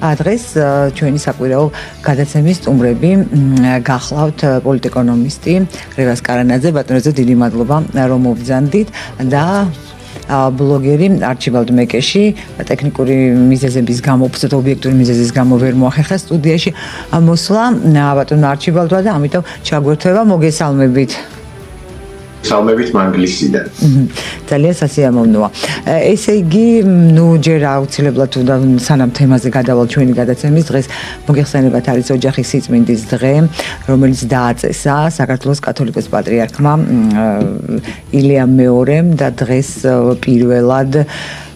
დღეს ჩვენი საკვირაო გადაცემის სტუმრები გახლავთ პოლიტეკონომისტი რევას კარანაძე, ბატონოზე დიდი მადლობა რომ მობრძანდით და ბლოგერი არჩიბალდ მეკეში ტექნიკური მიზეზების გამო, უბრალოდ ობიექტური მიზეზის გამო ვერ მოახერხა სტუდიაში მოსვლა ბატონო არჩიბალდმა და ამიტომ ჩაგვერთვება, მოგესალმებით. Salmevit Manglisიდან. ძალიან სასიამოვნოა. ესე იგი, ჯერ აუცილებლად უნდა სანამ თემაზე გადავალ ჩვენი გადაცემის დღეს მოგეხსენებათ არის ოჯახის სიწმინდის დღე, რომელიც დააწესა საქართველოს კათოლიკოს პატრიარქმა ილიამ მეორემ და დღეს პირველად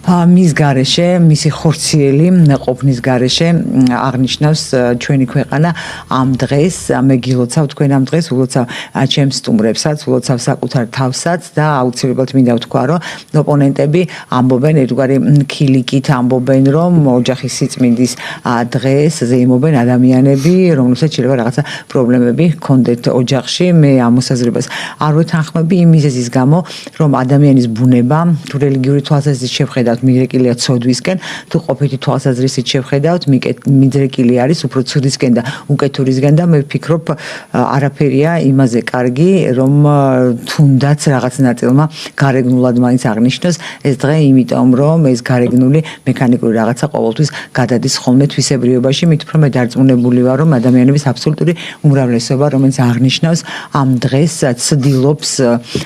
მის გარეშე, მისი ხორციელი ყოფნის გარეშე აღნიშნავს ჩვენი ქვეყანა ამ დღეს, მე გილოცავ თქვენ ამ დღეს, ულოცავ ჩემს სტუმრებსაც, ულოცავ საკუთარ თავსაც და აუცილებლად მინდა ვთქვა, რომ ოპონენტები ამბობენ ერთგვარი ქილიკით ამბობენ, რომ ოჯახის სიწმინდის დღეს ზეიმობენ ადამიანები, რომელსაც შეიძლება რაღაცა პრობლემები ჰქონდეთ ოჯახში. მე ამ მოსაზრებას არ ვეთანხმები იმ მიზეზის გამო, რომ ადამიანის ბუნება თუ რელიგიური თვალსაზრისით შევხედავთ მიდრეკილია ცოდვისკენ, თუ ყოფითი თვალსაზრისით შევხედავთ, მიდრეკილი არის უფრო ცუდისკენ და უკეთურისკენ და მე ვფიქრობ, არაფერია იმაზე კარგი, რომ თუნდაც რაღაც ნაწილმა გარეგნულად მაინც აღნიშნოს ეს დღე, იმიტომ რომ ეს გარეგნული მექანიკური რაღაცა ყოველთვის გადადის ხოლმე თვისებრიობაში, მით უფრო მე დარწმუნებული ვარ, რომ ადამიანების აბსოლუტური უმრავლესობა, რომელიც აღნიშნავს ამ დღეს, ცდილობს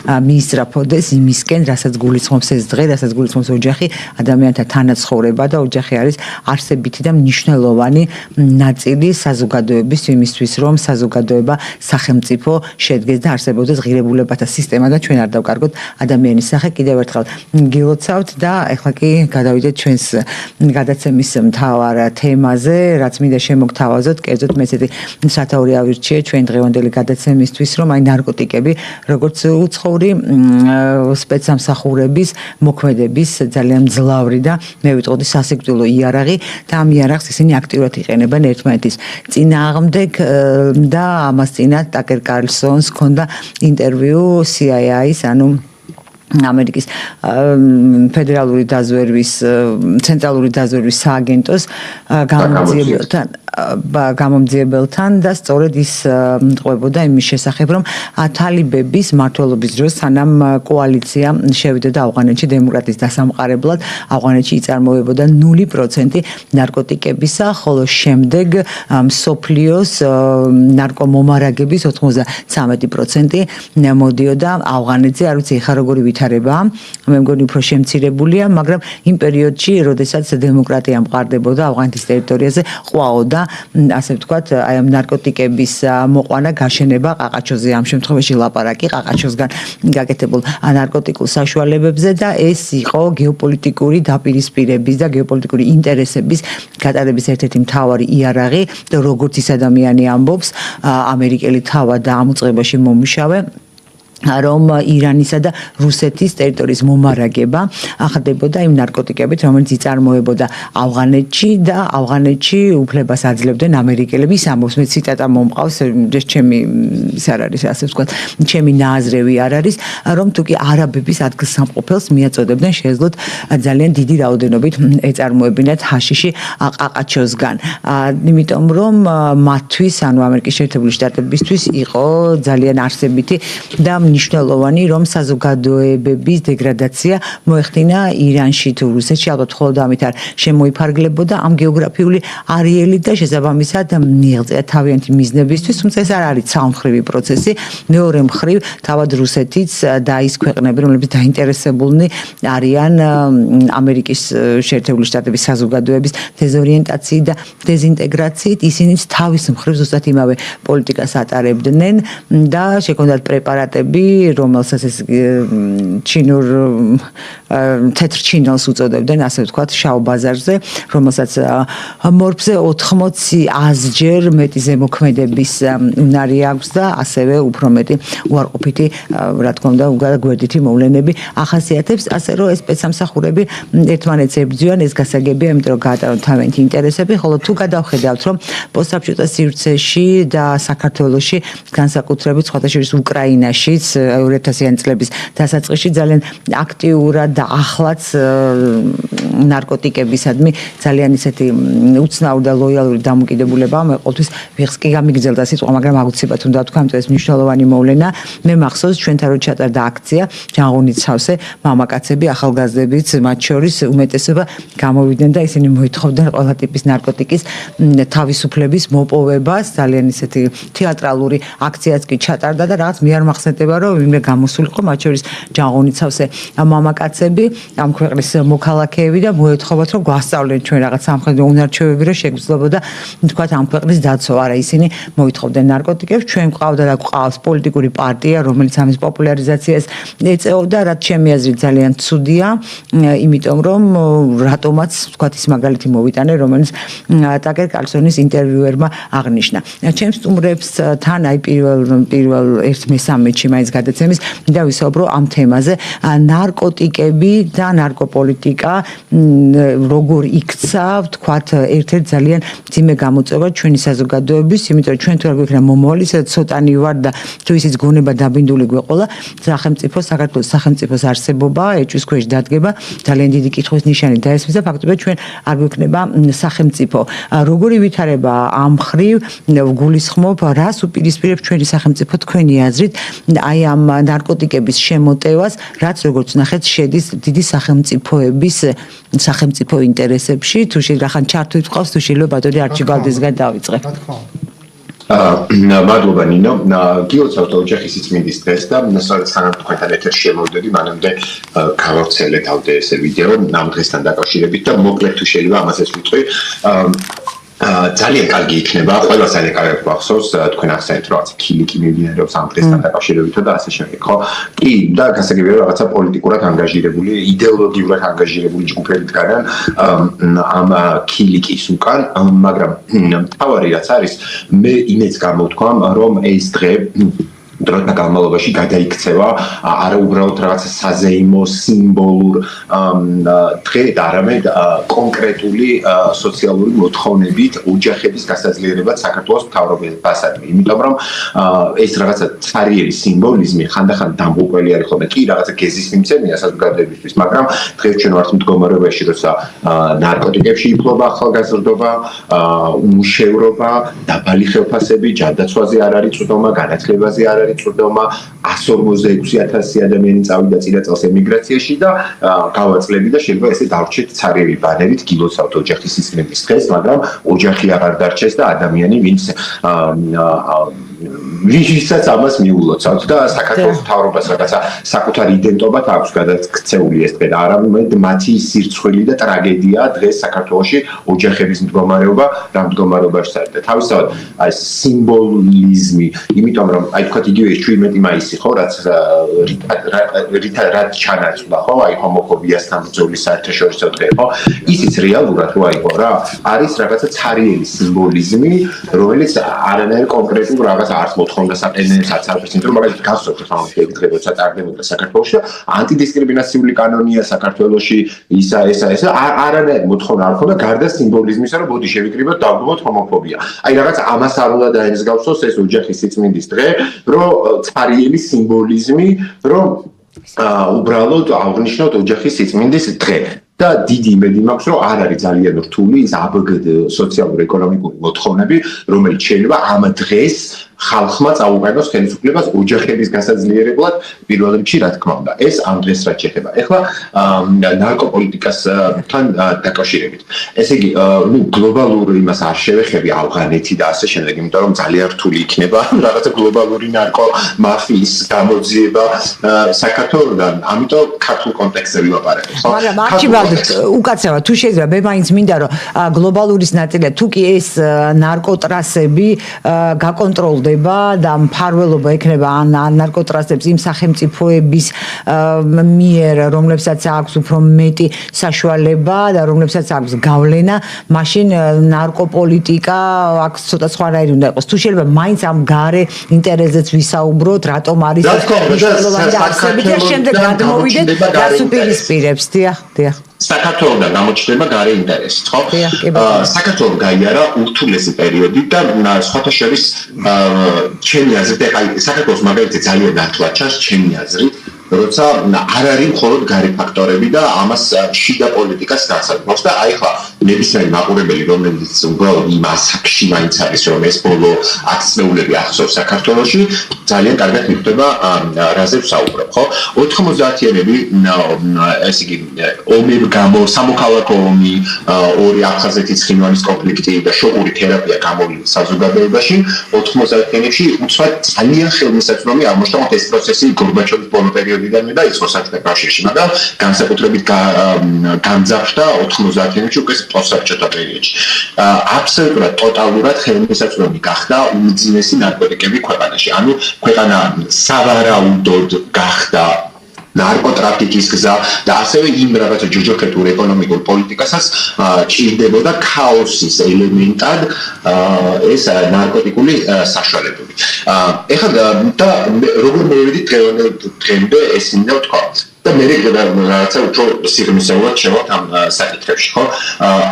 მიისწრაფოდეს იმისკენ, რასაც გულისხმობს ეს დღე, რასაც გულისხმობს ოჯახი, ადამიანთა თანაცხოვრება და ოჯახი არის არსებითი და მნიშვნელოვანი ნაწილი საზოგადოების იმისთვის, რომ საზოგადოება სახელმწიფო შედგეს და არსებობდეს ღირებულებათა სისტემა და ჩვენ არ დავკარგოთ ადამიანის სახე. კიდევ ერთხელ გილოცავთ და ეხლა კი გადავიდეთ ჩვენს გადაცემის მთავარ თემაზე, რაც მინდა შემოგთავაზოთ, კერძოდ მე ესეთი სათაური ავირჩიე ჩვენ დღევანდელი გადაცემისთვის, რომ აი ნარკოტიკები, როგორც უცხოური სპეცსამსახურების მოქმედების ძალიან მძლავრი და მე ვიტყოდი სასიკვდილო იარაღი და ამ იარაღს ისინი აქტიურად იყენებენ ერთმანეთის წინააღმდეგ და ამას წინათ ტაკერ კარლსონს ჰქონდა ინტერვიუ CIA-ის, ანუ ამერიკის ფედერალური დაზვერვის ცენტრალური დაზვერვის სააგენტოს გამომძიებელთან და სწორედ ის მტყვებოდა იმის შესახებ, რომ თალიბების მმართველობის დროს სანამ კოალიცია შევიდოდა ავღანეთში დემოკრატიის დასამყარებლად, ავღანეთში იწარმოებოდა 0% ნარკოტიკებისა, ხოლო შემდეგ მსოფლიოს ნარკომომარაგების 93% მოდიოდა ავღანეთზე. არ ვიცი ეხლა როგორი ვითარება, მე მგონი უფრო შემცირებულია, მაგრამ იმ პერიოდში, როდესაც დემოკრატია მყარდებოდა ავღანეთის ტერიტორიაზე, ყვაოდა ასე ვთქვათ, აი ამ ნარკოტიკების მოყვანა, გაშენება ყაყაჩოზე, ამ შემთხვევაში ლაპარაკი ყაყაჩოსგან გაკეთებულ ნარკოტიკულ საშუალებებზე და ეს იყო გეოპოლიტიკური დაპირისპირების და გეოპოლიტიკური ინტერესების გატარების ერთ-ერთი მთავარი იარაღი და როგორც ის ადამიანი ამბობს, ამერიკელი თავად და ამ უწყებაში მომუშავე, რომ ირანისა და რუსეთის ტერიტორიის მომარაგება ახდებოდა იმ ნარკოტიკებით, რომელიც იწარმოებოდა ავღანეთში და ავღანეთში უფლებას აძლევდნენ ამერიკელები. ის ამბობს, მე ციტატა მომყავს, ეს ჩემი ის არ არის, ასე ვთქვათ, ჩემი ნააზრევი არ არის, რომ თუკი არაბების ადგილსამყოფელს მიაწოდებდნენ, შეეძლოთ ძალიან დიდი რაოდენობით ეწარმოებინათ ჰაშიში ყაყაჩოსგან. იმიტომ რომ მათთვის, ანუ ამერიკის შეერთებული შტატებისთვის იყო ძალიან არსებითი და მნიშვნელოვანი, რომ საზოგადოებების დეგრადაცია მოეხდინა ირანში თუ რუსეთში, ალბათ მხოლოდ ამით არ შემოიფარგლებოდა ამ გეოგრაფიული არეალით და შესაბამისად მიიღწია თავიანთი მიზნებისთვის, თუმცა ეს არ არის ცალმხრივი პროცესი. მეორე მხრივ, თავად რუსეთიც და ის ქვეყნები, რომლებიც დაინტერესებულნი არიან ამერიკის შეერთებული შტატების საზოგადოების დეზორიენტაციით და დეზინტეგრაციით, ისინიც თავის მხრივ ზუსტად იმავე პოლიტიკას ატარებდნენ და შექონდათ პრეპარატები, რომელსაც ეს ჩინურ თეთრ ჩინელს უწოდებდნენ, ასე ვთქვათ, შავ ბაზარზე, რომელსაც მორფზე 80-100-ჯერ მეტი ზემოქმედების უნარი აქვს და ასევე უფრო მეტი უარყოფითი, რა თქმა უნდა, გვერდითი მოვლენები ახასიათებს, ასე რომ ეს სპეცსამსახურები ერთმანეთს ებრძვიან, ეს გასაგებია, იმიტომ რომ გაატარონ თავიანთი ინტერესები, ხოლო თუ გადავხედავთ, რომ პოსტსაბჭოთა სივრცეში და საქართველოში, განსაკუთრებით სხვათა შორის უკრაინაშიც 2000-იანი წლების დასაწყისში ძალიან აქტიურად და ახლაც ნარკოტიკებისადმი ძალიან ისეთი უცნაური და ლოიალური დამოკიდებულება მე ყოველთვის ვიღს კი გამიგრძელდა სიტყვა, მაგრამ აუცილებლად უნდა თქვა, ამიტომ ეს მნიშვნელოვანი მოვლენა. მე მახსოვს ჩვენთან რო ჩატარდა აქცია ჟანგონით სავსე მამაკაცები, ახალგაზრდებიც მათ შორის უმეტესობა გამოვიდნენ და ისინი მოითხოვდნენ ყველა ტიპის ნარკოტიკის თავისუფლების მოპოვებას, ძალიან ისეთი თეატრალური აქციაც კი ჩატარდა და რაღაც მე არ მახსენდება რომ ვინმე გამოსულიყო მათ შორის ჟანგონით სავსე მამაკაცები, ამ ქვეყნის მოქალაქეები და მოეთხოვათ რომ გვასწავლენ ჩვენ რაღაც სამხედრო უნარჩვევები რომ შეგვიძლებოდა თქვათ ამ ქვეყნის დაცვა. არა, ისინი მოითხოვდნენ ნარკოტიკებს, ჩვენ ყავდა და ყავს პოლიტიკური პარტია, რომელიც ამის პოპულარიზაციას ეწეოდა, რაც ჩემი აზრით ძალიან ცუდია, იმიტომ რომ რატომაც თქვათ ის მაგალითი მოვიტანე, რომელიც ტაკერ კარლსონის ინტერვიუერმა აღნიშნა. ჩემს სტუმრებს თან აი პირველ ერთ მესამეში მაინც გადაცემის და ვისაუბრო ამ თემაზე, ნარკოტიკები და ნარკოპოლიტიკა როგორ იქცა, თქვათ ერთ-ერთ ძალიან ძიმე გამოწვევა ჩვენი საზოგადოების, იმიტომ რომ ჩვენ თუ არ გვექნა მომავალი, სადაც ცოტანი ვარ და თუ ისიც გონება დაბინდული გვეყოლა, სახელმწიფო, საქართველოს სახელმწიფოს არსებობა, ეჭვის ქვეშ დადგება, ძალიან დიდი კითხვის ნიშანი დაესმის და ფაქტობრივად ჩვენ არ გვექნება სახელმწიფო. როგორი ვითარება ამ მხრივ გულისხმობ, რას უპირისპირებს ჩვენი სახელმწიფო თქვენი აზრით, აი ამ ნარკოტიკების შემოტევას, რაც როგორც ნახეთ, შედის დიდი სახელმწიფოების სახელმწიფო ინტერესებში, თუ შეიძლება ჩართვით ყავს, თუ შეიძლება ბატონი არჩიბალდისგან დავიწყე. მადლობა ნინო, გილოცავთ ოჯახის სიწმინდის დღეს და სწორედ სანამ თქვენთან ეთერში შემოვიდოდი, მანამდე გავავრცელეთ ავდე ესე ვიდეო ამ დღესთან დაკავშირებით და მოკლედ თუ შეიძლება ამასაც ვიტყვი. ძალიან კარგი იქნება, ყველას ძალიან კარგად გვახსოვს, თქვენ ახსენეთ რომ რაღაც ქილიკი მიმდინარეობს ამ დღესთან დაკავშირებითო და ასე შემდეგ, ხო? კი, და გასაგებია რომ რაღაცა პოლიტიკურად ანგაჟირებული, იდეოლოგიურად ანგაჟირებული ჯგუფები დგანან ამ ქილიკის უკან, მაგრამ თავარი რაც არის, მე იმეც გამოვთქვა, რომ ეს დღე დროთა განმავლობაში გადაიქცევა არა უბრალოდ რაღაცა საზეიმო სიმბოლურ დღე და არამედ კონკრეტული სოციალური მოთხოვნებით ოჯახების გასაძლიერებლად საქართველოს მთავრობასადმი. იმიტომ რომ ეს რაღაცა ცარიელი სიმბოლიზმი ხანდახან დამღუპველი არის ხოლმე. კი, რაღაცა გეზის მიმცემია საზოგადოებისთვის, მაგრამ დღეს ჩვენ ვართ მდგომარეობაში, როცა ნარკოტიკებში იფლობა ახალგაზრდობა, უმუშევრობა, დაბალი ხელფასები, ჯანდაცვაზე არ არის წვდომა, განათლებაზე არ არის წვდომა, 146,000 ადამიანი წავიდა წინა წელს ემიგრაციაში და გავაწლები და შეიძლება ესე დავრჩეთ ცარიელი ბანერით გილოცავთ ოჯახის სიწმინდის დღეს, მაგრამ ოჯახი აღარ დარჩეს და ადამიანი ვისაც ამას მიულოცავთ და საქართველოს მთავრობას რაღაცა საკუთარი იდენტობა აქვს გადაქცეული ეს დღე და არამედ მათი სირცხვილი და ტრაგედია დღეს საქართველოში ოჯახების მდგომარეობა რა მდგომარეობაში არის და თავისთავად აი სიმბოლიზმი, იმიტომ რომ აი თქვა იგივე 17 მაისი ხო რაც რაც ჩანაცვლა ხო აი ჰომოფობიასთან ბრძოლის საერთაშორისო დღე ხო ისიც რეალურად რო აიყო რა არის რაღაცა ცარიელი სიმბოლიზმი რომელიც არანაირ კონკრეტულ რაღაც არც მოთხოვნას აყენებს არც არაფერს, იმიტომ რომ მაგალითად გასწორთ ხომ ეს დღე როცა ტარდებოდა საქართველოში და ანტიდისკრიმინაციული კანონია საქართველოში ისა არანაირ მოთხოვნა არ ქონდა გარდა სიმბოლიზმისა რომ მოდი შევიკრიბოთ დავგმოთ ჰომოფობია. აი რაღაც ამას არ უნდა დაემსგავსოს ეს ოჯახის სიწმინდის დღე, რომ ცარიელი სიმბოლიზმი, რომ უბრალოდ აღნიშნოთ ოჯახის სიწმინდის დღე. და დიდი იმედი მაქვს, რომ არ არის ძალიან რთული ის აბგდ სოციალურ-ეკონომიკური მოთხოვნები, რომელიც შეიძლება ამ დღეს ხალხმა წაუყენოს ხელისუფლებას ოჯახების გასაძლიერებლად პირველ რიგში რა თქმა უნდა. ეს ამ დღეს რაც შეეხება. ეხლა ნარკოპოლიტიკასთან დაკავშირებით. ესე იგი, გლობალურ იმას არ შევეხები ავღანეთი და ასე შემდეგ, იმიტომ რომ ძალიან რთული იქნება რაღაცა გლობალური ნარკომაფიის გამოძიება საქართველოსთან. ამიტომ ქართულ კონტექსტზე ვილაპარაკებ. მაგრამ არჩიბალდ, უკაცრავად, თუ შეიძლება, მე მაინც მინდა რომ გლობალურის ნაწილია, თუ კი ეს ნარკოტრასები გაკონტროლდება და მფარველობა ექნება ნარკოტრასებს იმ სახელმწიფოების მიერ, რომლებსაც აქვს უფრო მეტი საშუალება და რომლებსაც აქვს გავლენა, მაშინ ნარკოპოლიტიკა აქ ცოტა სხვანაირი უნდა იყოს. თუ შეიძლება მაინც ამ გარე ინტერესზეც ვისაუბროთ, რატომ არის ეს მნიშვნელოვანი და არსებითი და შემდეგ გადმოვიდეთ რას უპირისპირებს. დიახ. საქართველოსთან გამოჩნდება გარე ინტერესით, ხო? საქართველოს გაიარა ურთულესი პერიოდი და სხვათა შორის ჩემი აზრით, საქართველოს მაგალითად ძალიან ნათლად ჩანს ჩემი აზრით, როცა არ არის მხოლოდ გარე ფაქტორები და ამას შიდა პოლიტიკას განსაკუთრებს და აი ხა ნებისმიერი მაყურებელი რომელიც უბრალოდ იმ ასაკში მაინც არის რომ ეს ბოლო 10 წლები ახსოვს საქართველოში ძალიან კარგად მიხვდება რაზე ვსაუბრობ ხო 90-იანები ესე იგი ომებ გამო სამოქალაქო ომი ორი აფხაზეთის ხინვალის კონფლიქტი და შოყური თერაპია გამოვლინდა საზოგადოებაში 90-იანებში უცბად ძალიან ხელმისაწვდომი აღმოჩნდა ეს პროცესი გორბაჩოვის ბოლო პერიოდიდან დაიწყო საბჭოთა კავშირში მაგრამ განსაკუთრებით განძაფრდა 90-იანებში უკვე პოსტსაბჭოთა პერიოდში აბსოლუტურად ტოტალურად ხელმისაწვდომი გახდა უმძიმესი ნარკოტიკები ქვეყანაში ანუ ქვეყანა სავარაუდოდ გახდა ნარკოტრაფიკის გზა და ასევე იმ რაღაცა ჯოჯოხეთურ ეკონომიკურ პოლიტიკასაც ჭირდებოდა ქაოსის ელემენტად ეს ნარკოტიკული საშუალებები. ეხლა და როგორ მოვედი დღემდე ეს მინდა ვთქვა. და მე რაღაცა უფრო სიღრმისეულად შევავთ ამ საკითხებში, ხო?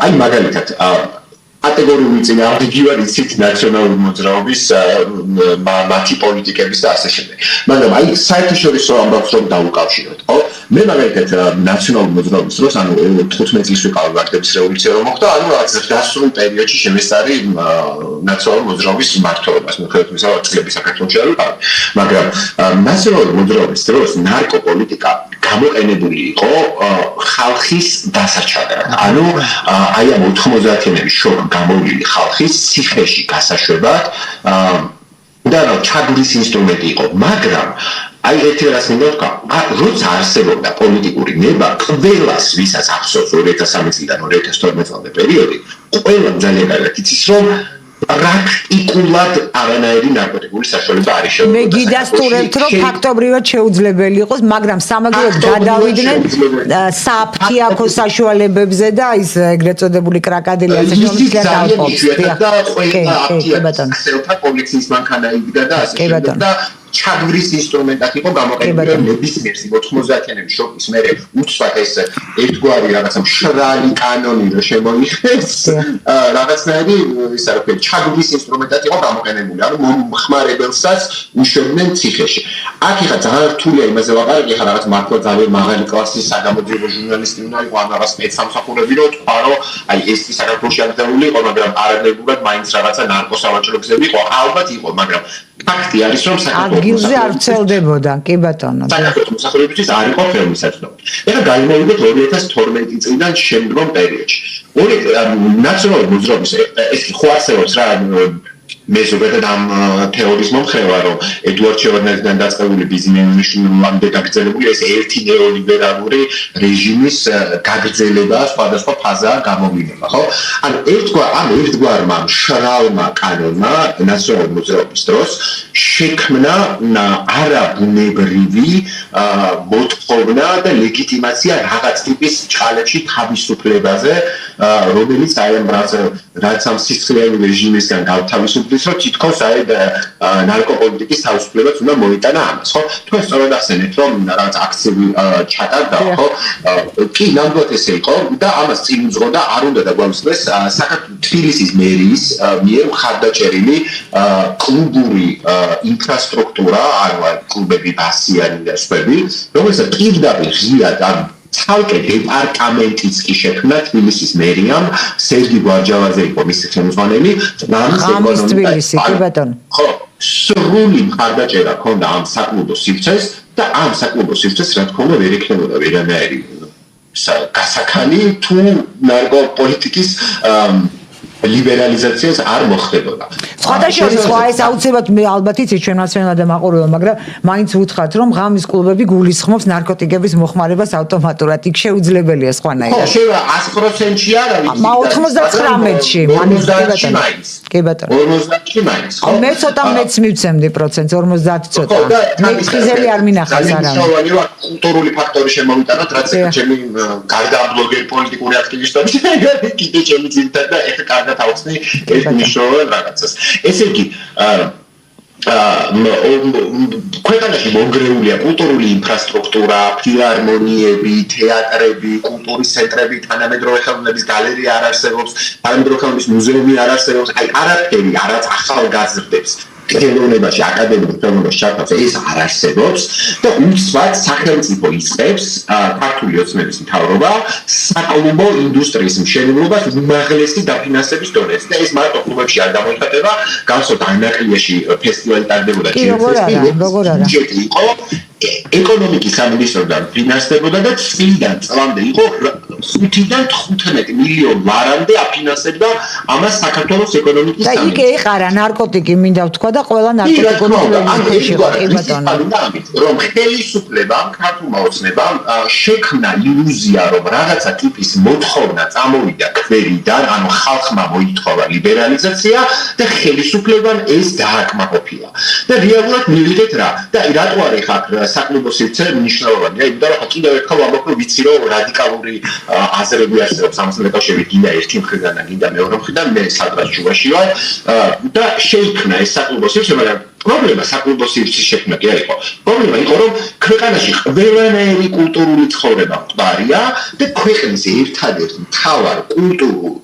აი მაგალითად კატეგორიული წინააღმდეგივარ იცით ნაციონალური მოძრაობის მათი პოლიტიკების და ასე შემდეგ. მაგრამ აი საერთაშორისო ამბავს რომ დაუკავშიროთ, ხო? მე მაგალითად ნაციონალური მოძრაობის დროს, ანუ 15 წლის ვიყავი ვარდების რევოლუცია რომ მოხდა, ანუ რაღაც დასრულ პერიოდში შემესწარი ნაციონალური მოძრაობის მმართველობას, მიუხედავად იმისა, რომ წლები საქართველოში არ ვიყავი. მაგრამ ნაციონალური მოძრაობის დროს ნარკოპოლიტიკა გამოყენებული იყო ხალხის დასაჩაგრად. ანუ აი ამ 90-იანების შოკ გამოვლილი ხალხის ციხეში გასაშვებად და ჩაგვრის ინსტრუმენტი იყო, მაგრამ აი ერთი რას მინდა ვთქვა, როცა არსებობდა პოლიტიკური ნება, ყველას ვისაც ახსოვს 2003 წლიდან 2012 წლამდე პერიოდი, ყველამ ძალიან კარგად იცის, რომ პრაქტიკულად არანაირი ნარკოტიკული საშუალება არ შეუძლია. მე გიდასტურებთ, რომ ფაქტობრივად შეუძლებელი იყოს, მაგრამ სამაგიეროდ გადავიდნენ საფთიაქოს საშუალებებზე და ის ეგრეთ წოდებული კრაკადილი ასე შემდგენ დაალყობს. და ყველა აფთიაქოსელთა კოლექციის მანქანა იგდა და ასე შემდეგ და ჩაგვრის ინსტრუმენტად იყო გამოყენებული ნებისმიერ 90-იანების შოკის მერე უცბად ეს ერთგვარი რაღაცა მშრალი კანონი რომ შემოიხდეს რაღაცნაირი ისა რა ქვია ჩაგვრის ინსტრუმენტად იყო გამოყენებული ანუ მომხმარებელსაც უშვებდნენ ციხეში აქ ეხა ძალიან რთულია იმაზე ვაყარებ ეხა რაღაც მართლა ძალიან მაღალი კლასის საგამოძიებო ჟურნალისტი უნდა იყო ან რაღაც სპეცსამსახურები რომ თქვა რომ აი ეს საქართველოში აღწერული იყო მაგრამ არანებურად მაინც რაღაცა ნარკოსავაჭრო გზები იყო ალბათ იყო მაგრამ ფაქტი არის რომ ადგილზე არ ვრცელდებოდა, კი ბატონო. საქართველოს მოსახლეობისთვის არ იყო ხელმისაწვდომი. ეხლა გამოვიდეთ 2012 წლიდან შემდგომ პერიოდში. ნაციონალური მოძრაობის ეს ხო არსებობს რა მე ზოგადად ამ თეორიის მომხრევა რომ ედუარდ შევარდნაძიდან დაწყებული ბიზნესმენამდე გაგრძელებული ეს ერთი ნეოლიბერალური რეჟიმის გაგრძელება სხვადასხვა ფაზაა გამოვლინება ხო ანუ ერთგვარმა მშრალმა კანონმა ნაციონალური მოძრაობის დროს შექმნა არაბუნებრივი მოთხოვნა და ლეგიტიმაცია რაღაც ტიპის ჭალებში თავისუფლებაზე რომელიც აი ამ რაც ამ სისხლიანი რეჟიმისგან გავთავისუფლდეს რომ თითქოს აი ნარკოპოლიტიკის თავისუფლებაც უნდა მოიტანა ამას ხო თქვენ სწორად ახსენეთ რომ რაღაც აქციები ჩატარდა ხო კი ნამდვილად ესე იყო და ამას წინ უძღოდა არ უნდა დაგვაუსწრეს საქართველოს თბილისის მერიის მიერ მხარდაჭერილი კლუბური ინფრასტრუქტურა ანუ კლუბები ბასიანი და სხვები რომელსაც პირდაპირ ღიად ან ცალკე დეპარტამენტიც კი შექმნა თბილისის მერიამ სერგი გვარჯავაძე იყო მისი ხელმძღვანელი ამის თბილისი კი ბატონო ხო სრული მხარდაჭერა ჰქონდა ამ საკლუბო სივრცეს და ამ საკლუბო სივრცეს რა თქმა უნდა ვერ იქნებოდა ვერანაირი გასაქანი თუ ნარკოპოლიტიკის ლიბერალიზაციას არ მოხდებოდა. სხვადასხვა სხვა ეს აუცილებლად მე ალბათ იცით ჩვენ ნაციონალურად მაყურებელ, მაგრამ მაინც ვუთხრათ რომ ღამის კლუბები გულისხმობს ნარკოტიკების მოხმარებას ავტომატურად. იქ შეუძლებელია სხვანაირად. ხო, შეიძლება 100%-ში არ არის. 99-ში, კი ბატონო. 50-ში მაინც. ხო, მე ცოტა მეც მივცემდი პროცენტს 50 ცოტა. მე ხიზელი არ მინახავს არა. კულტურული ფაქტორი შემოვიტანოთ, რაც ჩემი გარდა ბლოგერი პოლიტიკური აქტივისტები კიდე ჩემი ძირითადად და ეხა დავხსნი ეს მნიშვნელოვან რაღაცას. ესე იგი ქვეყანაში მონგრეულია კულტურული ინფრასტრუქტურა, ფილარმონიები, თეატრები, კულტურის ცენტრები, თანამედროვე ხელოვნების გალერეა არ არსებობს, თანამედროვე ხელოვნების მუზეუმი არ არსებობს, აი არაფერი არაც ახალგაზრდებს ხელოვნებაში, აკადემიურ ხელოვნებაში ჩართავს ეს არ არსებობს და უცბად სახელმწიფო იწყებს ქართული ოცნების მთავრობა საკლუბო ინდუსტრიის მშენებლობას უმაღლესი დაფინანსების დონეზე და ეს მარტო კლუბებში არ გამოიხატება, განსხვავებით ანაკლიაში ფესტივალი ტარდებოდა ბიუჯეტი იყო ეკონომიკის სამინისტროდან ფინანსდებოდა და წლიდან წლამდე იყო 5-დან 15 მილიონ ლარამდე აფინანსებდა ამას საქართველოს ეკონომიკის სამინისტრო. და იქ ეყარა ნარკოტიკი მინდა ვთქვა და ყველა ნარკოტიკული რომ ხელისუფლებამ, ქართულმა ოცნებამ შექმნა ილუზია, რომ რაღაცა ტიპის მოთხოვნა წამოვიდა ქვერიდან, ანუ ხალხმა მოითხოვა ლიბერალიზაცია და ხელისუფლებამ ეს დააკმაყოფილა. და რეალურად მივიდეთ რა. და რატო არის ხა საკლუბო სივრცე მნიშვნელოვანია, იმიტომ რომ კიდევ ერთხელ ვამბობ, რომ ვიცი რომ რადიკალური აზრები არსებობს ამ საკავშირით, გინდა ერთი მხრიდან და გინდა მეორე მხრიდან, მე სადღაც ჯუაში ვარ და შეიქმნა ეს საკლუბო სივრცე, მაგრამ პრობლემა საკლუბო სივრცის შექმნა კი არ იყო. პრობლემა იყო, რომ ქვეყანაში ყველანაირი კულტურული ცხოვრება მყარია და ქვეყნის ერთადერთი მთავარ კულტურულ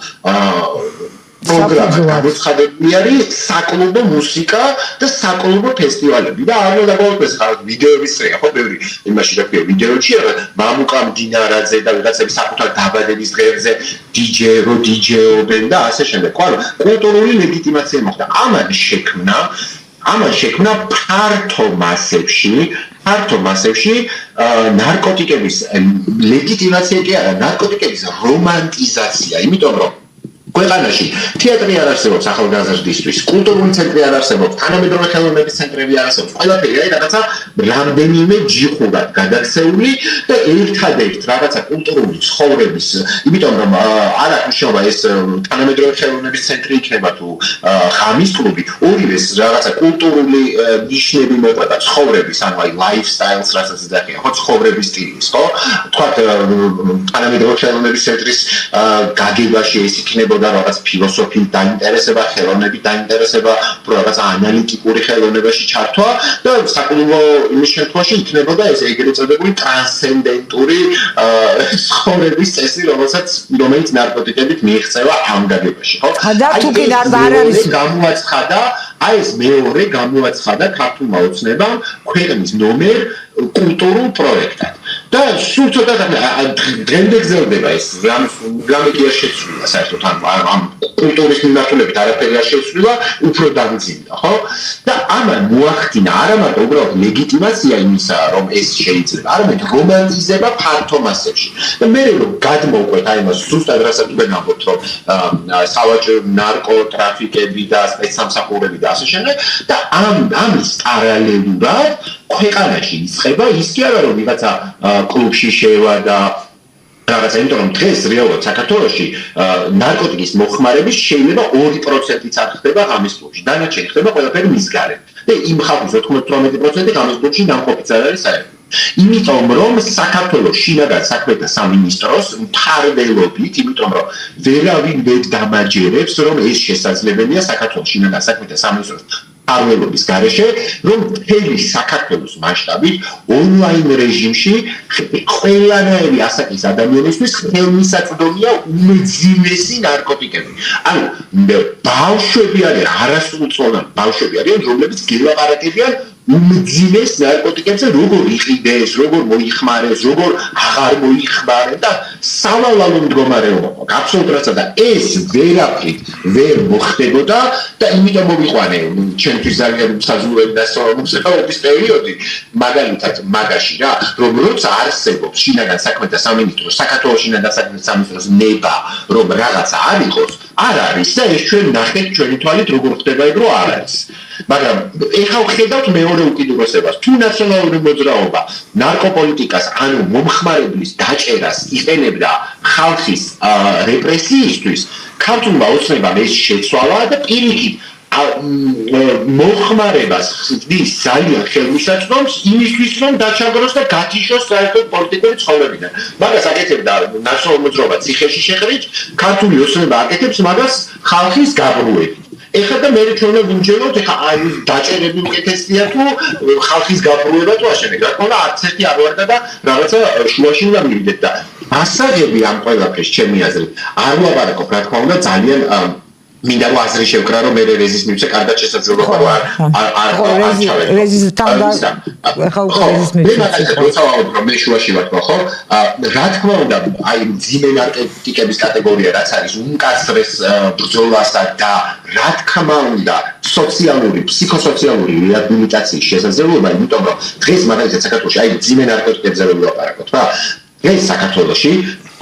პროგრამა გამოცხადებული არის საკლუბო მუსიკა და საკლუბო ფესტივალები და არ უნდა გავაკეთოს ხარ ვიდეოების სერია, ხო ბევრი იმაში რა ქვია ვიდეოებში მამუკა მდინარაძე და ვიღაცები საკუთარ დაბადების დღეებზე დიჯეობენ და ასე შემდეგ. ხო, კულტურული ლეგიტიმაცია მოხდა. ამან შექმნა ფართო მასებში ნარკოტიკების ლეგიტიმაცია კი არა, ნარკოტიკების რომანტიზაცია, იმიტომ რომ ქვეყანაში თეატრი არ არსებობს ახალგაზრდისთვის, კულტურული ცენტრი არ არსებობს, თანამედროვე ხელოვნების ცენტრები არ არსებობს. ყველაფერი არის რაღაცა რამდენიმე ჯიხურად გადაქცეული და ერთადერთ რაღაცა კულტურული ცხოვრების, იმიტომ რომ არ აქვს მნიშვნელობა ეს თანამედროვე ხელოვნების ცენტრი იქნება თუ ღამის კლუბი, ორივეს რაღაცა კულტურული ნიშნები მოყვება ცხოვრების, ანუ აი lifestyle-ს რასაც ეძახიან, ხო, ცხოვრების სტილის, ხო? თქვათ თანამედროვე ხელოვნების ცენტრის გაგებაში ეს იქნება და რაღაც ფილოსოფიით დაინტერესება, ხელოვნებით დაინტერესება, რაღაც ანალიტიკური ხელოვნებაში ჩართვა და საკლუბო იმის შემთხვევაში იქნებოდა ეს ეგრეთ წოდებული ტრანსცენდენტური ცხოვრების წესი, რომელიც ნარკოტიკებით მიიღწევა ამ გაგებაში, ხო? და თუ კი არ არის გამოაცხადა, აი ეს მეორე გამოაცხადა ქართულმა ოცნებამ ქვეყნის ნომერ კულტურულ პროექტად. და სულ ცოტა დღემდე გრძელდება ეს რამე კი არ შეცვლილა საერთოდ ამ კულტურის მიმართულებით არაფერი არ შეცვლილა, უფრო დამძიმდა, ხო? და ამან მოახდინა არა მარტო უბრალოდ ლეგიტიმაცია იმისა, რომ ეს შეიძლება, არამედ რომანტიზება ფართო მასებში. და მე რომ გადმოვყვეთ აი მას ზუსტად რასაც თქვენ ამბობთ, რომ სავაჭრო ნარკოტრაფიკები და სპეცსამსახურები და ასე შემდეგ და ამის პარალელურად ქვეყანაში იწყება ის კი არა რომ ვიღაცა კლუბში შევა და რაღაცა, იმიტომ რომ დღეს რეალურად საქართველოში ნარკოტიკის მოხმარების შეიძლება 2%-იც არ ხდება ღამის კლუბში, დანარჩენი ხდება ყველაფერი მის გარეთ. და იმ ხალხის 98% ღამის კლუბში დამყოფიც არ არის საერთოდ. იმიტომ რომ საქართველოს შინაგან საქმეთა სამინისტროს მფარველობით, იმიტომ რომ ვერავინ ვერ დამაჯერებს, რომ ეს შესაძლებელია საქართველოს შინაგან საქმეთა სამინისტროს მფარველობის გარეშე, რომ მთელი საქართველოს მასშტაბით ონლაინ რეჟიმში ყველანაირი ასაკის ადამიანისთვის ხელმისაწვდომია უმძიმესი ნარკოტიკები. ანუ ბავშვები არიან, არასრულწლოვანი ბავშვები არიან, რომლებიც გელაპარაკებიან უმძიმეს ნარკოტიკებზე, როგორ იყიდეს, როგორ მოიხმარეს, როგორ აღარ მოიხმარეს და სავალალო მდგომარეობა. აბსოლუტურად და ეს ვერაფრით ვერ მოხდებოდა და იმიტომ მოვიყვანე ჩემთვის ძალიან საზღვრები და მოსწავლეების პერიოდი, მაგალითად მაგაში რა, რომ როცა არსებობს შინაგან საქმეთა სამინისტროს, საქართველოს შინაგან საქმეთა სამინისტროს ნება, რომ რაღაცა არ იყოს, არ არის და ეს ჩვენ ნახეთ ჩვენი თვალით როგორ ხდება ეგ რო არ არის. მაგრამ ეხლა ვხედავთ მეორე უკიდურესებას, თუ ნაციონალური მოძრაობა ნარკოპოლიტიკას, ანუ მომხმარებლის დაჭერას იყენებდა ხალხის რეპრესიისთვის, ქართულმა ოცნებამ ეს შეცვალა და პირიქით მოხმარებას ხდის ძალიან ხელმისაწვდომს იმისთვის, რომ დაჩაგროს და გათიშოს საერთოდ პოლიტიკური ცხოვრებიდან. მაგას აკეთებდა ნაციონალურ მოძრაობა ციხეში შეხრით, ქართული ოცნება აკეთებს მაგას ხალხის გაბრუებით. ეხლა და მე ჩვენ ვიმჯეროთ, ეხლა აი დაჭერები უკეთესია თუ ხალხის გაბრუება თუ აშენე. რა თქმა უნდა, არც ერთი არ ვარ და რაღაცა შუაში უნდა მივიდეთ და ასაღები ამ ყველაფერს ჩემი აზრით არ ვაბარაკობ, რა თქმა უნდა, ძალიან მინდა რომ აზრი შევკრა რომ მე რეზის მივცე კარგად შესაძლებლობა რომ არ რეზისთან ხო რეზის მივცე რომ მე შუაში ვარ ხო რა თქმა უნდა აი ძიმე ნარკოტიკების კატეგორია რაც არის უმკაცრეს ბრძოლასა და რა თქმა უნდა სოციალური ფსიქოსოციალური რეაბილიტაციის შესაძლებლობა იმიტომ რომ დღეს მაგალითად საქართველოში აი ძიმე ნარკოტიკებზე ვერ ვილაპარაკოთ რა ეს საქართველოში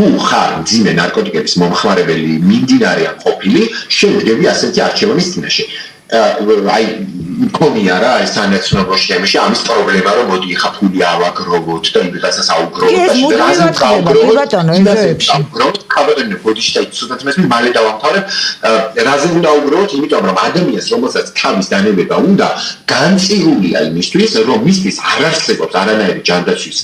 თუ ხარ ძიმე ნარკოტიკების მომხმარებელი მიმდინარე ან ყოფილი შემდგები ასეთი არჩევანის წინაშე აი მქონია რა ეს სანაცნობო შემში ამის პრობლემა რომ მოდი ხა ფული ავაგროვოთ და იმიღაცას აუგროვოთ და რაზეც აუგროვოთ ქაბადენი ბოდიში და ცუდად მესმის მალე დავამთავრებ რაზე უნდა აუგროვოთ იმიტომ რომ ადამიანს რომელსაც თავის დანებება უნდა განწირულია იმისთვის რომ მისთვის არ არსებობს არანაირი ჯანდაცვის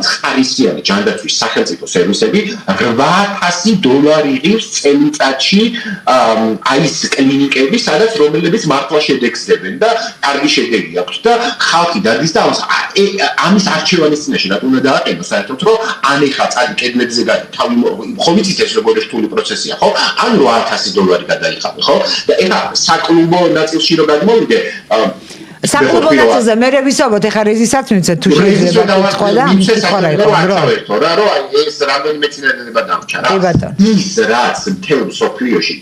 ხარისხიანი ჯანდაცვის სახელმწიფო სერვისები $800 იღებს წელიწადში აი ეს კლინიკები სადაც რომლებიც მართლა შედეგს და კარგი შედეგი აქვს და ხალხი დადის და ამის არჩევანის წინაშე რა უნდა დააყენოს საერთოდ რომ ან ეხა წადი კედლებზე თავი ხომიცით ეს როგორი რთული პროცესია ხო ან $800 გადაიხადე ხო და ეხა საკლუბო ნაწილში რომ გადმოვიდე საკლუბო ნაწილზე მე ვისაუბროთ ეხა რეზისაც მივცეთ თუ შეიძლება თქვა და თქვა რა იყო რა რომ ეს რამდენიმე წინადადება დამჭა რა ის რაც მთელ სოფლიოში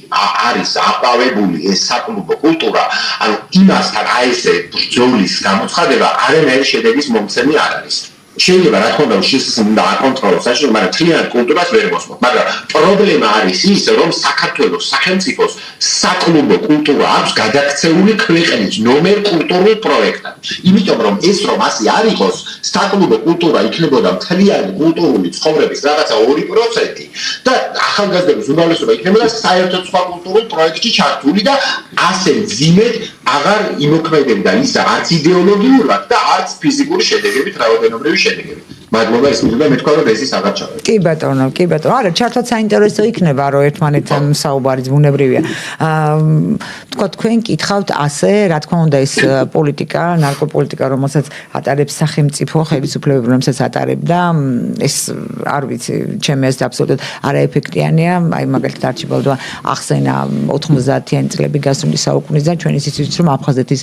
არის აპავებული ეს საკლუბო კულტურა ანუ იმასთან აი ესე ბრძოლის გამოცხადება არანაირი შედეგის მომცემი არ არის შეიძლება რა თქმა უნდა შესაძლოა უნდა აკონტროლოს საშუალო მაგრამ თლიანად კულტურას ვერ მოსმოთ მაგრამ პრობლემა არის ის რომ საქართველოს სახელმწიფოს საკლუბო კულტურა აქვს გადაქცეული ქვეყნის ნომერ კულტურულ პროექტად იმიტომ რომ ეს რომ ასე არ იყოს საკლუბო კულტურა იქნებოდა მთლიანი კულტურული ცხოვრების რაღაცა 2% და ახალგაზრდების უმრავლესობა იქნებოდა საერთოდ სხვა კულტურულ პროექტში ჩართული და ასე ძიმედ აღარ იმოქმედებდა ის არც იდეოლოგიურად და არც ფიზიკური შედეგებით რაოდენობრივი შედეგები. მადლობა ეს მიდოდა მე თქვა რომ ეს აღარ ჩავარდა. კი ბატონო. არა, ჩართვაც საინტერესო იქნება რომ ერთმანეთთან საუბარი ბუნებრივია. თქვა თქვენ კითხავთ ასე, რა თქმა უნდა ეს პოლიტიკა, ნარკოპოლიტიკა, რომელსაც ატარებს სახელმწიფო ხელისუფლებები, რომელსაც ატარებდა, ეს არ ვიცი, ჩემი აზრით აბსოლუტურად არაეფექტიანია. აი მაგალითად არჩიბალდო ახსენა 90-იანი წლები გასული საუკუნის და ჩვენ ისიც ვიცით რომ აფხაზეთის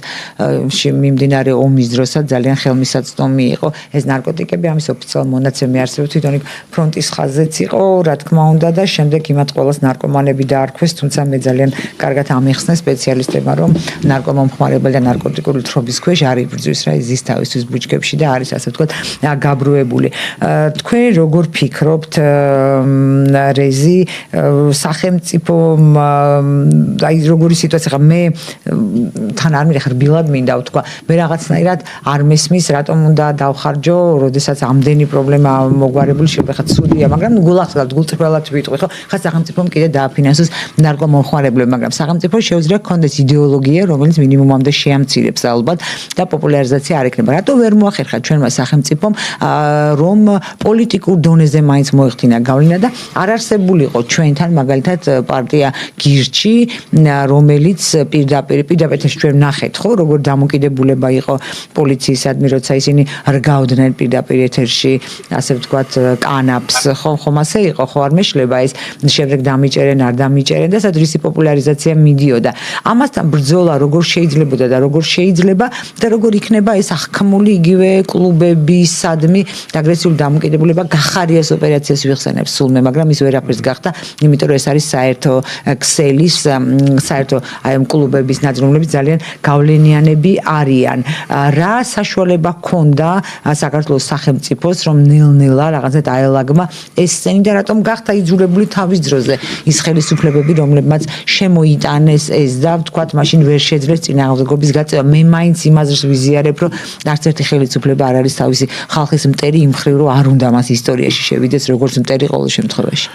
მიმდინარე ომის დროსაც ძალიან ხელმისაწვდომი იყო ეს ნარკოტიკები ამის ოფიციალურ მონაცემი არსებობს თვითონ ფრონტის ხაზზეც იყო რა თქმა უნდა და შემდეგ იმათ ყოველს ნარკომანები დაარქვეს თუმცა მე ძალიან კარგად ამიხსნე სპეციალისტებმა რომ ნარკომომხმარებელი და ნარკოტიკული თხრობის ქვეშ არ იბრძვის რა ზის თავისთვის ბუჩქებში და არის ასე ვთქვათ გაბრუებული თქვენ როგორ ფიქრობთ რეზი სახელმწიფო აი როგორი სიტუაცია ხა მე თან არ მივიხარ რბილად მინდა ვთქვა მე რაღაცნაირად არ მესმის რატომ უნდა დავხარჯო როდესაც ამდენი პრობლემა მოგვარებული შეიძლება ხა ცუდია მაგრამ გულახსოვთ გულწრფელად ვიტყვი ხო ხა სახელმწიფომ კიდე დააფინანსოს ნარკომომხმარებლები მაგრამ სახელმწიფო შეუძლია ქონდეს იდეოლოგია რომელიც მინიმუმამდე შეამცირებს ალბათ და პოპულარიზაცია არ ექნება რატო ვერ მოახერხა ჩვენმა სახელმწიფომ რომ პოლიტიკურ დონეზე მაინც მოეხდინა გავლენა და არ არსებულიყო ჩვენთან მაგალითად პარტია გირჩი რომელიც პირდაპირ ჩვენ ნახეთ ხო როგორ დამოკიდებულება იყო პოლიციისადმი როცა ისინი რგავდნენ პირდაპირ ეთერში ასე ვთქვათ კანაპს ხომ ასე იყო ხო არ მეშლება ეს შემდეგ დამიჭერენ არ დამიჭერენ და სადაც ისი პოპულარიზაცია მიდიოდა ამასთან ბრძოლა როგორ შეიძლებოდა და როგორ შეიძლება და როგორ იქნება ეს აღქმული იგივე კლუბები სადმი აგრესიული დამოკიდებულება გახარიას ოპერაციას ვიხსენებს სულმე მაგრამ ის ვერაფერს გახდა იმიტომ რომ ეს არის საერთო ქსელის საერთო აი ამ კლუბების ნაწილობრივ ძალიან გავლენიანები არიან რა საშუალება ჰქონდა საქართველოს სახელმწიფოს რომ ნელ-ნელა რაღაცა აელაგმა ეს სცენი და რატომ გახდა იძულებული თავის დროზე ის ხელისუფლებები რომლებმაც შემოიტანეს ეს და ვთქვათ მაშინ ვერ შეძლეს წინააღმდეგობის გაწევა მე მაინც იმაზრს ვიზიარებ რომ არც ერთი ხელისუფლება არ არის თავისი ხალხის მტერი იმ მხრივ რომ არ უნდა მას ისტორიაში შევიდეს როგორც მტერი ყოველ შემთხვევაში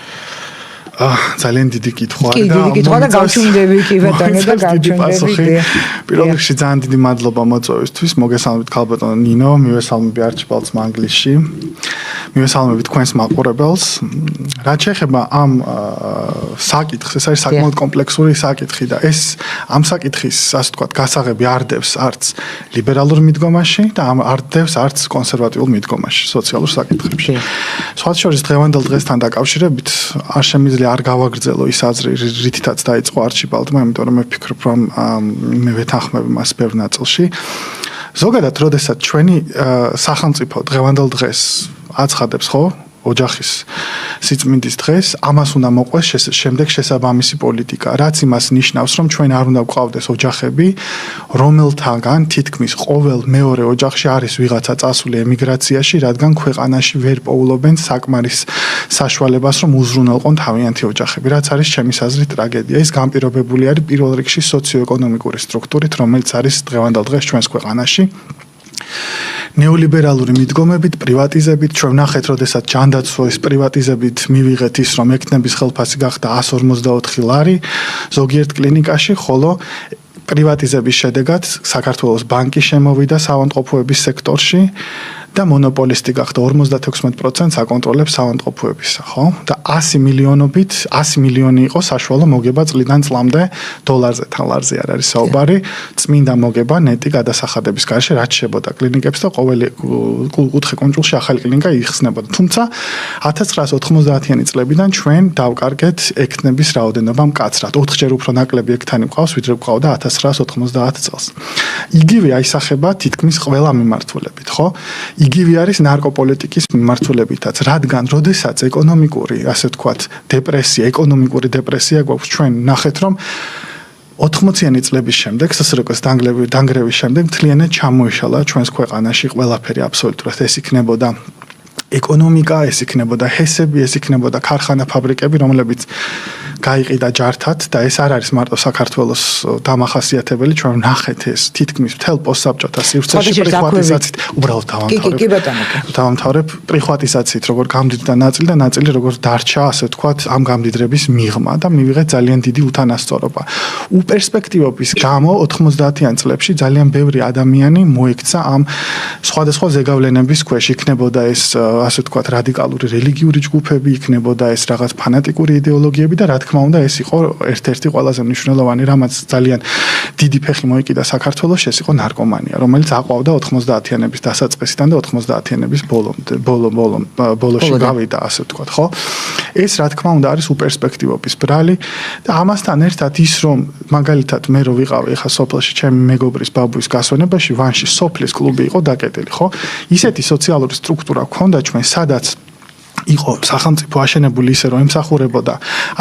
ძალიან დიდი კითხვა კი, დიდი კითხვა და გავჩუმდები კი ბატონო და გავჩუმდები. პირველ რიგში ძალიან დიდი მადლობა მოწვევისთვის. მოგესალმებით ქალბატონო ნინო, მივესალმები არჩიბალდს მანგლისში. მივესალმები თქვენს მაყურებელს. რაც შეეხება ამ საკითხს, ეს არის საკმაოდ კომპლექსური საკითხი და ეს ამ საკითხის, ასე ვთქვათ, გასაღები არ დევს არც ლიბერალურ მიდგომაში და არ დევს არც კონსერვატიულ მიდგომაში, სოციალურ საკითხებში. სხვა შორის დღევანდელ დღესთან დაკავშირებით არ შემიძლია არ გავაგრძელო ის აზრი, რითაც დაიწყო არჩიბალდმა, იმიტომ რომ მე ვფიქრობ, რომ მე ვეთანხმები მას ბევრ ნაწილში. ზოგადად, როდესაც ჩვენი სახელმწიფო დღევანდელ დღეს აცხადებს, ხო? ოჯახის სიწმინდის დღეს, ამას უნდა მოყვეს შემდეგ შესაბამისი პოლიტიკა, რაც იმას ნიშნავს, რომ ჩვენ არ უნდა გვყავდეს ოჯახები, რომელთაგან თითქმის ყოველ მეორე ოჯახში არის ვიღაცა წასული ემიგრაციაში, რადგან ქვეყანაში ვერ პოულობენ საკმარის საშუალებას, რომ უზრუნველყონ თავიანთი ოჯახები, რაც არის ჩემის აზრით ტრაგედია. ეს განპირობებული არის პირველ რიგში სოციო-ეკონომიკური სტრუქტურით, რომელიც არის დღევანდელ დღეს ჩვენს ქვეყანაში. ნეოლიბერალური მიდგომებით, პრივატიზებით, ჩვენ ვნახეთ, როდესაც ჯანდაცვის პრივატიზებით მივიღეთ ის, რომ ექნების ხელფასი გახდა 154 ლარი ზოგიერთ კლინიკაში, ხოლო პრივატიზების შედეგად საქართველოს ბანკი შემოვიდა საავადმყოფოების სექტორში და მონოპოლისტი გახდა 56% აკონტროლებს საავადმყოფოებისა, ხო? და 100 მილიონი იყო საშუალო მოგება წლიდან წლამდე დოლარზე, თან ლარზე არ არის საუბარი, წმინდა მოგება ნეტი გადასახადების გარშე, რაც შეებოდა კლინიკებს და ყოველი კუთხე კონტროლში ახალი კლინიკა იხსნებოდა. თუმცა 1990-იანი წლებიდან ჩვენ დავკარგეთ ექნების რაოდენობა მკაცრად. 4-ჯერ უფრო ნაკლები ექთანი მყავს, ვიდრე მყავდა 1990 წელს. იგივე აისახება თითქმის ყველა მიმართულებით, ხო? იგივე არის ნარკოპოლიტიკის მიმართულებითაც, რადგან როდესაც ეკონომიკური, ასე ვთქვათ, ეკონომიკური დეპრესია გვაქვს, ჩვენ ნახეთ, რომ 80-იანი წლების შემდეგ, SSRI-ს დანგრევის შემდეგ მთლიანად ჩამოიშალა ჩვენს ქვეყანაში ყველაფერი აბსოლუტურად. ეს იქნებოდა ეკონომიკა, ეს იქნებოდა ჰესები, ეს იქნებოდა ქარხანა, ფაბრიკები, რომლებიც გაიყიდა ჯართად და ეს არ არის მარტო საქართველოს დამახასიათებელი, ჩვენ ვნახეთ ეს თითქმის მთელ პოსტსაბჭოთა სივრცეში პრიხვატიზაციით, უბრალოდ დავამთავრებ პრიხვატიზაციით, როგორ გამდიდრდა ნაწილი და ნაწილი როგორ დარჩა, ასე ვთქვათ, ამ გამდიდრების მიღმა და მივიღეთ ძალიან დიდი უთანასწორობა. უპერსპექტივობის გამო 90-იან წლებში ძალიან ბევრი ადამიანი მოექცა ამ სხვადასხვა ზეგავლენების ქვეშ, იქნებოდა ეს, ასე ვთქვათ, რადიკალური რელიგიური ჯგუფები, იქნებოდა ეს რაღაც ფანატიკური იდეოლოგიები და რა თქმა უნდა, ეს იყო ერთ-ერთი ყველაზე მნიშვნელოვანი, რამაც ძალიან დიდი ფეხი მოიკიდა საქართველოს, ეს იყო ნარკომანია, რომელიც აყვავდა 90-იანების დასაწყისიდან და 90-იანების ბოლოში გავიდა, ასე ვთქვათ, ხო? ეს რა თქმა უნდა არის უპერსპექტივობის ბრალი და ამასთან ერთად ის, რომ მაგალითად მე რო ვიყავი ახლა სოფელში ჩემი მეგობრის ბაბუის გასვენებაში, ვანში სოფლის კლუბი იყო დაკეტილი, ხო? ისეთი სოციალური სტრუქტურა ჰქონდა ჩვენ, სადაც იყო სახელმწიფო აშენებული ისე, რომ ემსახურებოდა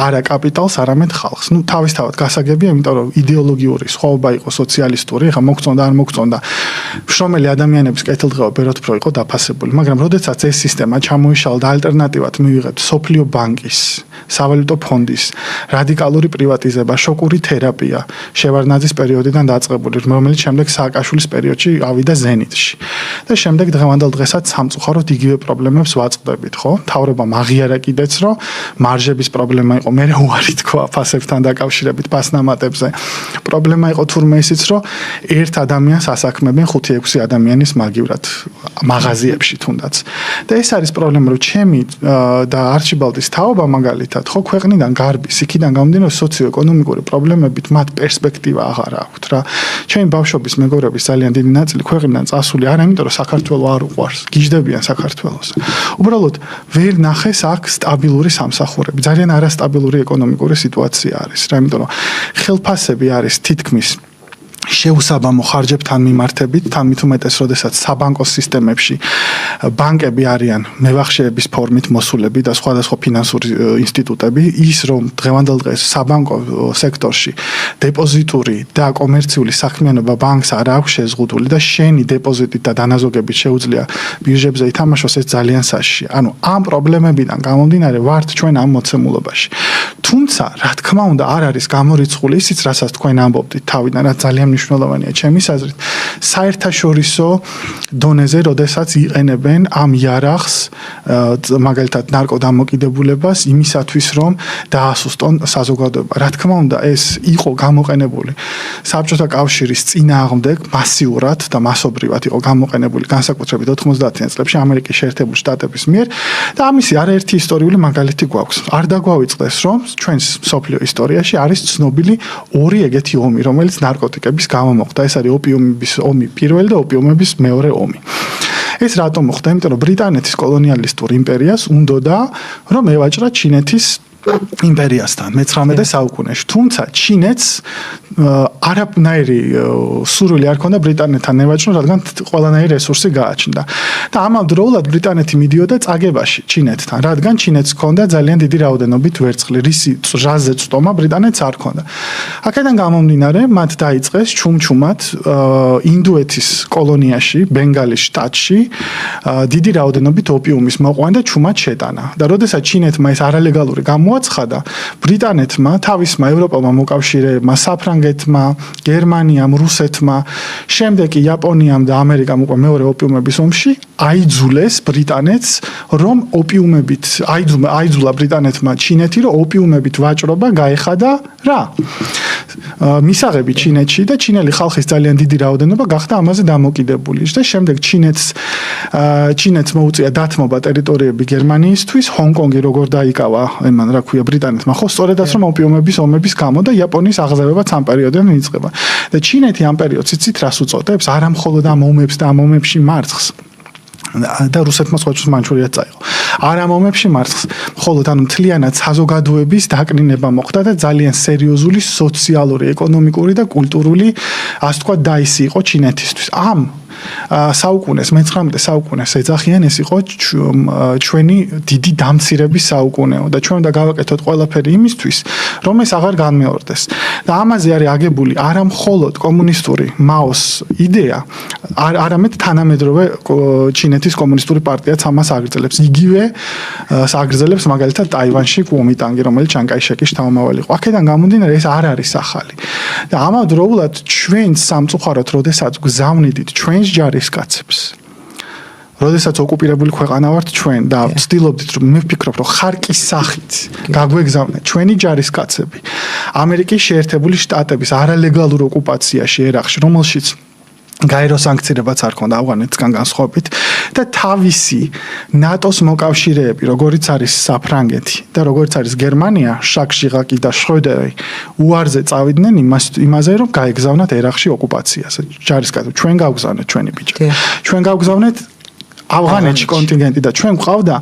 არა კაპიტალს, არამედ ხალხს. ნუ თავისთავად გასაგებია, იმიტომ რომ იდეოლოგიური სხვაობა იყო სოციალისტური, ხა მოგწონდა არ მოგწონდა. შრომელი ადამიანების კეთილდღეობა ბევრად უფრო იყო დაფასებული, მაგრამ როდესაც ეს სისტემა ჩამოიშალა და ალტერნატივად მივიღეთ სოფლიო ბანკის, სავალუტო ფონდის, რადიკალური პრივატიზება, შოკური თერაპია, შევარდნაძის პერიოდიდან დაწყებული, რომელიც შემდეგ სააკაშვილის პერიოდში ავიდა ზენიტში. და შემდეგ დღევანდელ დღესაც სამწუხაროდ იგივე პრობლემებს ვაწყდებით, ხო? თავრობამ აღიარა კიდეც, რომ მარჟების პრობლემა იყო, მე უარი თქვა ფასებთან დაკავშირებით ფასნამატებზე. პრობლემა იყო თურმე ისიც, რომ ერთ ადამიანს ასაქმებენ 5-6 ადამიანის მაგივრად მაღაზიებში თუნდაც. და ეს არის პრობლემა, რომ ჩემი და არჩიბალდის თაობა მაგალითად, ხო, ქვეყნიდან გარბის, იქიდან გამომდინარე სოციო-ეკონომიკური პრობლემებით მათ პერსპექტივა აღარ აქვთ რა. ჩემი ბავშვობის მეგობრების ძალიან დიდი ნაწილი ქვეყნიდან წასული არა, იმიტომ რომ საქართველო არ უყვარს, გიждდებიან საქართველოს. უბრალოდ ვერ ნახეს აქ სტაბილური სამსახურები. ძალიან არასტაბილური ეკონომიკური სიტუაცია არის რა, იმიტომ რომ ხელფასები არის თითქმის შეუსაბამო ხარჯებთან მიმართებით, თან მით უმეტეს, როდესაც საბანკო სისტემებში ბანკები არიან მევახშეების ფორმით მოსულები და სხვადასხვა ფინანსური ინსტიტუტები, ის რომ დღევანდელ დღეს საბანკო სექტორში დეპოზიტური და კომერციული საქმიანობა ბანკს არ აქვს შეზღუდული და შენი დეპოზიტით და დანაზოგებით შეუძლია ბირჟებზე ითამაშოს, ეს ძალიან საშიშია. ანუ ამ პრობლემებიდან გამომდინარე ვართ ჩვენ ამ მოცემულობაში. თუმცა, რა თქმა უნდა, არ არის გამორიცხული ისიც, რასაც თქვენ ამბობთ თავიდან, რაც ძალიან მნიშვნელოვანია ჩემის აზრით. საერთაშორისო დონეზე, როდესაც იყენებენ ამ იარაღს, მაგალითად ნარკოდამოკიდებულებას იმისათვის, რომ დაასუსტონ საზოგადოება. რა თქმა უნდა, ეს იყო გამოყენებული საბჭოთა კავშირის წინააღმდეგ მასიურად და მასობრივად იყო გამოყენებული განსაკუთრებით 90-იან წლებში ამერიკის შეერთებული შტატების მიერ და ამისი არაერთი ისტორიული მაგალითი გვაქვს. არ დაგვავიწყდეს, რომ ჩვენს მსოფლიო ისტორიაში არის ცნობილი ორი ეგეთი ომი, რომელიც ნარკოტიკების გამო მოხდა. ეს არის ოპიუმების ომი პირველი და ოპიუმების მეორე ომი. ეს რატომ მოხდა? იმიტომ რომ ბრიტანეთის კოლონიალისტურ იმპერიას უნდოდა რომ ევაჭრა ჩინეთის იმპერიასთან მე-19 საუკუნეში. თუმცა ჩინეთს არაფერი სურვილი არ ქონდა ბრიტანეთთან ევაჭროს, რადგან ყველანაირი რესურსი გააჩნდა. და ამავდროულად ბრიტანეთი მიდიოდა წაგებაში ჩინეთთან, რადგან ჩინეთს ქონდა ძალიან დიდი რაოდენობით ვერცხლი, რისი რაზე წტომა ბრიტანეთს არ ქონდა. აქედან გამომდინარე, მათ დაიწყეს ჩუმჩუმად ინდოეთის კოლონიაში, ბენგალის შტატში დიდი რაოდენობით ოპიუმის მოყვანა და ჩუმად შეტანა. და როდესაც ჩინეთმა ეს არალეგალური მოაცხადა ბრიტანეთმა, თავისმა ევროპელმა მოკავშირეებმა, საფრანგეთმა, გერმანიამ, რუსეთმა, შემდეგ კი იაპონიამ და ამერიკამ უკვე მეორე ოპიუმების ომში აიძულეს ბრიტანეთს, რომ ოპიუმებით აიძულა ბრიტანეთმა ჩინეთი, რომ ოპიუმებით ვაჭრობა გაეხადა რა? მისაღები ჩინეთში და ჩინელი ხალხის ძალიან დიდი რაოდენობა გახდა ამაზე დამოკიდებული. და შემდეგ ჩინეთს მოუწია დათმობა ტერიტორიები გერმანიისთვის, ჰონკონგი როგორ დაიკავა, იმან რა ქვია ბრიტანეთმა, ხო, სწორედაც რომ ოპიუმების ომების გამო და იაპონიის აღზევებაც ამ პერიოდიდან იწყება. და ჩინეთი ამ პერიოდს იცით რას უწოდებს? არა მხოლოდ ამ ომებს და ამ ომებში მარცხს. და რუსეთმა სხვათვის მანჩურიაც წაიღო. არ ამ ომებში მარცხს, მხოლოდ ანუ მთლიანად საზოგადოების დაკნინება მოხდა და ძალიან სერიოზული სოციალური, ეკონომიკური და კულტურული, ასე თქვა, დაისი იყო ჩინეთისთვის. ამ საუკუნეს, მე-19 საუკუნეს ეძახიან, ეს იყო ჩვენი დიდი დამცირების საუკუნეო და ჩვენ უნდა გავაკეთოთ ყველაფერი იმისთვის, რომ ეს აღარ განმეორდეს. და ამაზე არის აგებული არა მხოლოდ კომუნისტური მაოს იდეა, არამედ თანამედროვე ჩინეთის კომუნისტური პარტიაც ამას აგრძელებს. იგივე აგრძელებს მაგალითად ტაივანში კუომიტანგი, რომელიც ჩანკაიშეკის შთამომავალი იყო. აქედან გამომდინარე, ეს არ არის ახალი. და ამავდროულად ჩვენ სამწუხაროდ, როდესაც გზავნიდით ჩვენს ჯარისკაცებს, როდესაც ოკუპირებული ქვეყანა ვართ ჩვენ და ვცდილობდით რომ მე ვფიქრობ რომ ხარკის სახით გაგვეგზავნეთ ჩვენი ჯარისკაცები ამერიკის შეერთებული შტატების არალეგალურ ოკუპაციაში ერაყში, რომელშიც გაერო სანქციებაც არ ქონდა ავღანეთსგან განსხვავებით და თავისი ნატოს მოკავშირეები, როგორიც არის საფრანგეთი და როგორიც არის გერმანია, შაკ შირაკი და შროდერი უარზე წავიდნენ იმაზე, რომ გაეგზავნათ ერაყში ოკუპაციაზე. ჯარისკაცები, ჩვენ გავგზავნეთ ჩვენი ბიჭები. ჩვენ გავგზავნეთ ავღანეთში კონტინგენტი და ჩვენ გვყავდა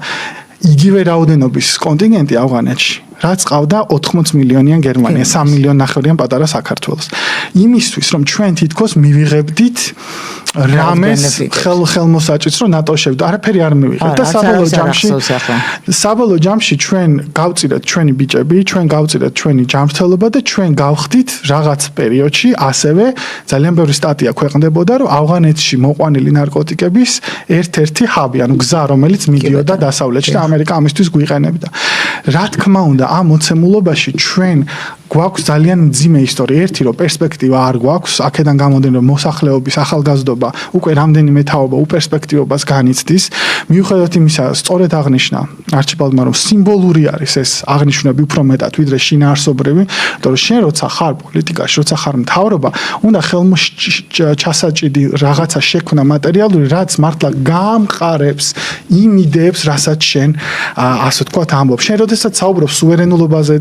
იგივე რაოდენობის კონტინგენტი ავღანეთში, რაც ყავდა 80 მილიონიან გერმანია, 3 მილიონი ნახევრიან პატარა საქართველოს. იმისთვის, რომ ჩვენ თითქოს მივიღებდით რამეს ხელმოსაჭრელს, რომ ნატო შევიდა, არაფერი არ მივიღეთ და საბოლოო ჯამში ჩვენ გავწირეთ ჩვენი ბიჭები, ჩვენ გავწირეთ ჩვენი ჯანმრთელობა და ჩვენ გავხდით რაღაც პერიოდში ასევე ძალიან ბევრი სტატია ქვეყნდებოდა, რომ ავღანეთში მოყვანილი ნარკოტიკების ერთ-ერთი ჰაბი, ანუ გზა, რომელიც მიდიოდა დასავლეთში და ამერიკა ამისთვის გვიყენებდა. რა თქმა უნდა, ამ მოცემულობაში ჩვენ გვაქვს ძალიან მძიმე ისტორია. ერთი რომ პერსპექტივა არ გვაქვს, აქედან გამომდინარე რომ მოსახლეობის ახალგაზრდობა უკვე რამდენიმე თაობა უპერსპექტივობას განიცდის. მიუხედავად იმისა, სწორედ აღნიშნა არჩიბალდმა, რომ სიმბოლური არის ეს აღნიშვნები უფრო მეტად ვიდრე შინაარსობრივი, იმიტომ რომ შენ როცა ხარ პოლიტიკაში, როცა ხარ მთავრობა, უნდა ჩასაჭიდი რაღაცა შექმნა მატერიალური, რაც მართლა გამყარებს იმ იდეებს, რასაც შენ ასე ვთქვათ ამბობ. შენ როდესაც საუბრობ სუვერენულობაზე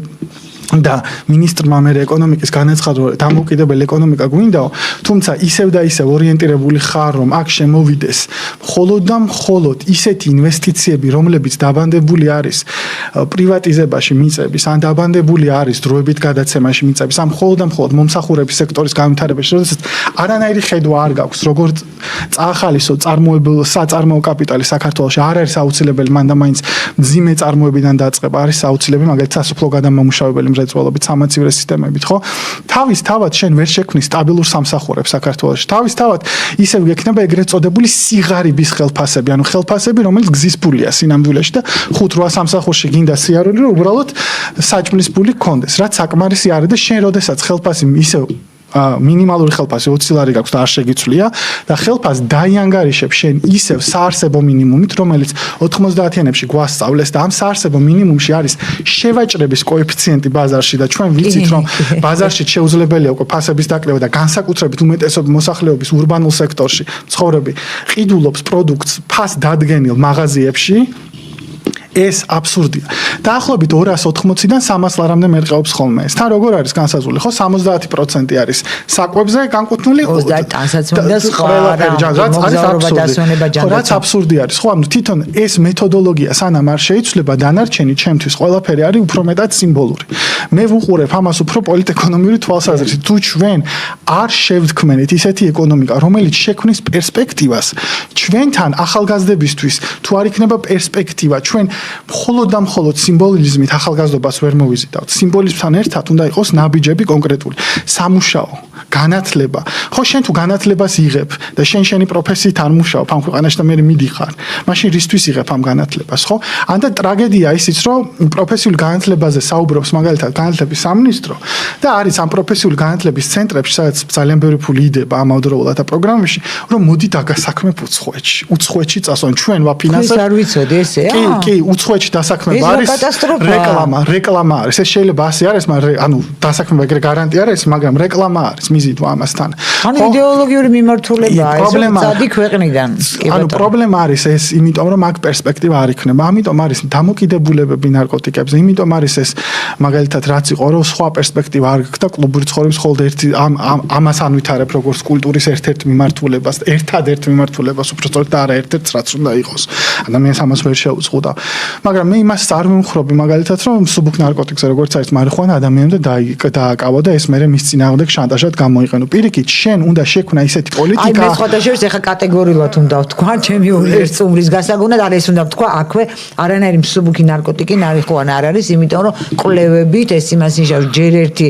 და მინისტრმა მე ეკონომიკის განაცხადა, რომ დამოუკიდებელი ეკონომიკა გვინდაო, თუმცა ისევ და ისევ ორიენტირებული ხარ, რომ აქ შემოვიდეს მხოლოდ და მხოლოდ ისეთი ინვესტიციები, რომლებიც დაბანდებული არის პრივატიზებაში მიწების, ან დაბანდებული არის დროებით გადაცემაში მიწების, ან მხოლოდ და მხოლოდ მომსახურების სექტორის განვითარებაში, როდესაც არანაირი ხედვა არ გაქვს, როგორც წაახალისო საწარმოო კაპიტალი საქართველოში არ არის აუცილებელი, მანდა მაინც მძიმე წარმოებიდან დაწყება არის აუცილებელი, მაგალითად სასოფლო გადამამუშავებელი მრეწველობით, სამაცივრე სისტემებით, ხო? თავისთავად შენ ვერ შექმნის სტაბილურ სამსახურებს საქართველოში. თავისთავად ისევ გექნება ეგრეთ წოდებული სიღარიბის ხელფასები, ანუ ხელფასები, რომელიც გზის ფულია სინამდვილეში და 5-8 სამსახურში გინდა სიარული, რომ უბრალოდ საჭმლის ფული გქონდეს, რაც საკმარისი არის და შენ როდესაც ხელფასი ისევ მინიმალური ხელფასი 20 ლარი გაქვს და არ შეგიცვლია და ხელფასს დაიანგარიშებს შენ ისევ საარსებო მინიმუმით, რომელიც 90-იანებში გვასწავლეს და ამ საარსებო მინიმუმში არის შევაჭრების კოეფიციენტი ბაზარში და ჩვენ ვიცით რომ ბაზარში შეუძლებელია უკვე ფასების დაკრება და განსაკუთრებით უმეტესობა მოსახლეობის ურბანულ სექტორში ცხოვრები ყიდულობს პროდუქტს ფას დადგენილ მაღაზიებში ეს აბსურდია. დაახლოებით 280-დან 300 ლარამდე მერყეობს ხოლმე ეს. თან როგორ არის განსაზღვრული? ხო 70% არის საკვებზე განკუთვნილი 30 ტანსაცმელი და სხვა რაც აბსურდი არის. ხო, ანუ თვითონ ეს მეთოდოლოგია სანამ არ შეიცვლება დანარჩენი ჩემთვის ყველაფერი არის უფრო მეტად სიმბოლური. მე ვუყურებ ამას უფრო პოლიტეკონომიური თვალსაზრისით. თუ ჩვენ არ შევთქმენით ისეთი ეკონომიკა, რომელიც შექმნის პერსპექტივას ჩვენთან ახალგაზრდებისთვის, თუ არ იქნება პერსპექტივა, ჩვენ მხოლოდ და მხოლოდ სიმბოლიზმით ახალგაზრდობას ვერ მოვიზიდავთ. სიმბოლიზმთან ერთად უნდა იყოს ნაბიჯები კონკრეტული. სამუშაო, განათლება. ხო, შენ თუ განათლებას იღებ და შენი პროფესიით არ მუშაობ ამ ქვეყანაში და მე მიდიხარ, მაშინ რისთვის იღებ ამ განათლებას, ხო? ანდა ტრაგედია ისიც, რომ პროფესიულ განათლებაზე საუბრობს მაგალითად განათლების სამინისტრო და არის ამ პროფესიული განათლების ცენტრებში, სადაც ძალიან ბევრი ფული იდება ამავდროულად და პროგრამებში, რომ მოდი დაგასაქმებ უცხოეთში. უცხოეთში წასვლა ჩვენ ვაფინანსებთ. არ ვიცოდი ესეა? კი, უცხოეთში დასაქმება არის რეკლამა არის. ეს შეიძლება ასე არის, მაგრამ ანუ დასაქმება ეგრე გარანტია არის, მაგრამ რეკლამა არის მიზიდვა ამასთან. ანუ იდეოლოგიური მიმართულებაა ეს წადი ქვეყნიდან. ანუ პრობლემა არის ეს, იმიტომ რომ აქ პერსპექტივა არ იქნება. ამიტომ არის დამოკიდებულებები ნარკოტიკებზე, იმიტომ არის ეს მაგალითად რაც იყო, რომ სხვა პერსპექტივა არ გქონდა კლუბური ცხოვრების მხოლოდ ერთი ამას ანვითარებ როგორც კულტურის ერთ-ერთ მიმართულებას, ერთადერთ მიმართულებას, უბრალოდ და არა ერთ-ერთს რაც უნდა იყოს. ადამიანს ამას ვერ შეუწყუდა. მაგრამ მე იმას არ ვიმხრობი მაგალითად რომ მსუბუქ ნარკოტიკზე როგორც არის მარიხუანა ადამიანამდე დააკავა და ეს მერე მის წინააღმდეგ შანტაჟად გამოიყენო. პირიქით შენ უნდა შექმნა ისეთი პოლიტიკა. აი მე სხვათა შორის ეხა კატეგორიულად უნდა ვთქვა ჩემი უნივერსუმრის გასაგონად არ ეს უნდა ვთქვა აქვე არანაირი მსუბუქი ნარკოტიკი მარიხუანა არ არის იმიტომ რომ კვლევებით ეს იმას ნიშნავს ჯერ ერთი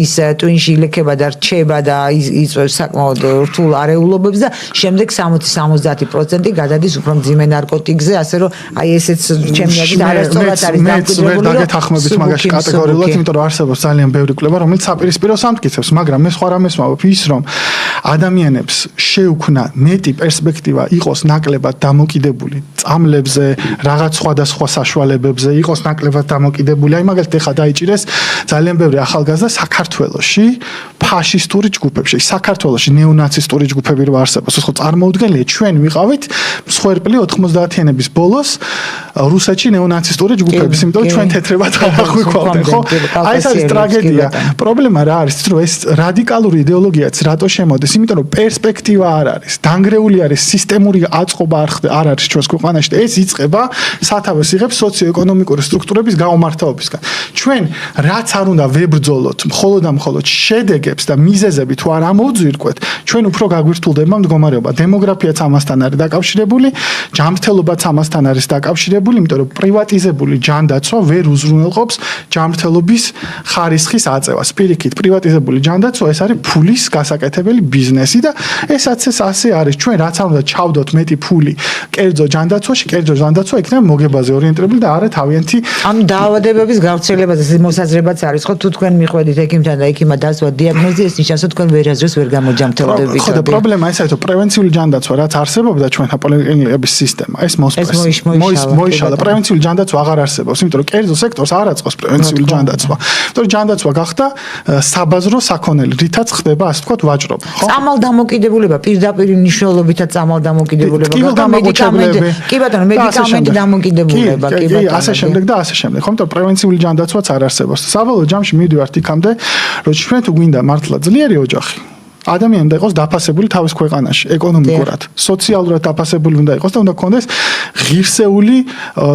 ის ტვინში ილექება და რჩება და იწვევს საკმაოდ რთულ არეულობებს და შემდეგ 60-70% გადადის უფრო მძიმე ნარკოტიკზე ასე რომ აი ესეც ჩემი აზრით არასწორად არის დამკვიდრებული რომ დაგეთახმებით მაგაში კატეგორიულად იმიტომ რომ არსებობს ძალიან ბევრი კვლევა რომელიც საპირისპიროს ამტკიცებს მაგრამ მე სხვა რამეს ვამბობ ის რომ ადამიანებს შეუქმნა მეტი პერსპექტივა იყოს ნაკლებად დამოკიდებული წამლებზე რაღაც სხვადასხვა საშუალებებზე იყოს ნაკლებად დამოკიდებული აი მაგალითად ეხა დაიჭირეს ძალიან ბევრი ახალგაზრდა საქართველოში ფაშისტური ჯგუფებში საქართველოში ნეონაცისტური ჯგუფები რო არსებობს ხო წარმოუდგენელია ჩვენ ვიყავით მსხვერპლი 90-იანების ბოლოს რუსეთში ნეონაცისტური ჯგუფების იმიტომ რომ ჩვენ თეთრებად არ აღვიქვავდნენ ხო აი ეს არის ტრაგედია პრობლემა რა არის რომ ეს რადიკალური იდეოლოგიაც რატო შემოდის იმიტომ რომ პერსპექტივა არ არის დანგრეული არის სისტემური აწყობა არ არის ჩვენს ქვეყანაში და ეს იწყება სათავეს იღებს სოციო-ეკონომიკური სტრუქტურების გაუმართავობისგან ჩვენ რაც არ უნდა ვებრძოლოთ მხოლოდ და მხოლოდ შედეგებს და მიზეზები თუ არ ამოვძვირკვეთ ჩვენ უფრო გაგვირთულდება მდგომარეობა დემოგრაფიაც ამასთან არის დაკავშირებული ჯანმრთელობაც ამასთან არის დაკავშირებული იმიტომ რომ პრივატიზებული ჯანდაცვა ვერ უზრუნველყოფს ჯანმრთელობის ხარისხის აწევას პირიქით პრივატიზებული ჯანდაცვა ეს არის ფულის გასაკეთებელი ბიზნესი და ესაც ეს ასე არის ჩვენ რაც არ უნდა ჩავდოთ მეტი ფული კერძო ჯანდაცვაში კერძო ჯანდაცვა იქნება მოგებაზე ორიენტირებული და არა თავიანთი ამ დაავადებების გავრცელებაზე მოსაზრებაც არის ხო თუ თქვენ მიხვედით ექიმთან და ექიმა დასვა დიაგნოზი ეს ნიშნავს რომ თქვენ ვერაზრს ვერ გამოჯანმრთელდებით ხო და პრობლემა ესაა რომ პრევენციული ჯანდაცვა რაც არსებობდა ჩვენთან პოლიკლინიკების სისტემა ეს მოიშალა პრევენციული ჯანდაცვა აღარ არსებობს იმიტომ რომ კერძო სექტორს არ აწყობს პრევენციული ჯანდაცვა იმიტომ რომ ჯანდაცვა გახდა საბაზრო საქონელი რითაც ხდება ასე ვთქვათ ვაჭრობა ხო წამალდამოკიდებულება პირდაპირ მნიშვნელობითაც წამალდამოკიდებულება მედიკამენტი კი ბატონო მედიკამენტი დამოკიდებულება კი ბატონო ასე შემდეგ და ასე შემდეგ ხო იმიტომ რომ პრევენციული ჯანდაცვაც არ არსებობს საბოლოო ჯამში მივიდივართ იქამდე რომ ჩვენ თუ გვინდა მართლა ძლიერი ოჯახი ადამიანი უნდა იყოს დაფასებული თავის ქვეყანაში ეკონომიკურად, სოციალურად დაფასებული უნდა იყოს და უნდა ქონდეს ღირსეული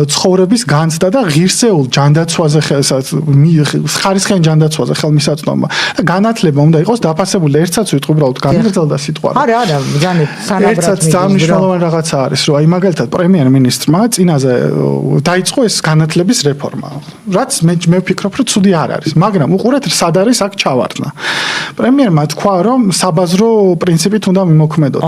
ცხოვრების განცდა და ღირსეულ ჯანდაცვაზე ხარისხიან ჯანდაცვაზე ხელმისაწვდომობა და განათლება უნდა იყოს დაფასებული ერთსაც ვიტყვი უბრალოდ გამიგრძელდა სიტყვა. არა, ძალიან სანაბრად ერთსაც სამნიშნულოვანი რაღაცა არის, რომ აი მაგალითად პრემიერ-მინისტრმა წინაზე დაიწყო ეს განათლების რეფორმა. რაც მე ვფიქრობ, რომ ცუდი არ არის, მაგრამ უყურეთ სად არის აქ ჩავარდნა. პრემიერმა თქვა, რომ საბაზრო პრინციპით უნდა მიმოქმედოთ.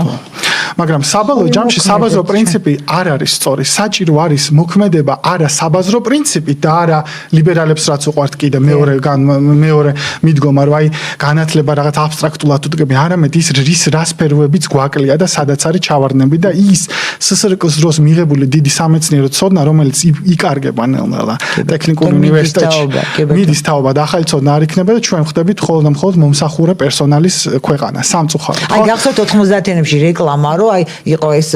მაგრამ საბოლოო ჯამში საბაზრო პრინციპი არ არის სწორი. საჭირო არის მოქმედება არა საბაზრო პრინციპით და არა ლიბერალებს რაც უყვართ კიდე მეორე მიდგომა, რომ აი განათლება რაღაც აბსტრაქტულად უთქმები, არამედ ის რასფეროებიც გვაკლია და სადაც არის ჩავარდნები და ის SSRK-ს დროს მიღებული დიდი სამეცნიერო ცოდნა, რომელიც იკარგება ნელ-ნელა ტექნიკურ უნივერსიტეტში. მიდის თაობა და ახალი ცოდნა არ იქნება და ჩვენ ხვდებით მხოლოდ მომსახურე პერსონალის ქვეყანა სამწუხაროდ. აი გახსოვთ 90-იანებში რეკლამა, რომ აი იყო ეს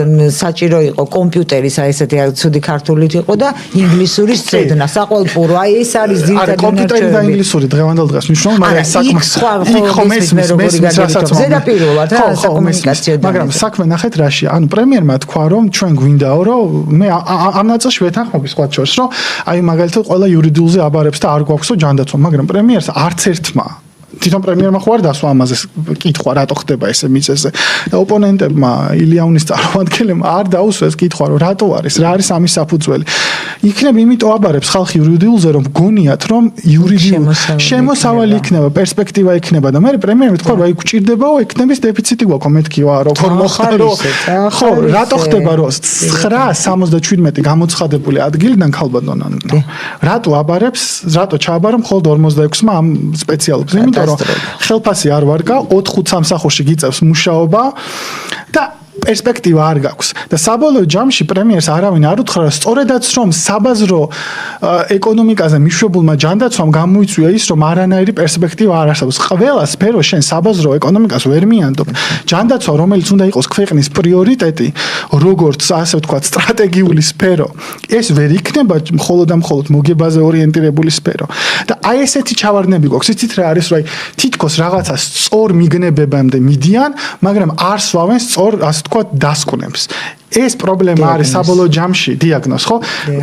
საჭირო იყო კომპიუტერის აი ესეთი ცუდი ქართულით იყო და ინგლისურის ცოდნა საყოველთაოდ აი ეს არის ძირითადი კომპიუტერი და ინგლისური დღევანდელ დღეს მნიშვნელოვანი, მაგრამ საქმე ზედაპირულად რა საკომუნიკაციო და მაგრამ საქმე ნახეთ რაში, ანუ პრემიერმა თქვა რომ ჩვენ გვინდაო რომ მე ამ ნაწილში ვეთანხმობ სხვა შორს რომ აი მაგალითად ყველა იურიდიულზე აბარებს და არ გვაქვსო ჯანდაცვა, მაგრამ პრემიერს არც ერთმა თვითონ პრემიერმა ხო არ დასვა ამაზე კითხვა რატო ხდება ესე მიწაზე და ოპონენტებმა ილია-უნის წარმომადგენლებმა არ დაუსვეს კითხვა რომ რატო არის რა არის ამის საფუძველი იქნებ იმიტომ აბარებს ხალხი იურიდიულზე რომ გონიათ რომ შემოსავალი იქნება პერსპექტივა იქნება და მე პრემიერმა თქვა რომ აი გვჭირდებაო ექნების დეფიციტი გვაქვს მეთქი ვარ როგორ მოხდა რომ ხო რატო ხდება რომ 977 გამოცხადებული ადგილიდან ქალბატონო რატო აბარებს რატო ჩააბარა მხოლოდ 46-მა ამ სპეციალობას იმიტომ რომ ხელფასი არ ვარგა 4-5 სამსახურში გიწევს მუშაობა და პერსპექტივა არ გაქვს და საბოლოო ჯამში პრემიერს არავინ არ უთხრა სწორედაც რომ საბაზრო ეკონომიკაზე მიშვებულმა ჯანდაცვამ გამოიწვია ის რომ არანაირი პერსპექტივა არ არსებობს ყველა სფერო შენ საბაზრო ეკონომიკას ვერ მიანდობ ჯანდაცვა რომელიც უნდა იყოს ქვეყნის პრიორიტეტი როგორც ასე ვთქვათ სტრატეგიული სფერო ეს ვერ იქნება მხოლოდ და მხოლოდ მოგებაზე ორიენტირებული სფერო და აი ესეთი ჩავარდნები გვაქვს იცით რა არის რომ აი თითქოს რაღაცა სწორ მიგნებებამდე მიდიან მაგრამ არ სვავენ სწორ თქვა დასკვნებს ეს პრობლემა არის საბოლოო ჯამში დიაგნოზ ხო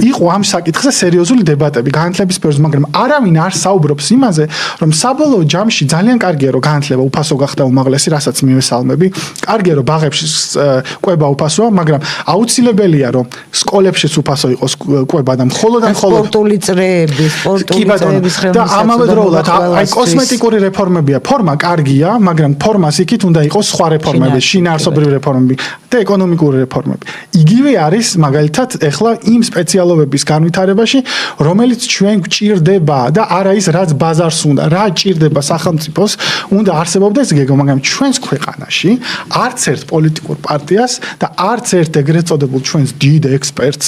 იყო ამ საკითხზე სერიოზული დებატები განათლების სფეროზე მაგრამ არავინ არ საუბრობს იმაზე რომ საბოლოო ჯამში ძალიან კარგია რომ განათლება უფასო გახდა უმაღლესი რასაც მივესალმები კარგია რომ ბაღებში კვება უფასოა მაგრამ აუცილებელია რომ სკოლებშიც უფასო იყოს კვება და მხოლოდ სპორტული წრეების ხელმისაწვდომი და ამავე დროულად აი კოსმეტიკური რეფორმებია ფორმა კარგია მაგრამ ფორმას იქით უნდა იყოს სხვა რეფორმები შინაარსობრივი რეფორმები და ეკონომიკური რეფორმები იგივე არის მაგალითად ეხლა იმ სპეციალობების განვითარებაში რომელიც ჩვენ გვჭირდება და არა ის რაც ბაზარს უნდა რა ჭირდება სახელმწიფოს უნდა არსებობდეს გეგმა მაგრამ ჩვენს ქვეყანაში არც ერთ პოლიტიკურ პარტიას და არც ერთ ეგრეთ წოდებულ ჩვენს დიდ ექსპერტს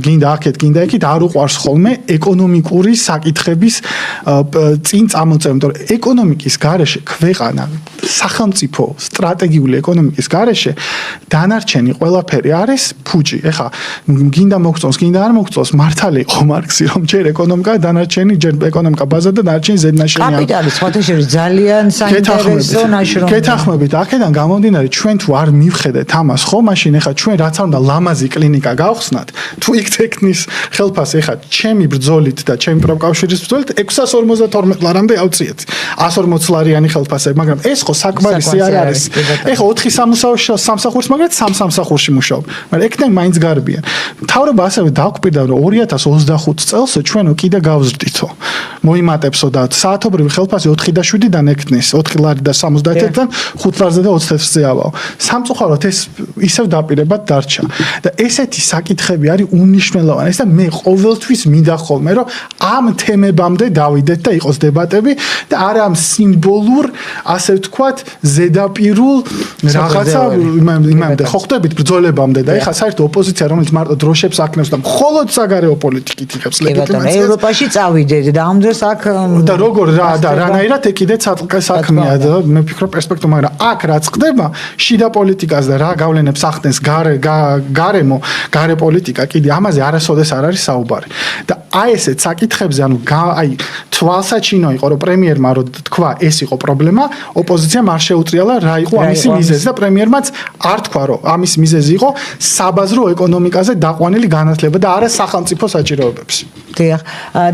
გინდა აქეთ გინდა იქით არ უყვარს ხოლმე ეკონომიკური საკითხების წინ წამოწევა იმიტომ რომ ეკონომიკის გარეშე ქვეყანა სახელმწიფო სტრატეგიული ეკონომიკის გარეშე დანარჩენი ყველაფერი არის ფუჭი. ეხლა გინდა მოგწონს, გინდა არ მოგწონს, მართალი იყო მარქსი, რომ ჯერ ეკონომიკა დანარჩენი, ჯერ ეკონომიკა ბაზა და დანარჩენი ზედნაშენია. კაპიტალის სხვათაშორის ძალიან საინტერესო ნაშრომია. გეთანხმებით, აქედან გამომდინარე, ჩვენ თუ არ მივხედეთ ამას, ხო, მაშინ ეხლა ჩვენ რაც არ უნდა ლამაზი კლინიკა გავხსნათ, თუ იქ ტექნის ხელფასი ეხლა ჩემი ბრძოლით და ჩემი პროფკავშირის ბრძოლით 652 ლარამდე ავწიეთ. 140 ლარიანი ხელფასები, მაგრამ ეს ხო საკმარისი არ არის. ეხლა 4 სამსახურს მაგრამ 3 სამსახურში მუშაობ. მაგრამ ეკნე მაინც გარბიან. მთავრობა ასევე დაგვკვირდა რომ 2025 წელს ჩვენო კიდე გავზრდითო. მოიმატებსო და საათობრივი ხელფასი 4 და 7-დან ეკნეს 4 ლარი და 71-დან 5 ლარზე და 24-ზე ავაო. სამწუხაროდ ეს ისევ დაპირებად დარჩა. და ესეთი საკითხები არის უნიშნელოვანი და მე ყოველთვის მინდა ხოლმე რომ ამ თემებამდე დავიდეთ და იყოს დებატები და არა ამ სიმბოლურ ასე ვთქვათ ზედაპირულ რაღაცა იმამდე ხო ხდებით ბრძოლებამდე და ეხლა საერთოდ ოპოზიცია რომელიც მარტო დროშებს აქნევს და მხოლოდ საგარეო პოლიტიკით იღებს ლეგიტიმაციას ევროპაში წავიდეთ და ამ დროს აქ და როგორ რა და რანაირად ეკიდეთ საქმეა და მე ვფიქრობ პერსპექტივა მაგრამ აქ რაც ხდება შიდა პოლიტიკას და რა გავლენებს ახდენს გარემო გარე პოლიტიკა კიდე ამაზე არასოდეს არ არის საუბარი და აი ესეთ საკითხებზე ანუ აი თვალსაჩინო იყო რომ პრემიერმა რო თქვა ეს იყო პრობლემა ოპოზიციამ არ შეუწრიალა რა იყო ამისი მიზეზი და პრემიერმაც არ თქვა რომ ამის მიზეზი იყო საბაზრო ეკონომიკაზე დაყვანილი განათლება და არა სახელმწიფო საჭიროებებს. დიახ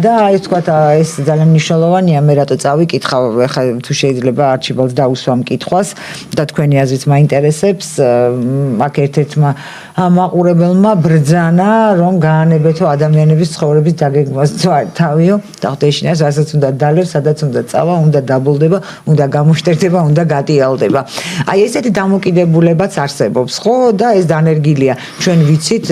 და აი თქვათ ეს ძალიან მნიშვნელოვანია მე რატო წავიკითხავ ახლა თუ შეიძლება არჩიბალს დაუსვამ კითხვას და თქვენი აზრიც მაინტერესებს აქ ერთ-ერთმა მაყურებელმა ბრძანა რომ გაანებეთო ადამიანების ცხოვრების დაგეგმვას თავიო და ხდეშინას რასაც უნდა დალევ სადაც უნდა წავა უნდა დაბოლდება უნდა გამოშტერდება უნდა გადიალდება. აი ესეთი დამოკიდებულებაც არსებობს, ხო? და ეს დანერგილია. ჩვენ ვიცით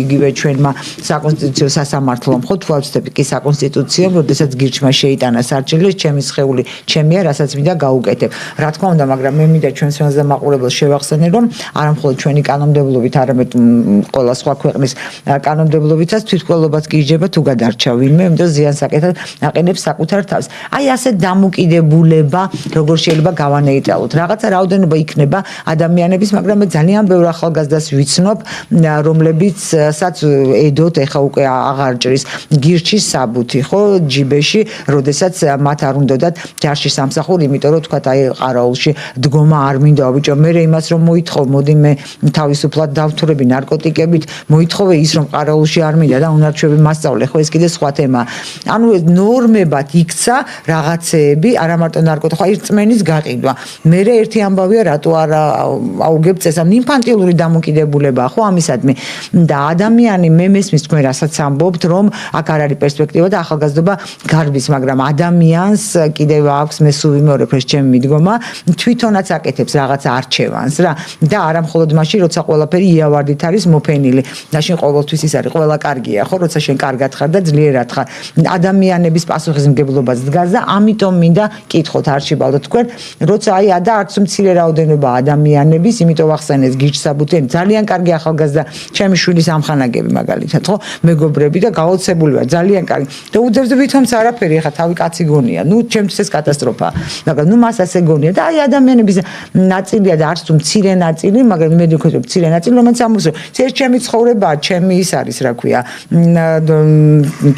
იგივე ჩვენმა საკონსტიტუციო სასამართლომ, ხო, თუ არ ვცდები კი საკონსტიტუციომ, როდესაც გირჩმა შეიტანა სარჩელეს, ჩემი სხეული, ჩემია, რასაც მინდა გაუკეთებ. რა თქმა უნდა, მაგრამ მე მინდა ჩვენს ველზე მაყურებელს შევახსენე, რომ არა მხოლოდ ჩვენი კანონმდებლობით, არამედ ყველა სხვა ქვეყნის კანონმდებლობითაც თვითმკვლელობაც კი იჯება თუ გადარჩა ვინმე, იმიტომ ზიანს აყენებს საკუთარ თავს. აი ასე დამოკიდებულება როგორ შეიძლება გავანეიტრალოთ. რაღაცა რაოდენობა იქნება ადამიანების, მაგრამ მე ძალიან ბევრ ახალგაზრდას ვიცნობ, რომლებიცაც ედოთ ეხა უკვე აღარ ჭრის გირჩის საბუთი, ხო, ჯიბეში, როდესაც მათ არ უნდათ ჯარში სამსახური, იმიტომ რომ თქვათ აი ყარაულში დგომა არ მინდა, ბიჭო, მე იმას რომ მოითხოვ, მოდი მე თავისუფლად დავთვრები ნარკოტიკებით, მოითხოვე ის რომ ყარაულში არ მინდა და უნარჩვები მასწავლე, ხო, ეს კიდე სხვა თემა. ანუ ეს ნორმებად იქცა რაღაცეები, არა მარტო ნარკოტიკი, ხო, რწმენის გაყიდვა. მე ერთი ამბავია, რატო არ აუგებ წესამ, ინფანტილური დამოკიდებულებაა, ხო, ამისადმი. და ადამიანი მე მესმის თქვენ რასაც ამბობთ, რომ აქ არ არის პერსპექტივა და ახალგაზრდობა გარბის, მაგრამ ადამიანს კიდევ აქვს მე სულ ვიმეორებ ეს ჩემი მიდგომა, თვითონაც აკეთებს რაღაც არჩევანს რა და არა მხოლოდ მაშინ, როცა ყველაფერი იავარდით არის მოფენილი. და შენ ყოველთვის ის არის, ყველა კარგია, ხო, როცა შენ კარგად ხარ და ძლიერად ხარ. ადამიანების პასუხისმგებლობას დგას და ამიტომ მინდა კითხოთ არჩიბალდო თქვენ, როცა აი და არც მცირე რაოდენობა ადამიანების, იმიტომ ახსენეს გიჩსაბუთი, ძალიან კარგი ახალგაზრდა, ჩემი შვილის ამხანაგები მაგალითად, ხო, მეგობრები და გაოცებულია, ძალიან კარგი. და უძებს ვითომც არაფერი, ხა თავი კაცი გონია. ნუ ჩემთვის ეს კატასტროფაა. მაგრამ ნუ მას ასე გონია და აი ადამიანების ნაწილია და არც თუ მცირე ნაწილი, მაგრამ მე ვქოთ რომ მცირე ნაწილი, რომელიც ამბობს, რომ ეს ჩემი ცხოვრებაა, ჩემი ის არის, რა ქვია,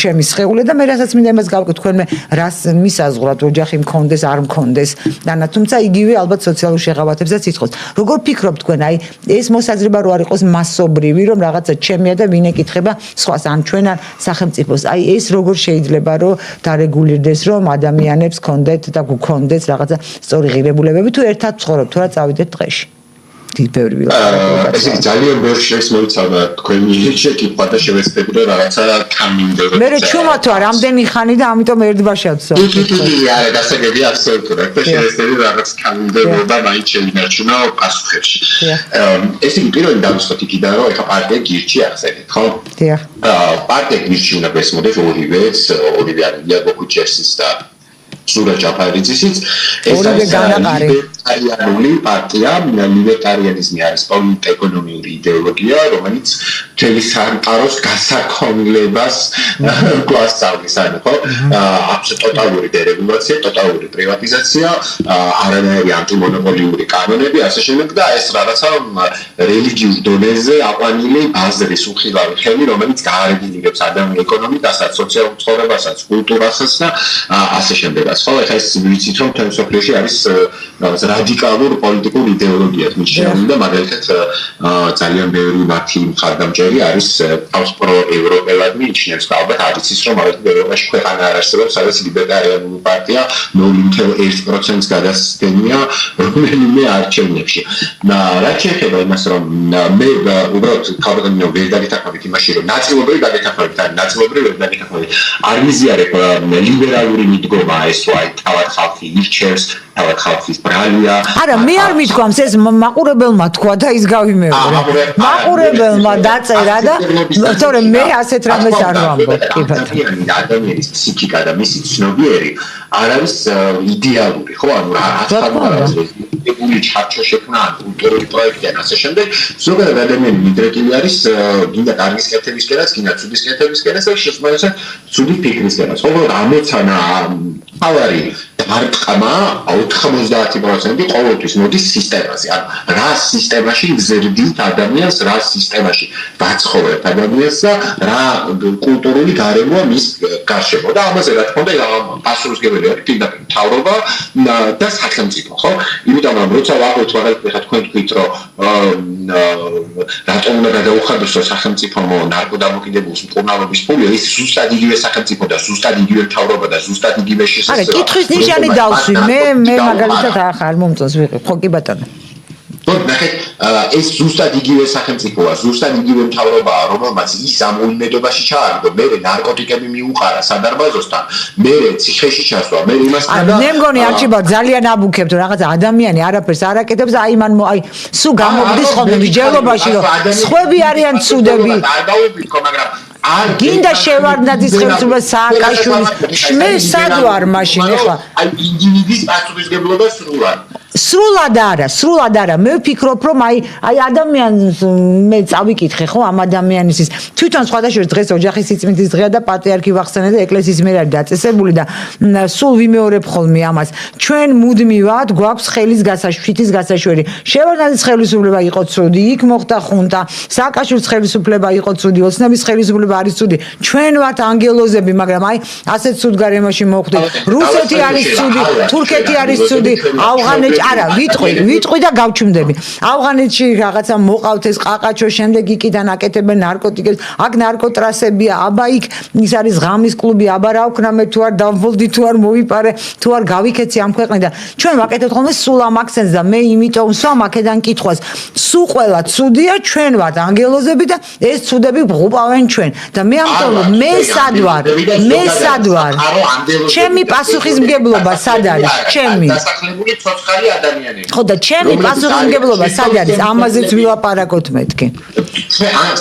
ჩემი სხეული და მე რასაც მინდა იმას გავაკეთო, თქვენ მე რას მისაზღვრათ, ოჯახი მქონდეს, არ მქონდეს, და თუმცა იგივე ალბათ სოციალურ შეღავათებსაც ითხოვს. როგორ ფიქრობთ თქვენ, აი ეს მოსაზრება რო არ იყოს მასობრივი, რომ რაღაცა ჩემია და ვინ ეკითხება სხვას, ან ჩვენ არ სახელმწიფოს. აი ეს როგორ შეიძლება რომ დარეგულირდეს, რომ ადამიანებს კონდეთ და გქონდეს რაღაცა სწორი ღირებულებები, თუ ერთად ცხოვრობთ, თუ რა წავიდეთ დღეში. ბევრი ვილაპარაკო. ეს ძალიან ბევრი შეს მოიცავდა თქვენი შეკითხვა და შევეცდები რომ რაღაცა კამინდორო. მე ჩუმათვა რამდენი ხანი და ამიტომ ერთბაშადსო. არა, დასაგებია აბსოლუტურად. და შევეცდები რაღაც კამინდორო და მაინც შევინარჩუნო პასუხებში. ეს იგი პირველი დავიწყოთ იქიდან რომ ეხა პარტია გირჩი ახსენეთ, ხო? დიახ. პარტია გირჩი უნდა გესმოდეთ ორივე არის ქუჩესის და სურა ჯაფარიძისიც ეს არის ლიბერტარიანული პარტია, ლიბერტარიანიზმი არის პოლიტ-ეკონომიური იდეოლოგია, რომელიც მთელი სამყაროს გასაქონლებას გვასწავლის, ანუ ხო, აქვს ტოტალური დერეგულაცია, ტოტალური პრივატიზაცია, არანაირი ანტიმონოპოლიური კანონები, ასე შემდეგ და ეს რაღაცა რელიგიურ დონეზე აყვანილი ბაზრის უხილავი ხელი, რომელიც გაარეგულირებს ადამიანის ეკონომიკასაც, სოციალურ ცხოვრებასაც, კულტურასაც და ასე შემდეგ. ხო, ეხლა ეს ვიცით რომ თემ სოფლიოში არის რადიკალურ პოლიტიკურ იდეოლოგიად მიჩნეული და მაგალითად ძალიან ბევრი მათი მხარდამჭერი არის თავს პროევროპელად მიიჩნევს და ალბათ არ იცის რომ მაგალითად ევროპაში ქვეყანა არ არსებობს სადაც ლიბერტარიანული პარტია 0.1%-ს გადასცემია რომელიმე არჩევნებში. რა შეიძლება იმას რომ მე უბრალოდ ქალბატონო ვერ დაგეთანხმებით იმაში რომ ნაწილობრივ დაგეთანხმებით ან ნაწილობრივ ვერ დაგეთანხმებით არ მიზიარებ ლიბერალური მიდგომა ეს ვაი თავად ხალხი ირჩევს, თავად ხალხის ბრალია. არა, მე არ მithქვამს ეს მაყურებელმა თქვა და ის გავიმეორე. მაყურებელმა დაწერა და თორემ მე ასეთ რამეს არ ვამბობ. კი ბატონო. ადამიანის ფსიქიკა და მისი ცნობიერი არ არის იდეალური, ხო? ანუ რა თქმა უნდა, ებული ჩარჩო შექმნა კულტურული პროექტი ან ასე შემდეგ, ზოგადად ადამიანი მიდრეკილი არის გინდა კარგის კეთებისკენაც, გინდა ცუდის კეთებისკენაც და შესაბამისად ცუდი ფიქრისკენაც. ოღონდ ამოცანა ავარი დარტყმა 90% ყოველთვის მოდის სისტემაზე. ანუ რა სისტემაში გზერდით ადამიანს, რა სისტემაში ვაცხოვრებთ ადამიანს და რა კულტურული გარემოა მის გარშემო. და ამაზე რა თქმა უნდა პასუხისმგებელი არის პირდაპირ მთავრობა და სახელმწიფო, ხო? იმიტომ რომ როცა ვაყოთ მაგალითად თქვენ თქვით რომ რატომ უნდა გადაუხადოს სახელმწიფომ ნარკოდამოკიდებულს მკურნალობის ფული, ის ზუსტად იგივე სახელმწიფო და ზუსტად იგივე მთავრობა და ზუსტად იგივე შესაძლებლობა. არა, კითხვის ნიშანი დავსვი. მე მაგალითად ახ არ მომწონს ვიყო. ხო კი ბატონო. ნახეთ, ეს ზუსტად იგივე სახელმწიფოა, ზუსტად იგივე მთავრობაა, რომელმაც ის ამ უიმედობაში ჩააგდო, მე ნარკოტიკები მიუყარა სადარბაზოსთან, მე ციხეში ჩასვა, მე იმასთან და მე მგონი არჩიბალ ძალიან აბუქებთ, რაღაცა ადამიანი არაფერს არ აკეთებს, აი მან სულ გამოგდის ხოლმე მსჯელობაში, რომ სხვები არიან ცუდები. არ დაუბრიქო, მაგრამ გინდა შევარდნაძის ხელისუფლება სააკაშვილის მე სად ვარ მაშინ ეხლა აი ინდივიდის პასუხისმგებლობა სრულად არა მე ვფიქრობ რომ აი ადამიანს მე წავიკითხე ხო ამ ადამიანის თვითონ სხვადასხვა დღეს ოჯახის სიწმინდის დღეა და პატრიარქი ვახსენე და ეკლესიის მიერ არის დაწესებული და სულ ვიმეორებ ხოლმე ამას ჩვენ მუდმივად გვაქვს ხელის გასაშვით გასაშვერი შევარდნაძის ხელისუფლება იყო ცუდი იქ მოხდა ხუნტა სააკაშვილის ხელისუფლება იყო ცუდი ოცნების ხელისუფლება არის ცუდი ჩვენ ვართ ანგელოზები მაგრამ აი ასეთ ცუდ გარემოში მოხვდით რუსეთი არის ცუდი თურქეთი არის ცუდი ავღანეთი არა ვიტყვი და გავჩუმდები ავღანეთში რაღაცა მოყავთ ეს ყაყაჩო შემდეგ იქიდან აკეთებენ ნარკოტიკებს აქ ნარკოტრასებია აბა იქ ის არის ღამის კლუბი აბა რა ვქნა მე თუ არ დავბოლდი თუ არ მოვიპარე თუ არ გავიქეცი ამ ქვეყნიდან ჩვენ ვაკეთებთ ხოლმე სულ ამ აქცენტს და მე იმიტომ ვსვამ აქედან კითხვას სულ ყველა ცუდია ჩვენ ვართ ანგელოზები და ეს ცუდები ვღუპავენ ჩვენ და მე ამიტომ მე სად ვარ ჩემი პასუხისმგებლობა სად არის ჩემი დასახლებული ცოცხალი ადამიანები ხო და ჩემი პასუხისმგებლობა სად არის ამაზეც ვილაპარაკოთ მეთქი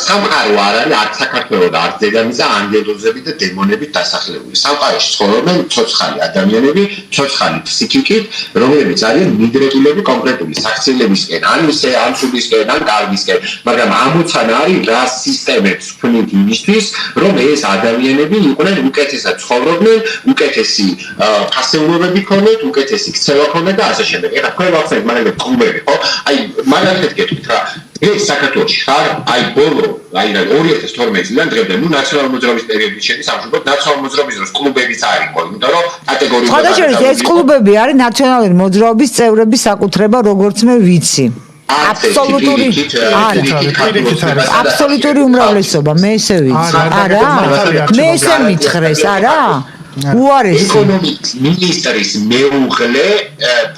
სამყარო არ არის არც საქართველო და არც დედამიწა ანგელოზები და დემონებით დასახლებული სამყაროში ცხოვრობენ ცოცხალი ადამიანები ცოცხალი ფსიქიკით რომლებიც არიან მიდრეკილები კონკრეტული საქციელებისკენ ან ისე ან სულისკენ ან კარგისკენ მაგრამ ამოცან არის რა სისტემებს ვქმნით იმისთვის რომ ეს ადამიანები იყვნენ უკეთესად ცხოვრობდნენ უკეთესი ფასეულობები ქონდეთ უკეთესი ქცევა ქონდეთ და ასე შემდეგ ეხლა თქვენ ვახსენეთ მაგალითად კლუბები ხო აი მაგალითად გეტყვით რა ეს საქართველოში ხარ აი ბოლო აი რა 2012 წლიდან დღემდე ნუ ნაციონალური მოძრაობის პერიოდის შედის ამჟამად ნაციონალური მოძრაობის დროს კლუბებიც არ იყო იმიტომ რომ კატეგორიულად სხვადასხვა ეს κλუბები არის ნაციონალური მოძრაობის წევრების საკუთრება როგორც მე ვიცი აბსოლუტური უმრავლესობა მე ესე ვიცი არა მე ესე მითხრეს არა უარესი ეკონომიკის მინისტრის მეუღლე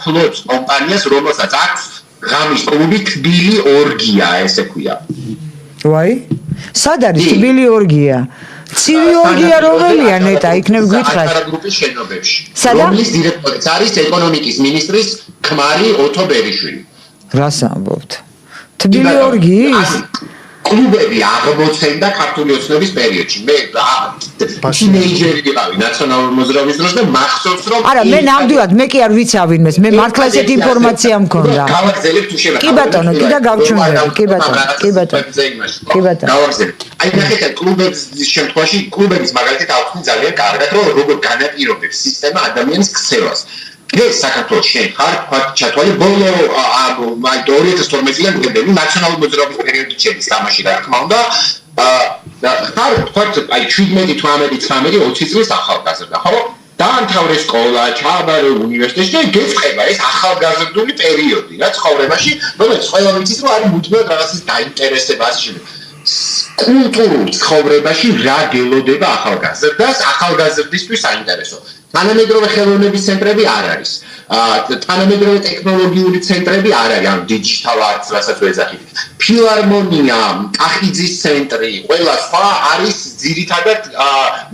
ფლოტს კომპანიას რომელსაც აქვს ღამის კლუბი თბილი ორგია ესე ქვია ვაი სად არის თბილი ორგია ცივი ორგია რომელია ნეტა იქნებ გითხრათ აგროგრუპის შენობებში რომლის დირექტორიც არის ეკონომიკის მინისტრის ქმარი ოთო ბერიშვილი რას ამბობთ თბილი ორგიის კლუბები აღმოცენდა ქართული ოცნების პერიოდში მე თინეიჯერი ვიყავი ნაციონალური მოძრაობის დროს და მახსოვს რომ არა მე ნამდვილად მე კი არ ვიცავ ვინმეს მე მართლა ესეთი ინფორმაცია მქონდა გავაგზავნებ თუ შეიძლება კი ბატონო კიდე გავჩვენებ კი ბატონო გავაგზავნებ აი ნახეთ კლუბების შემთხვევაში კლუბების მაგალითად აუქმი ძალიან კარგად რომ როგორ განაპირობებს სისტემა ადამიანის ქცევას ეს საქართველოს შენ ხარ ჩათვალე ბოლო აი 2012 წლიდან დღემდე ნაციონალური მოძრაობის პერიოდი შედის თამაში რა თქმა უნდა ხარ აი 17-18-19 წლის ახალგაზრდა ხო დაამთავრე სკოლა ჩააბარე უნივერსიტეტში და გეწყება ეს ახალგაზრდული პერიოდი რა ცხოვრებაში რომელიც ყველა ვიცით რომ არის მუდმივად რაღაცის დაინტერესება ასე შემდეგ კულტურულ ცხოვრებაში რა გელოდება ახალგაზრდას ახალგაზრდისთვის საინტერესო თანამედროვე ხელოვნების ცენტრები არ არის თანამედროვე ტექნოლოგიური ცენტრები არ არის ან დიჯიტალ არტს რასაც ვეძახით ფილარმონია კახიძის ცენტრი ყველა სხვა არის ძირითადად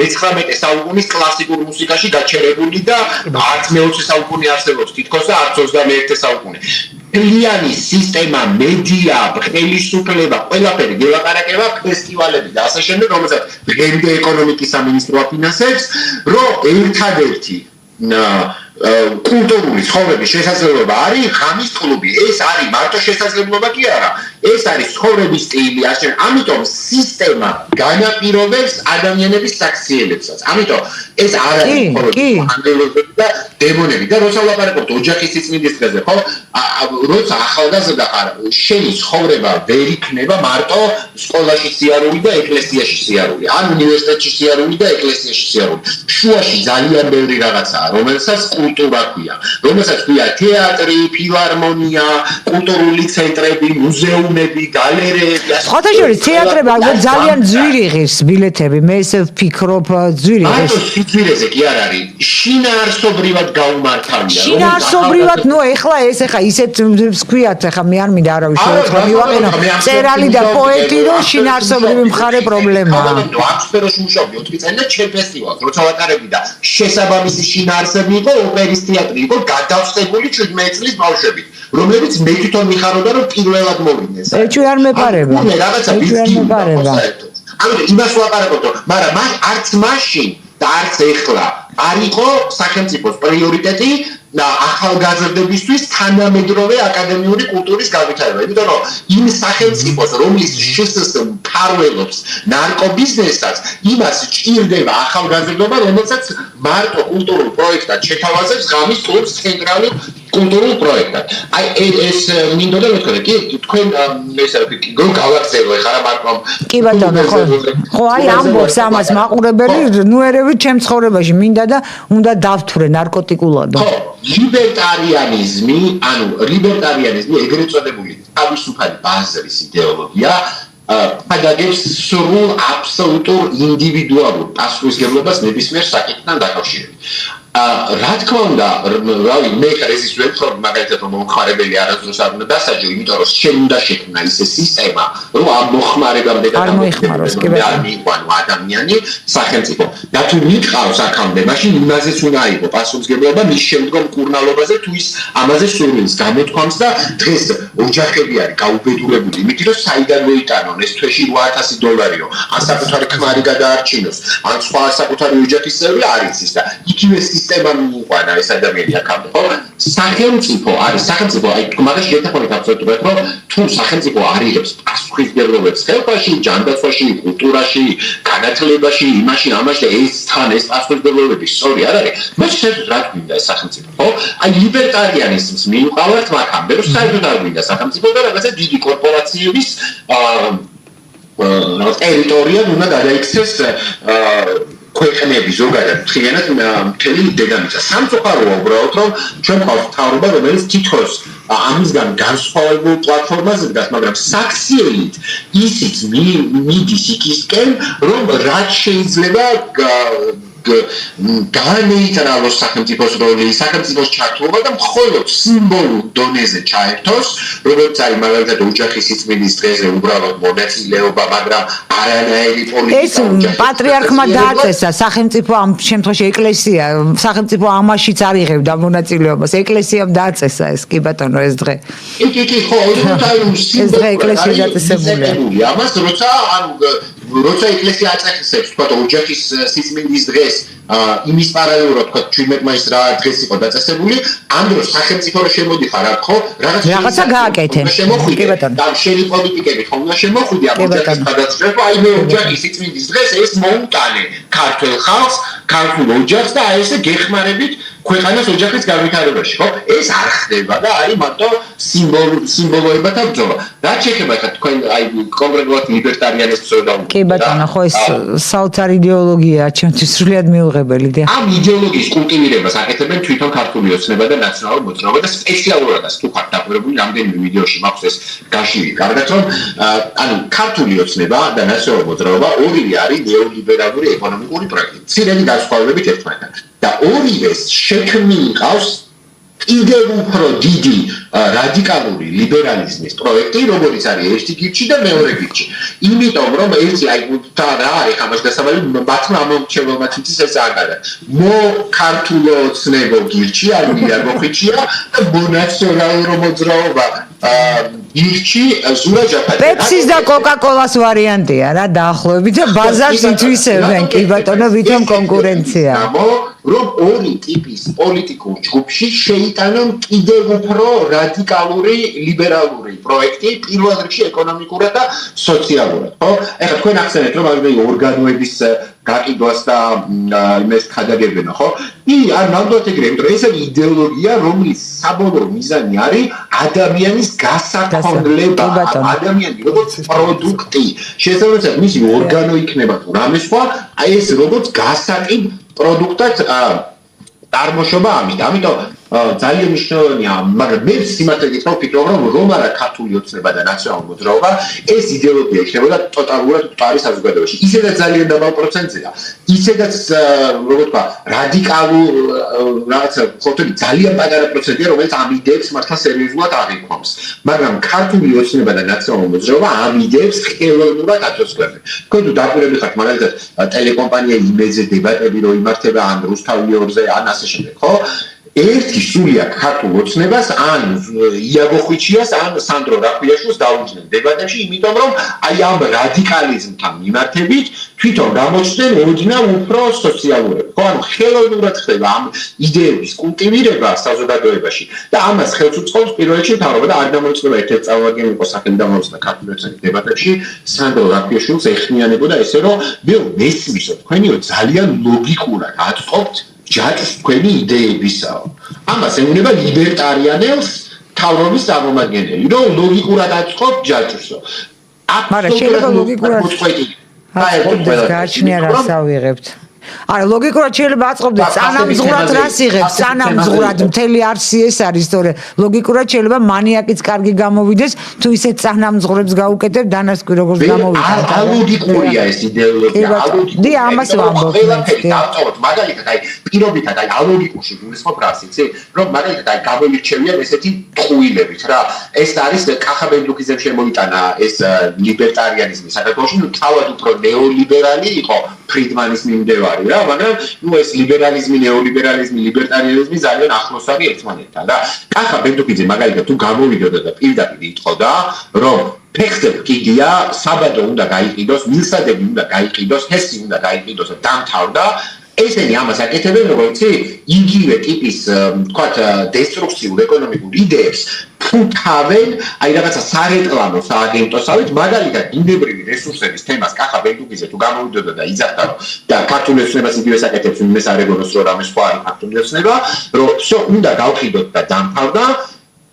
მე-19 საუკუნის კლასიკურ მუსიკაში გაჩერებული და არც მე-20 საუკუნე არსებობს თითქოს და არც 21 საუკუნე პლიანი სისტემა მედია ხელისუფლება ყველაფერი გელაპარაკება ფესტივალები და ასე შემდეგ რომელსაც დღემდე ეკონომიკის სამინისტრო აფინანსებს რომ ერთადერთი კულტურული ცხოვრების შესაძლებლობა არის ღამის კლუბი ეს არის მარტო შესაძლებლობა კი არა ეს არის ცხოვრების სტილი ასე ამიტომ სისტემა განაპირობებს ადამიანების საქციელებსაც ამიტომ ეს არ არის ანგელოზები და დემონები და როცა ვლაპარაკობთ ოჯახის სიწმინდის დღეზე ხო როცა ახალგაზრდა ხარ შენი ცხოვრება ვერ იქნება მარტო სკოლაში სიარული და ეკლესიაში სიარული ან უნივერსიტეტში სიარული და ეკლესიაში სიარული შუაში ძალიან ბევრი რაღაცაა რომელსაც კულტურა ქვია რომელსაც ქვია თეატრი ფილარმონია კულტურული ცენტრები მუზეუმი მუზეუმები, გალერეები. სხვათა შორის თეატრები ძალიან ძვირი ღირს ბილეთები. მე ესე ვფიქრობ ძვირი ღირს. მარტო სიძვირეზე კი არ არის. შინაარსობრივად გაუმართავია. შინაარსობრივად, ნუ ეხლა ისეთ ვქვიათ, ეხლა მე არ მინდა არავის შეეცვა მივაყენო. წერალი და პოეტი რომ შინაარსობრივი მხარე პრობლემაა. ანუ ამ სფეროში მუშაობდი 4 წელი და ჩემ ფესტივალს როცა ვატარებდი და შესაბამისი შინაარსები იყო ოპერის თეატრი, იყო გადავსებული 17 წლის ბავშვებით, რომლებიც მე თვითონ მიხარობდა რომ პირველად მოვიდნენ. ეჭვი არ მეპარება. რაღაცა ბიზნესია. ანუ იმას ვაპარაკობ, მაგრამ არც მაშინ და არც ეხლა არ იყო სახელმწიფოს პრიორიტეტი და ახალგაზრდებისთვის თანამედროვე აკადემიური კულტურის განვითარება. იმიტომ რომ იმ სახელმწიფოს, რომლის შესაძლოა მფარველობს ნარკობიზნესაც, იმას ჭირდება ახალგაზრდობა, რომელსაც მარტო კულტურულ პროექტად შეთავაზებს ღამის კლუბს ცენტრალურ კულტურულ პროექტად. აი ეს მინდოდა მეთქვა, კი თქვენ ესე რომ გავაგზავნო ეხლა რა მარტო კი ბატონო, ხო აი ამბობს ამას მაყურებელი, ნუ ერევი ჩემ ცხოვრებაში მინდა და უნდა დავთვრე ნარკოტიკულად. ხო, ლიბერტარიანიზმი, ანუ ლიბერტარიანიზმი ეგრეთ წოდებული თავისუფალი ბაზრის იდეოლოგია გადაგებს სრულ აბსოლუტურ ინდივიდუალურ პასუხისმგებლობას ნებისმიერ საკითხთან დაკავშირებით. რა თქმა უნდა, რავი, მე ხარეს ვეცხოვ მაგალითად რომ მომხმარებელი არასდროს არ უნდა დასაჯო, იმიტომ რომ შენ უნდა შექმნა ისე სისტემა, რომ ამ მოხმარებამდე არ მოიხმაროს, კი არ მიყვანო ადამიანი სახელმწიფო. და თუ მიყავს აქამდე, მაშინ იმაზეც უნდა იყო პასუხისმგებლობა მის შემდგომ კურნალობაზე თუ ის ამაზე სურვილს გამოთქვამს და დღეს ოჯახები არის გაუბედურებული, იმით რომ საიდან მოიტანონ ეს თვეში $8,000-ო, ან საკუთარი ქმარი გადაარჩინოს, ან სხვა საკუთარი ოჯახის წევრი არ იცის და იგივე სისტემა მიიყვანა ეს ადამიანი აქამდე. ხო? სახელმწიფო არის სახელმწიფო, აი მაგაში ერთახობით აბსოლუტურად რომ თუ სახელმწიფო არიღებს პასუხისმგებლობებს ხელფაში, ჯანდაცვაში, კულტურაში, განათლებაში, იმაში, ამაში და ეს თან ეს პასუხისმგებლობები სწორი არ არის, მას შეძლო რა გვინდა ეს სახელმწიფო. ხო? აი ლიბერტარიანიზმს მიუყავართ მაგამდე, რომ საერთოდ არ გვინდა სახელმწიფო და რაღაცა დიდი კორპორაციების ტერიტორია უნდა გადაიქცეს ქვეყნები ზოგადად მთლიანად მთელი დედამიწა. სამწუხაროა უბრალოდ რომ ჩვენ გვყავს მთავრობა, რომელიც თითქოს ამისგან განსხვავებულ პლატფორმაზე დგას, მაგრამ საქციელით ისიც მიდის იქისკენ, რომ რაც შეიძლება განეიტრალოს სახელმწიფოს როლი, სახელმწიფოს ჩართულობა და მხოლოდ სიმბოლურ დონეზე ჩაერთოს, როგორც არის მაგალითად ოჯახის სიწმინდის დღეზე უბრალოდ მონაწილეობა, მაგრამ არანაირი პოლიტიკა. ეს პატრიარქმა დააწესა სახელმწიფო ამ შემთხვევაში ეკლესია, სახელმწიფო ამაშიც არ იღებდა მონაწილეობას. ეკლესიამ დააწესა ეს, კი ბატონო, ეს დღე. კი, ხო, ეს დღე ეკლესიის დაწესებულია. ამას როცა ეკლესია აწესებს, თქვა ოჯახის სიწმინდის დღეს, იმის პარალელურად თქვა 17 მაისს რა დღეს იყო დაწესებული, ამ დროს სახელმწიფო რო შემოდიხარ აქ, ხო, რაღაცა გააკეთე. კი ბატონო. და შენი პოლიტიკები ხო უნდა შემოხვიდე ამ ოჯახის გადაწყვეტა, აი მე ოჯახის სიწმინდის დღეს ეს მოუტანე ქართულ ხალხს, ქართულ ოჯახს და აი ესე გეხმარებით ქვეყანას ოჯახის განვითარებაში, ხო? ეს არ ხდება და არის მარტო სიმბოლოებათა ბრძოლა. რა შეიძლება ხა თქვენ აი კონკრეტულად ლიბერტარიანის ბრძოლა. კი ბატონო, ხო ეს საოცარი იდეოლოგია, ჩემთვის სრულიად მიუღებელი და ამ იდეოლოგიის კულტივირებას აკეთებენ თვითონ ქართული ოცნება და ნაციონალური მოძრაობა და სპეციალურადაც თუ ხართ დაკვირებული რამდენიმე ვიდეოში მაქვს ეს გაშლილი. კარგად რომ ანუ ქართული ოცნება და ნაციონალური მოძრაობა ორივე არის ნეოლიბერალური ეკონომიკური პროექტი. ცირედი განსხვავებით ერთმანეთთან. და ორივეს შექმნილი ყავს კიდევ უფრო დიდი რადიკალური ლიბერალიზმის პროექტი, როგორც არის ერთი გირჩი და მეორე გირჩი. იმიტომ რომ ერთი აი და რა არის ამას დასაბალი მათმა ამომრჩეველმა თვითონ ეს აღარა. ქართულო ოცნებო გირჩი არ მოხიჩია და მონაციონალურ მოძრაობა გირჩი ზურა ჯაფარი. პეპსის და კოკა-კოლას ვარიანტია რა დაახლოებით და ბაზარს ითვისებენ, კი ბატონო, ვითომ კონკურენცია. რომ ორი ტიპის პოლიტიკურ ჯგუფში შეიტანონ კიდევ უფრო რადიკალური ლიბერალური პროექტი, პირველ რიგში ეკონომიკურად და სოციალურად. ხო? ეხლა თქვენ ახსენეთ რომ აი ორგანოების გაყიდვას და იმას ხადაგებენ, ხო? არ ნამდვილად ეგრე, იმიტომ რომ ეს არის იდეოლოგია, რომლის საბოლოო მიზანი არის ადამიანის გასაქონლება, ადამიანი როგორც პროდუქტი. შესაბამისად, მისი ორგანო იქნება თუ რამე სხვა, აი ეს როგორც გასაკიდ პროდუქტად წარმოშობა ამით. ამიტომ ძალიან მნიშვნელოვანია, მაგრამ მე სიმართლე გითხრა ვფიქრობ, რომ რომ არა ქართული ოცნება და ნაციონალური მოძრაობა, ეს იდეოლოგია იქნებოდა ტოტალურად მკვდარი საზოგადოებაში. ისედაც ძალიან დაბალ პროცენტზეა. ისედაც როგორ თქვა, რადიკალურ რაღაცა ხოთები ძალიან პატარა პროცენტია, რომელიც ამ იდეებს მართლა სერიოზულად აღიქვამს. მაგრამ ქართული ოცნება და ნაციონალური მოძრაობა ამ იდეებს ხელოვნურად აწევს ქვეყნებს. თქვენ თუ დაკვირვები ხართ, მაგალითად, ტელეკომპანია იმედზე დებატები რო იმართება ან რუსთავი ორზე, ან ასე შემდეგ, ხო? ერთი სულიად ქართულ ოცნებას ან იაგო ხვიჩიას ან სანდრო რახვიაშვილს დაუჯდნენ დებატებში, იმიტომ რომ აი ამ რადიკალიზმთან მიმართებით თვითონ გამოჩნდნენ ოდნავ უფრო სოციალურები. ხო, ანუ ხელოვნურად ხდება ამ იდეების კულტივირება საზოგადოებაში და ამას ხელს უწყობს პირველ რიგში მთავრობა და არ გამოიწვია ერთ-ერთი წარმომადგენელი იყო სახელმწიფო ქართულ ოცნების დებატებში სანდრო რახვიაშვილს ეხმიანებოდა ესე რომ მე მესმისო თქვენიო ძალიან ლოგიკურად აწყობთ ჯაჭვს თქვენი იდეებისაო. ამას ეუბნება ლიბერტარიანელს თავრობის წარმომადგენელი, რომ ლოგიკურად აწყობ ჯაჭვსო. მაგრამ შეიძლება ლოგიკურად გააჩნია რას ავიღებთ. არა, ლოგიკურად შეიძლება აწყობდეს წანამძღვრად რას იღებს, წანამძღვრად მთელი არსი ეს არის, თორე ლოგიკურად შეიძლება მანიაკიც კარგი გამოვიდეს, თუ ისეთ წანამძღვრებს გაუკეთებ, დანასკვი როგორც გამოვიდა. ალოგიკურია ეს იდეოლოგია, ალოგიკურია. დი ამას ვამბობ. დავწოვოთ, მაგალითად, აი პირობითად, აი ალოგიკურში გულისხმობ რას იცი, რომ მაგალითად აი გამოირჩევიან ესეთი ტყუილებით რა. ეს არის კახაბენდუკიზმ შემოიტანა ეს ლიბერტარიანიზმი საქართველოში, ნუ თავად უფრო ნეოლიბერალი იყო ფრიდმანის მიმდევარი. რა, მაგრამ ნუ ეს ლიბერალიზმი, ნეოლიბერალიზმი, ლიბერტარიანიზმი ძალიან ახლოს არის ერთმანეთთან და კახა ბენდუკიძე მაგალითად თუ გამოვიდოდა და პირდაპირ იტყოდა, რომ ფეხზე კიდია, საბადო უნდა გაიყიდოს, მილსადები უნდა გაიყიდოს, ჰესი უნდა გაიყიდოს და დამთავრდა. ესენი ამას აკეთებენ, როგორც იცი, იგივე ტიპის, თქვათ, დესტრუქციულ ეკონომიკურ იდეებს ფუთავენ, აი რაღაცა სარეკლამო სააგენტოსავით, მაგალითად, ბუნებრივი რესურსების თემას კახა ბენდუკიძე თუ გამოვიდოდა და იძახდა, რომ და ქართული ოცნებას იგივე საკეთებს, იმეს არ ეგონოს, რომ რამე სხვა არის ქართული ოცნება, რომ всё უნდა გავყიდოთ და დამთავრდა.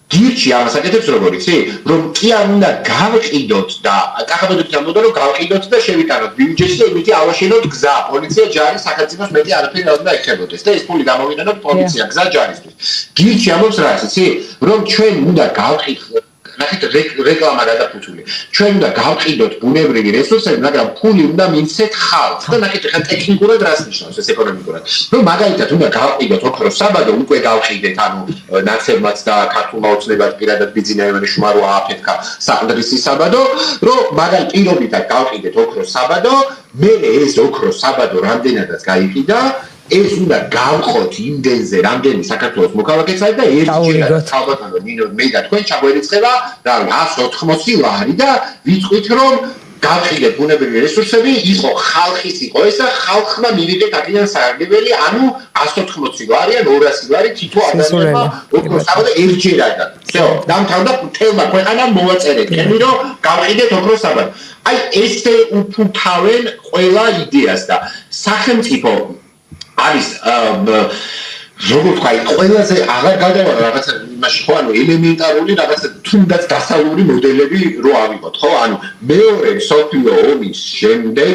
გირჩი ამას აკეთებს როგორ იცი, რომ კი არ უნდა გავყიდოთ და კახაბედით ამბობდა რომ გავყიდოთ და შევიტანოთ ბიუჯეტში და იმითი ავაშენოთ გზა, პოლიცია, ჯარი, სახელმწიფოს მეტი არაფერი არ უნდა ეხებოდეს და ეს ფული გამოვიდანოთ პოლიცია, გზა, ჯარისთვის. გირჩი ამბობს რა იცი, რომ ჩვენ უნდა გავყიდოთ ნახეთ რეკლამა გადაფუთული. ჩვენ უნდა გავყიდოთ ბუნებრივი რესურსები, მაგრამ ფული უნდა მივცეთ ხალხს. და ნახეთ ახლა ტექნიკურად რას ნიშნავს ეს ეკონომიკურად. რომ მაგალითად უნდა გავყიდოთ ოქროს საბადო, უკვე გავყიდეთ, ანუ ნაცებმაც და ქართულმა ოცნებად პირადად ბიძინა ივანიშვილმა რო ააფეთქა საყდრისის საბადო, რომ მაგალითად პირობითად გავყიდეთ ოქროს საბადო, მე ეს ოქროს საბადო რამდენადაც გაიყიდა ეს უნდა გავყოთ იმდენზე, რამდენი საქართველოს მოქალაქეც არის და ერთჯერად ალბათო მე და თქვენ ჩაგვერიცხება რა 180 ლარი და ვიტყვით რომ გავყიდეთ ბუნებრივი რესურსები, იყო ხალხის იყო ეს და ხალხმა მივიღეთ აქედან სარგებელი, ანუ 180 ლარი ან 200 ლარი თითო ადამიანმა ოქროს საბადო ერთჯერად. всё, დამთავრდა თელმა ქვეყანამ მოვაწერეთ, კენი რომ გავყიდეთ ოქროს საბადო. აი ესე უფუთავენ ყველა იდეას და სახელმწიფო არის როგორ თქვა, ყველაზე აღარ გადავა რაღაცა იმაში ხო, ანუ ელემენტარული რაღაცა თუნდაც დასავლური მოდელები რო ავიღოთ, ხო? ანუ მეორე მსოფლიო ომის შემდეგ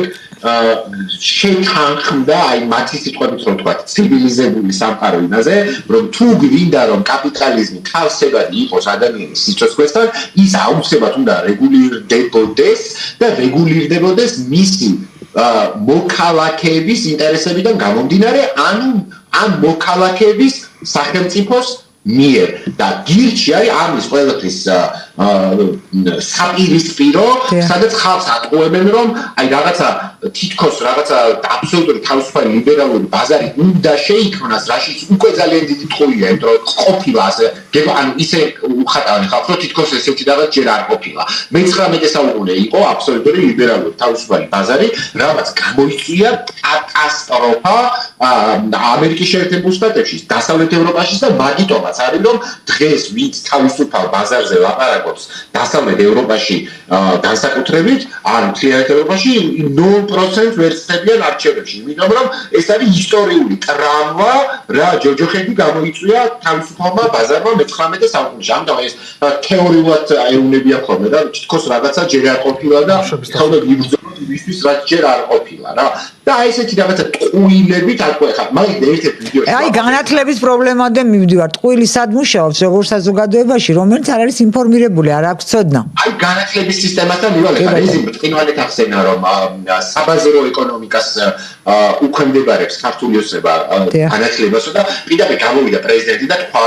შეთანხმდა აი მათი სიტყვებით რომ თქვა, ცივილიზებული სამყარო იმაზე, რომ თუ გვინდა რომ კაპიტალიზმი თავსებადი იყოს ადამიანის სიცოცხლესთან, ის აუცილებლად უნდა რეგულირდებოდეს და რეგულირდებოდეს მისი მოქალაქეების ინტერესებიდან გამომდინარე, ანუ ამ მოქალაქეების სახელმწიფოს მიერ და გირჩი არის ამის ყველაფრის საპირისპირო, სადაც ხალხს ატყუებენ რომ აი რაღაცა თითქოს რაღაცა აბსოლუტური თავისუფალი ლიბერალური ბაზარი უნდა შეიქმნას, რაშიც უკვე ძალიან დიდი ტყუილია, იმიტომ რომ ყოფილა ასე, ანუ ისე უხატავენ ხალხს, რომ თითქოს ესეთი რაღაც ჯერ არ ყოფილა. მე-19 საუკუნე იყო აბსოლუტური ლიბერალური თავისუფალი ბაზარი, რამაც გამოიწვია კატასტროფა ამერიკის შეერთებულ შტატებში, დასავლეთ ევროპაში და მაგიტომაც არის რომ დღეს ვინც თავისუფალ ბაზარზე ლაპარაკობს დასავლეთ ევროპაში განსაკუთრებით ან მთლიანად ევროპაში 0% ვერ ცდებიან არჩევნებში, იმიტომ რომ ეს არის ისტორიული ტრამვა, რა ჯოჯოხეთი გამოიწვია თავისუფალმა ბაზარმა მე-19 საუკუნეში. ამიტომ ეს თეორიულად ეუბნებიან ხოლმე და თითქოს რაღაცა ჯერ არ ყოფილა და ხოლმე გიბრძოლოთ იმისთვის რაც ჯერ არ ყოფილა რა. და აი ესეთი რაღაცა ტყუილებით აკო ეხლა მაგ ერთ-ერთ ვიდეოში აი განათლების პრობლემამდე მივდივართ. ტყუილი სად მუშაობს როგორ საზოგადოებაში, რომელიც არ არის ინფორმირებული, არ აქვს ცოდნა. აი განათლების სისტემასთან მივალ ეხლა ეს მტკინვალედ ახსენა რომ საბაზრო ეკონომიკას უქვემდებარებს ქართული ოცნება განათლებასო და პირდაპირ გამოვიდა პრეზიდენტი და თქვა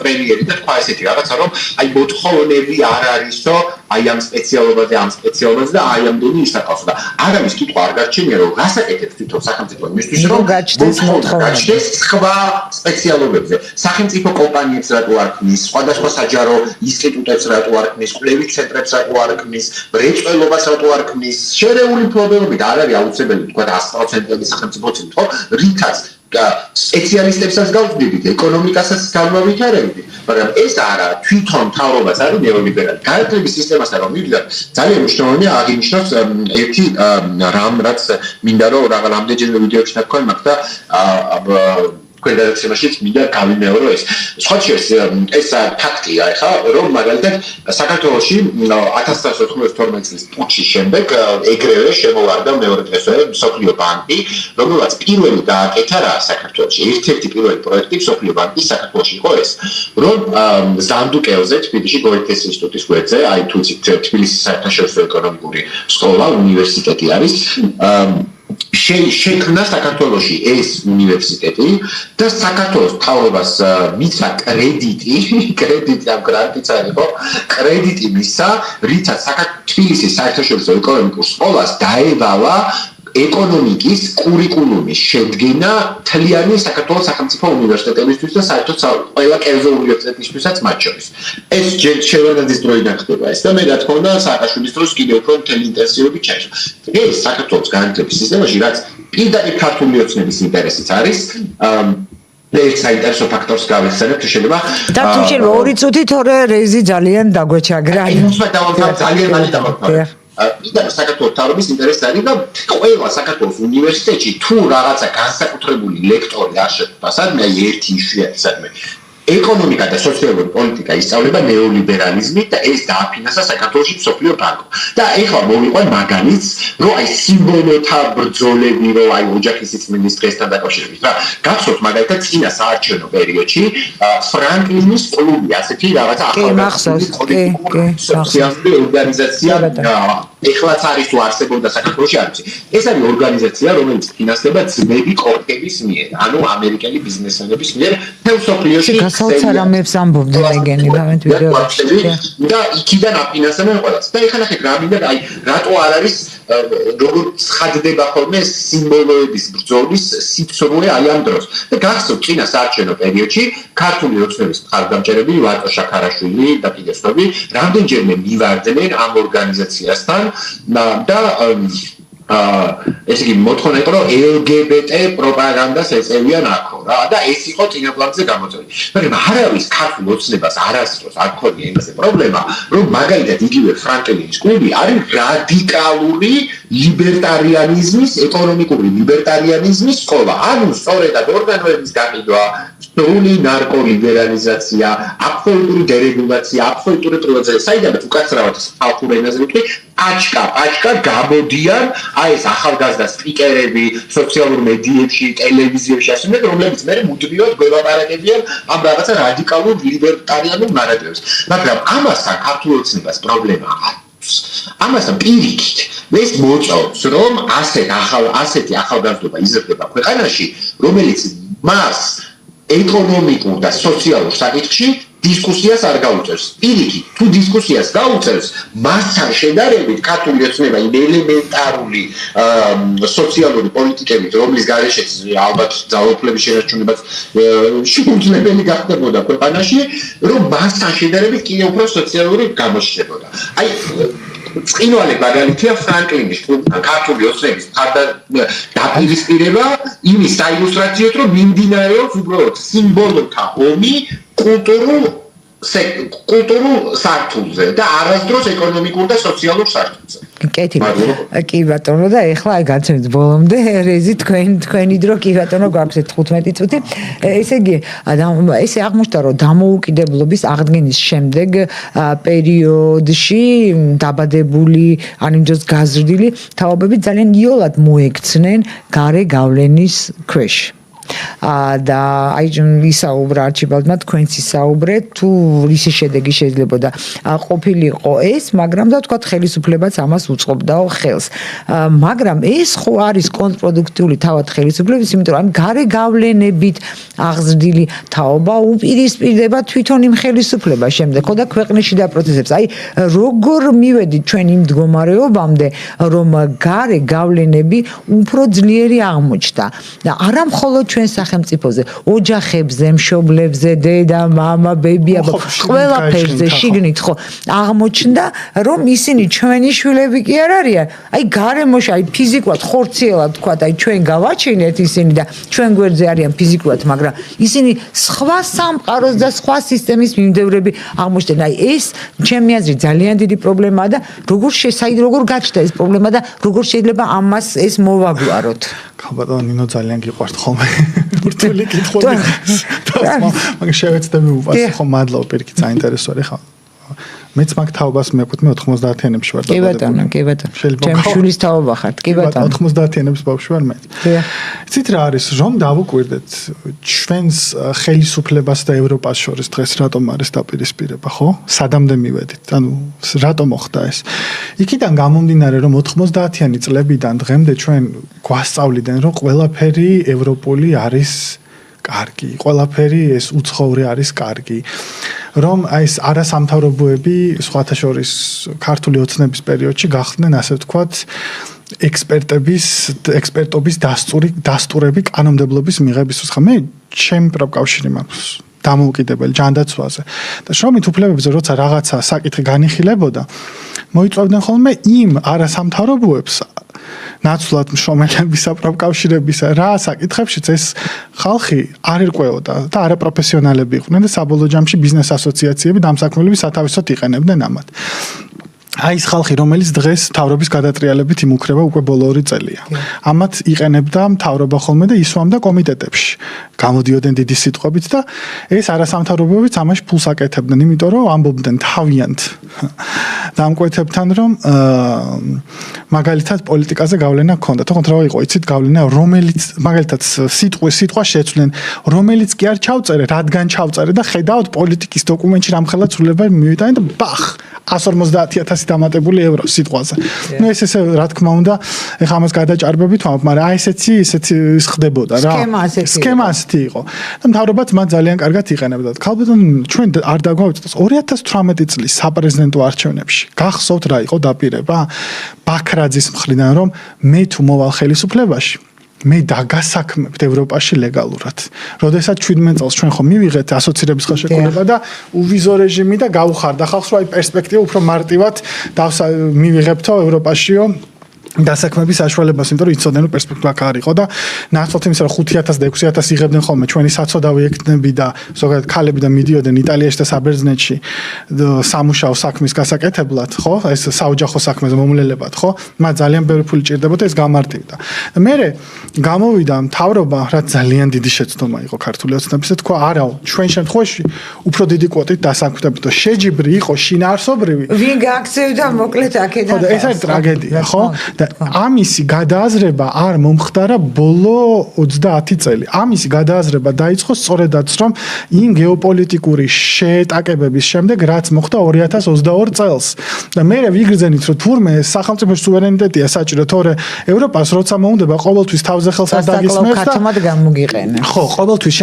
პრემიერი და თქვა ესეთი რაღაცა რომ აი მოთხოვნები არ არისო აი ამ სპეციალობაზე და აი ამდენი ისაკავსო და არავის კითხვა არ გარჩენია რომ გასაკეთებს თვითონ სახელმწიფო იმისთვის რომ გაჩნდეს სხვა სპეციალობებზე სახელმწიფო კომპანიებს რატო არ ქმნის სხვადასხვა საჯარო ინსტიტუტებს რატო არ ქმნის კვლევის ცენტრებს რატო არ ქმნის მრეწველობას რატო არ ქმნის შერეული მფლობელობით არ არის აუცილებელი თქვა 100%-იანი სახელმწიფო ცენტრო რითაც სპეციალისტებსაც გავწვდებით, ეკონომიკასაც განმავითარებთ, მაგრამ ეს არა თვითონ მთავრობას არის ნეოლიბერალი. განათლების სისტემასთან რომ მივიდეთ, ძალიან მნიშვნელოვანია აღინიშნოს ერთი რამ, რაც მინდა რომ რამდენჯერმე ვიდეოში თქვენ მაგ და კოდექსებაშიც მინდა გავიმეორო ეს. სხვა შეს ეს ფაქტია ხა, რომ მაგალითად საქართველოში 1992 წლის პუტჩის შემდეგ ეგრევე შემოვარდა მეორე დღესვე მსოფლიო ბანკი, რომელსაც პირველი დააკეთა რა საქართველოში. ერთ-ერთი პირველი პროექტი მსოფლიო ბანკის საქართველოში იყო ეს, რომ ზანდუკეოზე თბილისში გოეთეს ინსტიტუტის გვერდზე, აი თუცით თბილისის საერთაშორისო ეკონომიკური სკოლა, უნივერსიტეტი არის შექმნა საქართველოში ეს უნივერსიტეტი და საქართველოს მთავრობას მისცა კრედიტი ამ გრანტიც არის ხო კრედიტი მისცა რითაც თბილისის საერთაშორისო ეკონომიკურ სკოლას დაევალა ეკონომიკის კურიკულუმის შედგენა მთლიანი საქართველოს სახელმწიფო უნივერსიტეტებისთვის და საერთოდ ყველა კერძო უნივერსიტეტისთვისაც მათ შორის. ეს შევარდნაძის დროიდან ხდება ეს და მე რა თქმა უნდა სააკაშვილის დროს კიდევ უფრო მთელი ინტენსივობით ჩაიშვა. ეს საქართველოს განათლების სისტემაში რაც პირდაპირ ქართული ოცნების ინტერესიც არის ეს საინტერესო ფაქტორს გავიხსენებ თუ შეიძლება და თუ შეიძლება 2 წუთი თორე რეიზი ძალიან დაგვეჩაგრა. აი ძალიან მალე დავამთავრე. იდეა საქართველოს თავის ინტერესი არის და ყველა საქართველოს უნივერსიტეტში თუ რაღაცა განსაკუთრებული ლექტორი არ შეხვდა სადმე აი ერთი იშვიათი სადმე ეკონომიკა და სოციალური პოლიტიკა ისწავლება ნეოლიბერალიზმით და ეს დააფინანსა საქართველოში მსოფლიო ბანკო. და ეხლა მოვიყვან მაგალითს, რომ აი სიმბოლოთა ბრძოლები, რომ აი ოჯახის სიწმინდის დღესთან დაკავშირებით რა. გახსოვთ მაგალითად წინა საარჩევნო პერიოდში ფრანკლინის კლუბი, ასეთი რაღაცა ახალგაზრდული სოციალური ორგანიზაცია ეხლაც არის თუ არსებობდა საქართველოში არ ვიცი. ეს არის ორგანიზაცია, რომელიც ფინანსდება ძმები კორტების მიერ, ანუ ამერიკელი ბიზნესმენების მიერ მსოფლიოში საუცარამებს ამბობდნენ ეგენი მომენტ ვიდეოში და იქიდან აფინანსებენ ყველას. და ეხლა ნახეთ რა მინდა აი რატო არ არის როგორ ცხადდება ხოლმე სიმბოლოების ბრძოლის სიცრუე აი ამ დროს. და გახსოვთ წინა საარჩევნო პერიოდში ქართული ოცნების მხარდამჭერები ვარტო შაქარაშვილი და კიდევ რამდენჯერმე მივარდნენ ამ ორგანიზაციასთან და ესე იგი მოთხოვნა იყო რომ LGBT პროპაგანდას ეწევიან აქო რა და ეს იყო წინაპლანზე გამოწვეული. მაგრამ არავის ქართულ ოცნებას არასდროს არ ქონია იმაზე პრობლემა, რომ მაგალითად იგივე ფრანკლინის კლუბი არის რადიკალური ლიბერტარიანიზმის, ეკონომიკური ლიბერტარიანიზმის სკოლა. ანუ სწორედად ორგანოების გაყიდვა, სრული ნარკოლიბერალიზაცია, აბსოლუტური დერეგულაცია, აბსოლუტური პრივატიზაცია, საიდანაც უკაცრავად ხალხურ ენაზე ვიტყვი, პაჩკა გამოდიან აი ეს ახალგაზრდა სპიკერები სოციალურ მედიებში, ტელევიზიებში ასეთ რომლებიც მე მუდმივად გველაპარაკებიან ამ რაღაცა რადიკალურ ლიბერტარიანულ ნარატივებს. მაგრამ ამასთან ქართულ ოცნებას პრობლემა აქვს. ამასთან პირიქით ეს მოწევს რომ ასეთი ახალგაზრდობა იზრდება ქვეყანაში, რომელიც მას ეკონომიკურ და სოციალურ საკითხში დისკუსიას არ გაუწევს. პირიქით, თუ დისკუსიას გაუწევს, მასთან შედარებით ქართული ოცნება იმ ელემენტარული სოციალური პოლიტიკებით, რომლის გარეშეც ალბათ ძალაუფლების შენარჩუნებაც შეუძლებელი გახდებოდა ქვეყანაში, რომ მასთან შედარებით კიდევ უფრო სოციალური გამოჩნდებოდა. აი წინვალე მაგალითია ფრანკლინის კლუბთან ქართული ოცნების დაპირისპირება იმის საილუსტრაციოდ, რომ მიმდინარეობს უბრალოდ სიმბოლოთა ომი კულტურულ კულტურულ სართულზე და არასდროს ეკონომიკურ და სოციალურ სართულზე. კი ბატონო და ეხლა აი გაცემთ ბოლომდე რეზი თქვენი დრო კი ბატონო გვაქვს 15 წუთი. ესე იგი ესე აღმოჩნდა რომ დამოუკიდებლობის აღდგენის შემდეგ პერიოდში დაბადებული ან იმ დროს გაზრდილი თაობები ძალიან იოლად მოექცნენ გარე გავლენის ქვეშ. და აი ისაუბრა არჩიბალდმა თქვენც ისაუბრეთ თუ ისი შედეგი შეიძლებოდა ყოფილიყო ეს მაგრამ და თქვა ხელისუფლებაც ამას უწყობდაო ხელს მაგრამ ეს ხო არის კონტრპროდუქტიული თავად ხელისუფლების იმიტომ რომ გარე გავლენებით აღზრდილი თაობა უპირისპირდება თვითონ იმ ხელისუფლებას შემდეგ ხო და ქვეყნში და პროცესებს აი როგორ მივედით ჩვენ იმ მდგომარეობამდე რომ გარე გავლენები უფრო ძლიერი აღმოჩნდა და არა მხოლოდ ჩვენ სახელმწიფოზე, ოჯახებზე, მშობლებზე, დედა, მამა, ბებია, ყველაფერზე შიგნით ხო აღმოჩნდა, რომ ისინი ჩვენი შვილები კი არ არიან. აი გარემოში, აი ფიზიკურად ხორციელად თქვა, აი ჩვენ გავაჩინეთ ისინი და ჩვენ გვერდზე არიან ფიზიკურად, მაგრამ ისინი სხვა სამყაროს და სხვა სისტემის მიმდევრები აღმოჩნდნენ. აი ეს ჩემი აზრით ძალიან დიდი პრობლემაა და როგორ გაჩნდა ეს პრობლემა და როგორ შეიძლება ამას ეს მოვაგვაროთ. ხაბატონო ნინო ძალიან გიყვართ ხოლმე ბურთული კითხვები მაგ შევეცდები უპასუხო ხო მადლობა პირიქით საინტერესოა ხა მეც მაგ თაობას მეკუთვნე 90-იანებში ვარ დაბადებული. კი ბატონო. ჩემ შვილის თაობა ხართ. კი ბატონო. 90-იანების ბავშვი ვარ მე. იცით რა არის რომ დავუკვირდეთ ჩვენს ხელისუფლებას და ევროპას შორის დღეს რატომ არის დაპირისპირება ხო? სადამდე მივედით? ანუ რატომ მოხდა ეს? იქიდან გამომდინარე რომ 90-იანი წლებიდან დღემდე ჩვენ გვასწავლიდან რომ ყველაფერი ევროპული არის კარგი. ყველაფერი ეს უცხოური არის კარგი. რომ აი ეს არასამთავრობოები სხვათა შორის ქართული ოცნების პერიოდში გახდნენ ასე ვთქვათ ექსპერტობის დასტურები კანონმდებლობის მიღებისთვის. ხა მე ჩემი პროფკავშირი მაქვს დამოუკიდებელი ჯანდაცვაზე და შრომით უფლებებზე როცა რაღაცა საკითხი განიხილებოდა მოიწვევდნენ ხოლმე იმ არასამთავრობოებს ნაცვლად მშრომელებისა პროფკავშირებისა რა საკითხებშიც ეს ხალხი არ ერკვეოდა და არაპროფესიონალები იყვნენ და საბოლოო ჯამში ბიზნეს ასოციაციები დამსაქმებლები სათავისოდ იყენებდნენ ამათ. აი ეს ხალხი რომელიც დღეს მთავრობის გადატრიალებით იმუქრება უკვე ბოლო 2 წელია. ამათ იყენებდა მთავრობა ხოლმე და ისვამდა კომიტეტებში. გამოდიოდნენ დიდი სიტყვებით და ეს არასამთავრობოებიც ამაში ფულს აკეთებდნენ, იმიტომ რომ ამბობდნენ თავიანთ დამკვეთებთან რომ მაგალითად პოლიტიკაზე გავლენა ჰქონდა. თქო რა იყო, იცით გავლენა რომელიც მაგალითად სიტყვა შეცვლენ, რომელიც კი არ ჩავწერე, რადგან ჩავწერე და ხედავთ პოლიტიკის დოკუმენტში რამხელა ცვლილება მივიტანე და ბახ 150,000 დამატებული ევრო სიტყვაზე. ნუ ესე რა თქმა უნდა, ეხლა ამას გადაჭარბებით ვამბობ, მაგრამ აი ესეთი ხდებოდა რა. სქემა ასეთი იყო. და მთავრობაც მათ ძალიან კარგად იყენებდა. ქალბატონ ჩვენ არ დაგვავიწყდეს 2018 წლის საპრეზიდენტო არჩევნებში. გახსოვთ რა იყო დაპირება? ბაქრაძის მხრიდან რომ მე თუ მოვალ ხელისუფლებაში მე დაგასაქმებთ ევროპაში ლეგალურად. როდესაც 17 წელს ჩვენ ხომ მივიღეთ ასოცირების ხელშეკრულება და უვიზო რეჟიმი და გაუხარდა ხალხს რომ აი პერსპექტივა უფრო მარტივად მივიღებთო ევროპაშიო დასაქმების საშუალებას, იმიტომ რომ იცოდნენ რომ პერსპექტივა არ იყო და ნაცვლად იმისა რომ 5,000 და 6,000 იღებდნენ ხოლმე ჩვენი საცოდავი ექნები და ზოგადად ქალები და მიდიოდნენ იტალიაში და საბერძნეთში სამუშაო საქმის გასაკეთებლად, ხო? ეს საოჯახო საქმეზე მომლელებად, ხო? მათ ძალიან ბევრი ფული ჭირდებოდა, ეს გამარტივდა. და მე გამოვიდა მთავრობა, რაც ძალიან დიდი შეცდომა იყო ქართული ოცნების და თქვა, არაო, ჩვენ შემთხვევაში უფრო დიდი კვოტით დასაქმდებით და შეჯიბრი იყო შინაარსობრივი. ვინ გააქცევდა მოკლედ აქედან? ხო, და ეს არის ტრაგედია, ხო? და ამისი გადააზრება არ მომხდარა ბოლო 30 წელი. ამისი გადააზრება დაიწყო სწორედაც რომ იმ გეოპოლიტიკური შეეტაკებების შემდეგ რაც მოხდა 2022 წელს. და მე ვიგრძენით რომ თურმე სახელმწიფოს სუვერენიტეტია საჭირო, თორე ევროპას როცა მოუნდება ყოველთვის თავზე ხელს არ დაგისმევს და ქართულად გამოგიყენა. ხო, ყოველთვის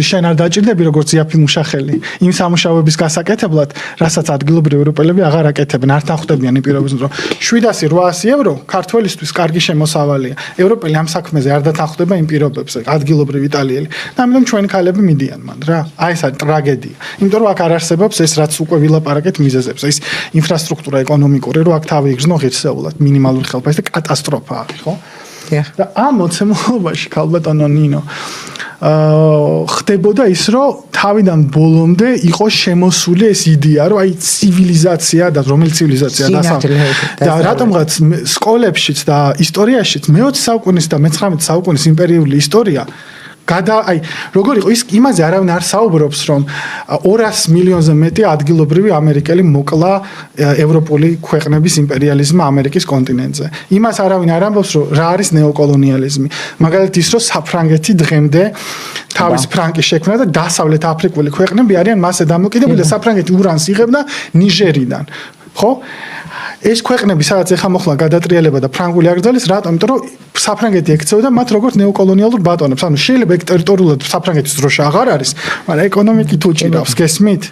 შენ არ დაჭირდები როგორც იაფი მუშახელი იმ სამუშაოების გასაკეთებლად, რასაც ადგილობრივი ევროპელები აღარ აკეთებენ, არ თანხმდებიან იმ პირობებს, რომ 700-800 ევრო ქართველისთვის კარგი შემოსავალია. ევროპელი ამ საქმეზე არ დათანხმდება იმ პირობებზე, ადგილობრივი იტალიელი. და ამიტომ ჩვენი ქალები მიდიან მან რა. აი ეს არის ტრაგედია. იმიტომ რომ აქ არ არსებობს ეს რაც უკვე ვილაპარაკეთ მიზეზებზე. ის ინფრასტრუქტურა ეკონომიკური, რომ აქ თავი იგრძნო ღირსეულად, მინიმალური ხელფასი და კატასტროფა არის, ხო? და ამ მოცემულობაში ქალბატონო ნინო ხდებოდა ის, რომ თავიდან ბოლომდე იყო შემოსული ეს იდეა, რომ აი ცივილიზაცია და რომელი ცივილიზაცია და რატომღაც სკოლებშიც და ისტორიაშიც მე-20 საუკუნის და მე-19 საუკუნის იმპერიული ისტორია აი როგორ იყო ის იმაზე არავინ არ საუბრობს რომ 200 მილიონზე მეტი ადგილობრივი ამერიკელი მოკლა ევროპული ქვეყნების იმპერიალიზმმა ამერიკის კონტინენტზე. იმას არავინ არ ამბობს რომ რა არის ნეოკოლონიალიზმი. მაგალითად ის რომ საფრანგეთი დღემდე თავის ფრანკის შექმნა და დასავლეთ აფრიკული ქვეყნები არიან მასზე დამოკიდებული და საფრანგეთი ურანს იღებდა ნიჟერიდან. ხო? ეს ქვეყნები სადაც ეხა მოხლა გადატრიალება და ფრანგული აკრძალეს, რატომ? იმიტომ რომ საფრანგეთი ექცეოდა მათ როგორც ნეოკოლონიალურ ბატონებს. ანუ შეიძლება ეგ ტერიტორიულად საფრანგეთის დროშა აღარ არის, მაგრამ ეკონომიკით უჭირავს, გესმით?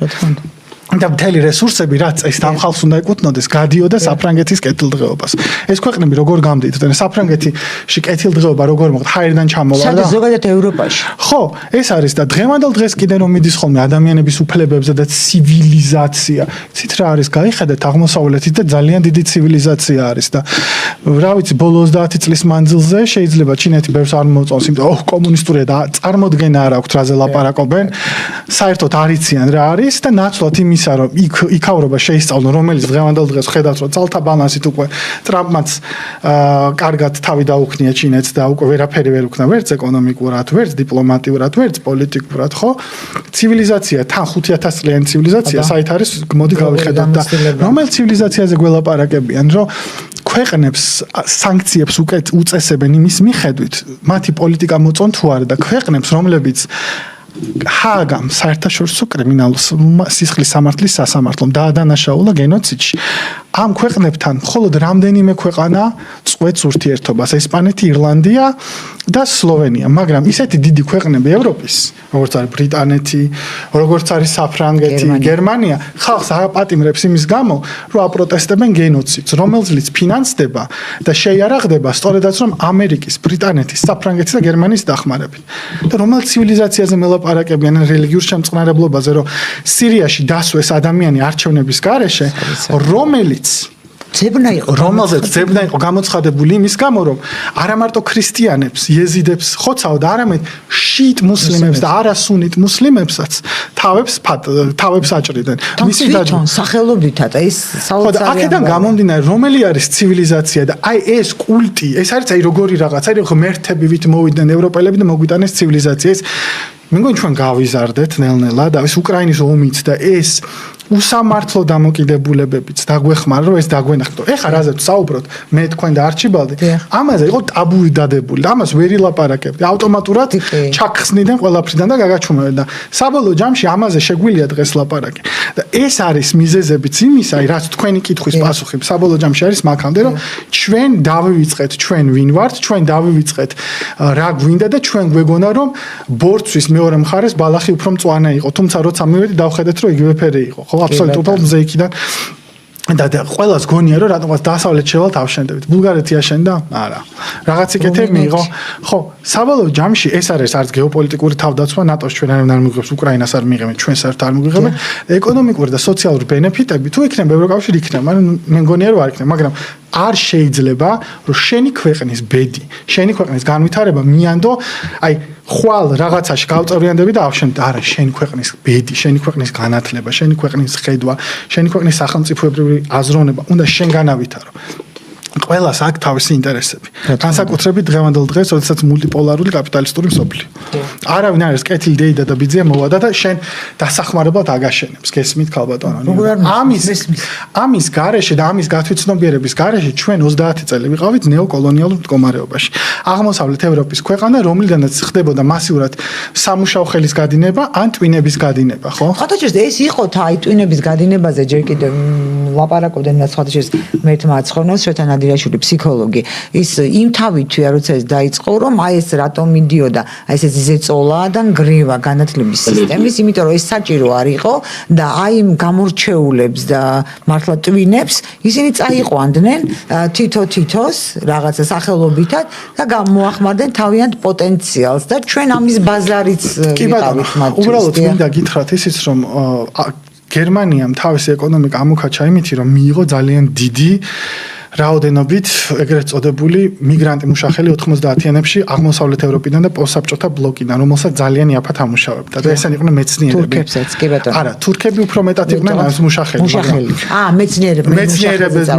და მთელი რესურსები, რაც ეს ამ ხალხს უნდა ეკუთვნოდეს, გადიოდა საფრანგეთის კეთილდღეობას. ეს ქვეყნები როგორ გამდიდრდნენ? საფრანგეთში კეთილდღეობა როგორ მოხდა? ჰაერიდან ჩამოვა და ზოგადად ევროპაში. ხო, ეს არის და დღევანდელ დღეს კიდე რომ მიდის ხოლმე ადამიანების უფლებებზე და ცივილიზაცია. იცით რა არის? გაიხედეთ აღმოსავლეთით და ძალიან დიდი ცივილიზაცია არის და რა ვიცი, ბოლო 30 წლის მანძილზე შეიძლება ჩინეთი ბევრს არ მოწონს, იმიტომ რომ კომუნისტურია და წარმოდგენა არ აქვს რაზე ლაპარაკობენ. საერთოდ არ იციან რა არის და ნაცვლად იმის რომ იქავრობა შეისწავლონ, რომელიც დღევანდელ დღეს ხედავთ, რომ ძალთა ბალანსით უკვე ტრამპმაც კარგად თავი დაუქნია ჩინეთს და უკვე ვერაფერი ვერ უქნა ვერც ეკონომიკურად, ვერც დიპლომატიურად, ვერც პოლიტიკურად, ხო? ცივილიზაცია, თან 5000 წლიანი ცივილიზაცია, საით არის, მოდი გავიხედოთ და რომელ ცივილიზაციაზე გველაპარაკებიან, რომ ქვეყნებს სანქციებს უწესებენ იმის მიხედვით, მათი პოლიტიკა მოწონ თუ არა და ქვეყნებს, რომლებიც ჰააგამ საერთაშორისო კრიმინალურ სისხლის სამართლის სასამართლომ დაადანაშაულა გენოციდში. ამ ქვეყნებთან მხოლოდ რამდენიმე ქვეყანა წყვეტს ურთიერთობას, ესპანეთი, ირლანდია და სლოვენია, მაგრამ ისეთი დიდი ქვეყნები ევროპის, როგორც არის ბრიტანეთი, როგორც არის საფრანგეთი, გერმანია, ხალხს აპატიმრებს იმის გამო, რომ აპროტესტებენ გენოციდს, რომელზეც ფინანსდება და შეიარაღდება სწორედაც რომ ამერიკის, ბრიტანეთის, საფრანგეთის და გერმანიის დახმარებით. და რომელ ცივილიზაციაზე მელაპარაკებიან რელიგიურ შემწყნარებლობაზე, რომ სირიაში დასვეს ადამიანი არჩევნების გარეშე, რომელიც რომელზეც ძებნა იყო გამოცხადებული იმის გამო, რომ არა მარტო ქრისტიანებს, იეზიდებს ხოცავდა, არამედ შიიტ მუსლიმებს და არასუნით მუსლიმებსაც თავებს აჭრიდნენ. მისი თვითონ სახელობითად ეს საოცარი აქედან გამომდინარე, რომელი არის ცივილიზაცია და აი ეს კულტი, ეს არის აი როგორი რაღაცა, აი ღმერთებივით მოვიდნენ ევროპელები და მოგვიტანეს ცივილიზაცია. ეს მე მგონი ჩვენ გავიზარდეთ ნელ-ნელა და ეს უკრაინის ომიც და ეს უსამართლო დამოკიდებულებებიც დაგვეხმარა, რომ ეს დაგვენახეთ. ეხლა რაზეც საუბრობთ, მე თქვენ და არჩიბალდი, ამაზე იყო ტაბუი დადებული და ამას ვერ ილაპარაკებდი. ავტომატურად ჩახსნიდან ყველაფრიდან და გაგაჩუმებდა და საბოლოო ჯამში ამაზე შეგვიძლია დღეს ლაპარაკი. და ეს არის მიზეზებიც იმისა, რაც თქვენი კითხვის პასუხი საბოლოო ჯამში არის მაგამდე, რომ ჩვენ დავივიწყეთ ჩვენ ვინ ვართ, ჩვენ დავივიწყეთ რა გვინდა და ჩვენ გვეგონა რომ ბორცვის მეორე მხარეს ბალახი უფრო მწვანე იყო, თუმცა როცა მივედი დავხედეთ რომ იგივე ფერი იყო. ხო, აბსოლუტურად მზეიქიდან და ყველას გონია რომ რატომაც დასავლეთ შევალთ ავშენდებით. ბულგარეთი აშენდა? არა. რაღაც იკეთები მიიღო. ხო, საბოლოო ჯამში ეს არის არც გეოპოლიტიკური თავდაცვა, ნატოს ჩვენ არ მიიღებს, უკრაინას არ მიიღებენ, ჩვენ საერთოდ არ მიიღებენ. ეკონომიკური და სოციალური ბენეფიტები თუ იქნება ევროკავშირი იქნება, მაგრამ მე მგონია რომ არ იქნება, მაგრამ არ შეიძლება რომ შენი ქვეყნის ბედი, შენი ქვეყნის განვითარება მიანდო, აი ხვალ რაღაცაში გავწევრიანდები და ავშენდ, არა, შენი ქვეყნის ბედი, შენი ქვეყნის განათლება, შენი ქვეყნის ხედვა, შენი ქვეყნის სახელმწიფოებრივი აზროვნება უნდა შენ განავითარო. ყველას აქვს თავისი ინტერესები. განსაკუთრებით დღევანდელ დღეს, როდესაც მულტიპოლარული კაპიტალისტური მსოფლიო. არავინ არის კეთილი დეიდა და ბიძია მოვადა და შენ დასახმარებლად აგაშენებს. გესმით ქალბატონო? ამის გარეშე და ამის გათვითცნობიერების გარეშე ჩვენ 30 წელი ვიყავით ნეოკოლონიალურ მდგომარეობაში. აღმოსავლეთ ევროპის ქვეყანა, რომლიდანაც ხდებოდა მასიურად სამუშაო ხელის გადინება ან ტვინების გადინება, ხო? ხათოჩეს ეს იყო აი ტვინების გადინებაზე ჯერ კიდევ ლაპარაკობდნენ და ხათოჩეს მერტმა აცხოვნოს შეთან ადირაშვილი ფსიქოლოგი ის იმ თავითვია როცა ეს დაიწყო რომ აი ეს რატომ მიდიოდა აი ეს ზეწოლა და გრევა განათლების სისტემის იმიტომ რომ ეს საჭირო არ იყო და აი იმ გამორჩეულებს და მართლა ტვინებს ისინი წაიყვანდნენ თითო-თითოს რაღაცა სახელობითად და გამოახმარდნენ თავიანთ პოტენციალს და ჩვენ ამის ბაზარიც ვიყავით მათ უბრალოდ მინდა გითხრათ ისიც რომ გერმანიამ თავისი ეკონომიკა ამოქაჩა იმით რომ მიიღო ძალიან დიდი რაოდენობით ეგრეთ წოდებული მიგრანტი მუშახელი 90-იანებში აღმოსავლეთ ევროპიდან და პოსტსაბჭოთა ბლოკიდან, რომელსაც ძალიან იაფად ამუშავებდა და ესენი იყვნენ მეცნიერები. თურქებსაც, კი ბატონო. არა, თურქები უფრო მეტად იყვნენ ამ მუშახელი. მეცნიერები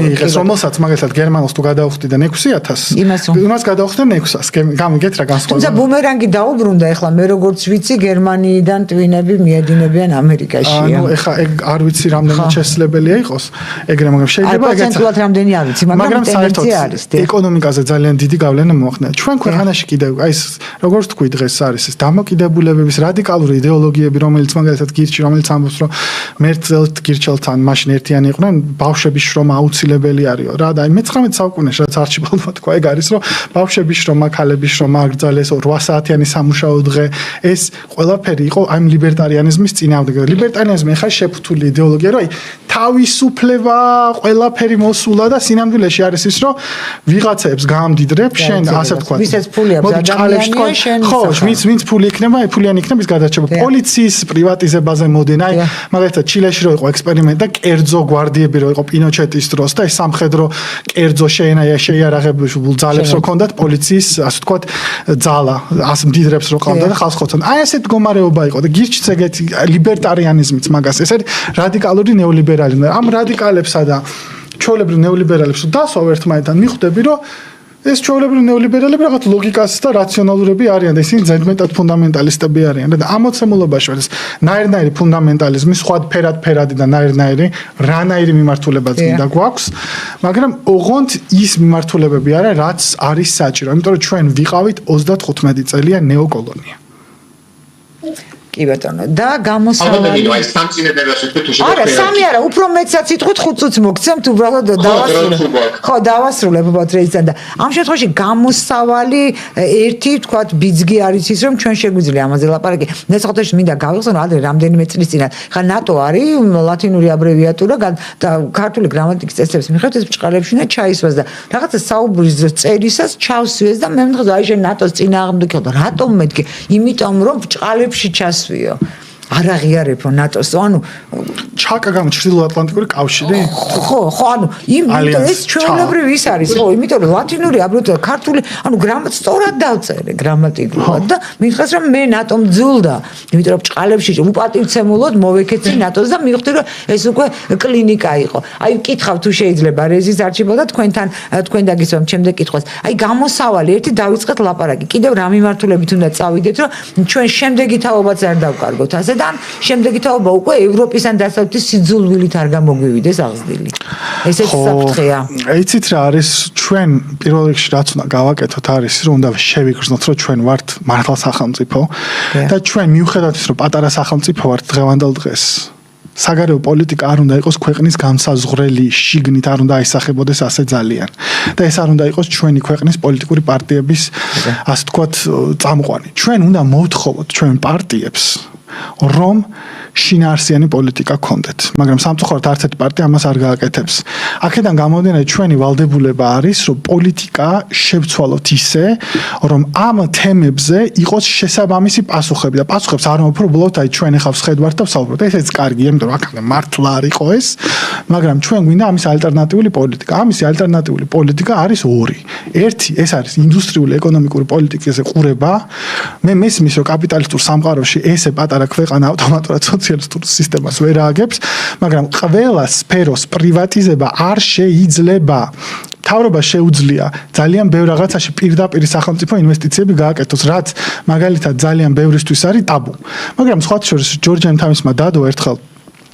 მიიღეს, რომელსაც მაგალითად გერმანულს თუ გადაუხდიდან 6,000, იმას გადაუხდნენ 600-ს. გამიგეთ რა განსხვავება. თუმცა ბუმერანგი დაუბრუნდა, ეხლა მე როგორც ვიცი, გერმანიიდან ტვინები მიედინებიან ამერიკაში. ანუ ეხლა ეგ არ ვიცი რამდენად შესაძლებელია იყოს ეგრე, მაგრამ შეიძლება ეგეც პროცენტულად რამდენი არ ვიცი, მაგრამ ტენდენცია არის. ეკონომიკაზე ძალიან დიდი გავლენა მოახდინა. ჩვენ ქვეყანაში კიდევ აი ეს როგორც თქვი დღეს არის ეს დამოკიდებულებების რადიკალური იდეოლოგიები, რომელიც მაგალითად გირჩი, რომელიც ამბობს, რომ მერცელთ გირჩელთან მაშინ ერთიანი იყვნენ, ბავშვების შრომა აუცილებელი არისო რა და აი მე-19 საუკუნეში რაც არჩიბალდმა თქვა, ეგ არის, რომ ბავშვების შრომა, ქალების შრომა აგრძელეს 8 საათიანი სამუშაო დღე, ეს ყველაფერი იყო აი ლიბერტარიანიზმის წინააღმდეგ. ლიბერტარიანიზმი ხა შეფუთული იდეოლოგია, რომ აი თავისუფლება ყველაფერი მოსულა და სინამდვილეში არის ის, რომ ვიღაცებს გაამდიდრებ, შენ ასე ვთქვა. ვისაც ფული აქვს ადამიანია, შენ ხო, ვინც ფული იქნება, აი ფულიანი იქნება ის გადარჩება. პოლიციის პრივატიზებაზე მოდნენ, აი მაგალითად ჩილეში რო იყო ექსპერიმენტი და კერძო გვარდიები რო იყო პინოჩეტის დროს და ეს სამხედრო კერძო შეიარაღებულ ძალებს რო ქონდათ პოლიციის, ასე ვთქვათ, ძალა, ასე მდიდრებს რო ყავდა და ხალხს ხოცონ. აი ესეთ მდგომარეობა იყო და გირჩიც ეგეთი ლიბერტარიანიზმიც მაგას, ეს არის რადიკალური ნეოლიბერალიზმი. ამ რადიკალებსა და ჩვეულებრივ ნეოლიბერალებს დასვავ ერთმანეთთან მიხვდები, რომ ეს ჩვეულებრივი ნეოლიბერალები რაღაც ლოგიკას და რაციონალურები არიან და ისინი ზედმეტად ფუნდამენტალისტები არიან და ამოცემულობაში არის ნაირნაირი ფუნდამენტალიზმი, სხვა ფერადი და ნაირნაირი რანაირი მიმართულებაც კიდე გვაქვს, მაგრამ ოღონდ ის მიმართულებები არა, რაც არის საჭირო, იმიტომ რომ ჩვენ ვიყავით 35 წელია ნეოკოლონია. კი ბატონო და გამოსავალი აი სამწინებელაში თუ არა სამი არა უფრო მეცაც იტყვით 5 წუთს მოგცემთ უბრალოდ დავასრულებ ხო დავასრულებ უბრალოდ და ამ შემთხვევაში გამოსავალი ერთი თქვათ ბიძგი არის ის რომ ჩვენ შეგვიძლია ამაზე ლაპარაკი ნეცოტაში მინდა გავიხსენო ადრე რამდენიმე წლის წინათ ხა ნატო არის ლათინური აბრევიატურა და ქართული გრამატიკის წესების მიხედვით ეს ბჭყალებში უნდა ჩაისვას და რაღაცა საუბრის წერისას ჩავსვიეს და მე მითხარ აი შენ ნატოს წინააღმდეგი და რატომ მეთქი იმიტომ რომ ბჭყალებში ჩასვიო არ აღიარებო ნატოს ანუ ჩაკა ჩრდილოატლანტიკური კავშირი ხო ანუ იმიტომ ეს ჩვეულებრივ ის არის ხო იმიტომ რომ ლათინური აბრევიატურა ქართული ანუ გრამატ სწორად დავწერე გრამატიკულად და მითხეს რომ მე ნატომ ძულდა იმიტომ რომ ბჭყალებში უპატივცემულოდ მოვეკეცი ნატოს და მივხვდი რომ ეს უკვე კლინიკა იყო აი ვკითხავ თუ შეიძლება რეზის არჩიბალ და თქვენ დაგისვამ ჩემზე კითხვას აი გამოსავალი ერთი დავიწყეთ ლაპარაკი კიდევ რა მიმართულებით უნდა წავიდეთ რომ ჩვენ შემდეგი თაობაც არ დავკარგოთ ასე და შემდეგი თაობა უკვე ევროპისთან დასავლეთის სიძულვილით არ გამოგვივიდეს აღზრდილი. ესეც საფრთხეა. იცით რა არის ჩვენ პირველ რიგში რაც უნდა გავაკეთოთ არის რომ უნდა შევიგრძნოთ რომ ჩვენ ვართ მართლა სახელმწიფო და ჩვენ მიუხედავად ის რომ პატარა სახელმწიფო ვართ დღევანდელ დღეს საგარეო პოლიტიკა არ უნდა იყოს ქვეყნის განსაზღვრელი შიგნით არ უნდა აისახებოდეს ასე ძალიან და ეს არ უნდა იყოს ჩვენი ქვეყნის პოლიტიკური პარტიების ასე ვთქვათ წამყვანი. ჩვენ უნდა მოვთხოვოთ ჩვენ პარტიებს რომ შინაარსიანი პოლიტიკა გქონდეთ, მაგრამ სამწუხაროდ არც ერთი პარტია ამას არ გააკეთებს. აქედან გამომდინარე ჩვენი ვალდებულება არის, რომ პოლიტიკა შევცვალოთ ისე, რომ ამ თემებზე იყოს შესაბამისი პასუხები და პასუხებს არ მოვფრობლოთ, აი ჩვენ ახლა ვსხედვართ და ვსაუბრობთ. ესეც კარგია, იმიტომ რომ აქამდე მართლა არ იყო ეს, მაგრამ ჩვენ გვინდა ამის ალტერნატიული პოლიტიკა. ამისი ალტერნატიული პოლიტიკა არის ორი. ერთი, ეს არის ინდუსტრიული ეკონომიკური პოლიტიკის ყურება. მე მესმის, რომ კაპიტალისტურ სამყაროში ესე პატარა ქვეყანა ავტომატურად სოციალისტურ სისტემას ვერ ააგებს, მაგრამ ყველა სფეროს პრივატიზება არ შეიძლება. თავრობა შეუძლია ძალიან ბევრ რაღაცაში პირდაპირ სახელმწიფო ინვესტიციები გააკეთოს, რაც მაგალითად ძალიან ბევრისთვის არის ტაბუ. მაგრამ სხვათა შორის ჯორჯია თავისმა დადო ერთხელ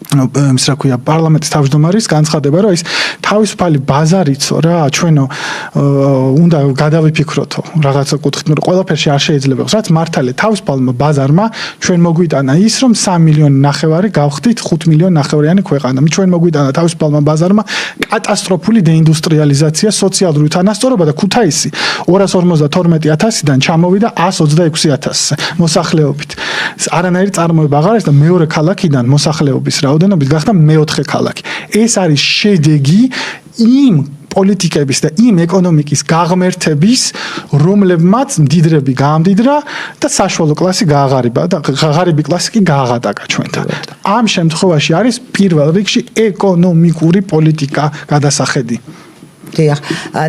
ის რა ქვია პარლამენტის თავმჯდომარის განცხადება რომ ის თავისუფალი ბაზარიცო რა ჩვენო უნდა გადავიფიქროთო რაღაცა კუთხით რომ ყველაფერში არ შეიძლება იყოს რაც მართალია თავისუფალმა ბაზარმა ჩვენ მოგვიტანა ის რომ 3 მილიონი ნახევარი გავხდით 5 მილიონი ნახევრიანი ქვეყანა ჩვენ მოგვიტანა თავისუფალმა ბაზარმა კატასტროფული დეინდუსტრიალიზაცია სოციალური თანასწორობა და ქუთაისი 252,000-დან ჩამოვიდა 126,000-ზე მოსახლეობით არანაირი წარმოება აღარ არის და მეორე ქალაქიდან მოსახლეობის რაოდენობით გახდა მეოთხე ქალაქი. ეს არის შედეგი იმ პოლიტიკების და იმ ეკონომიკის გაღმერთების, რომლებმაც მდიდრები გაამდიდრა და საშუალო კლასი გააღარიბა და ღარიბი კლასი კი გააღატაკა ჩვენთან. ამ შემთხვევაში არის პირველ რიგში ეკონომიკური პოლიტიკა გადასახედი. დიახ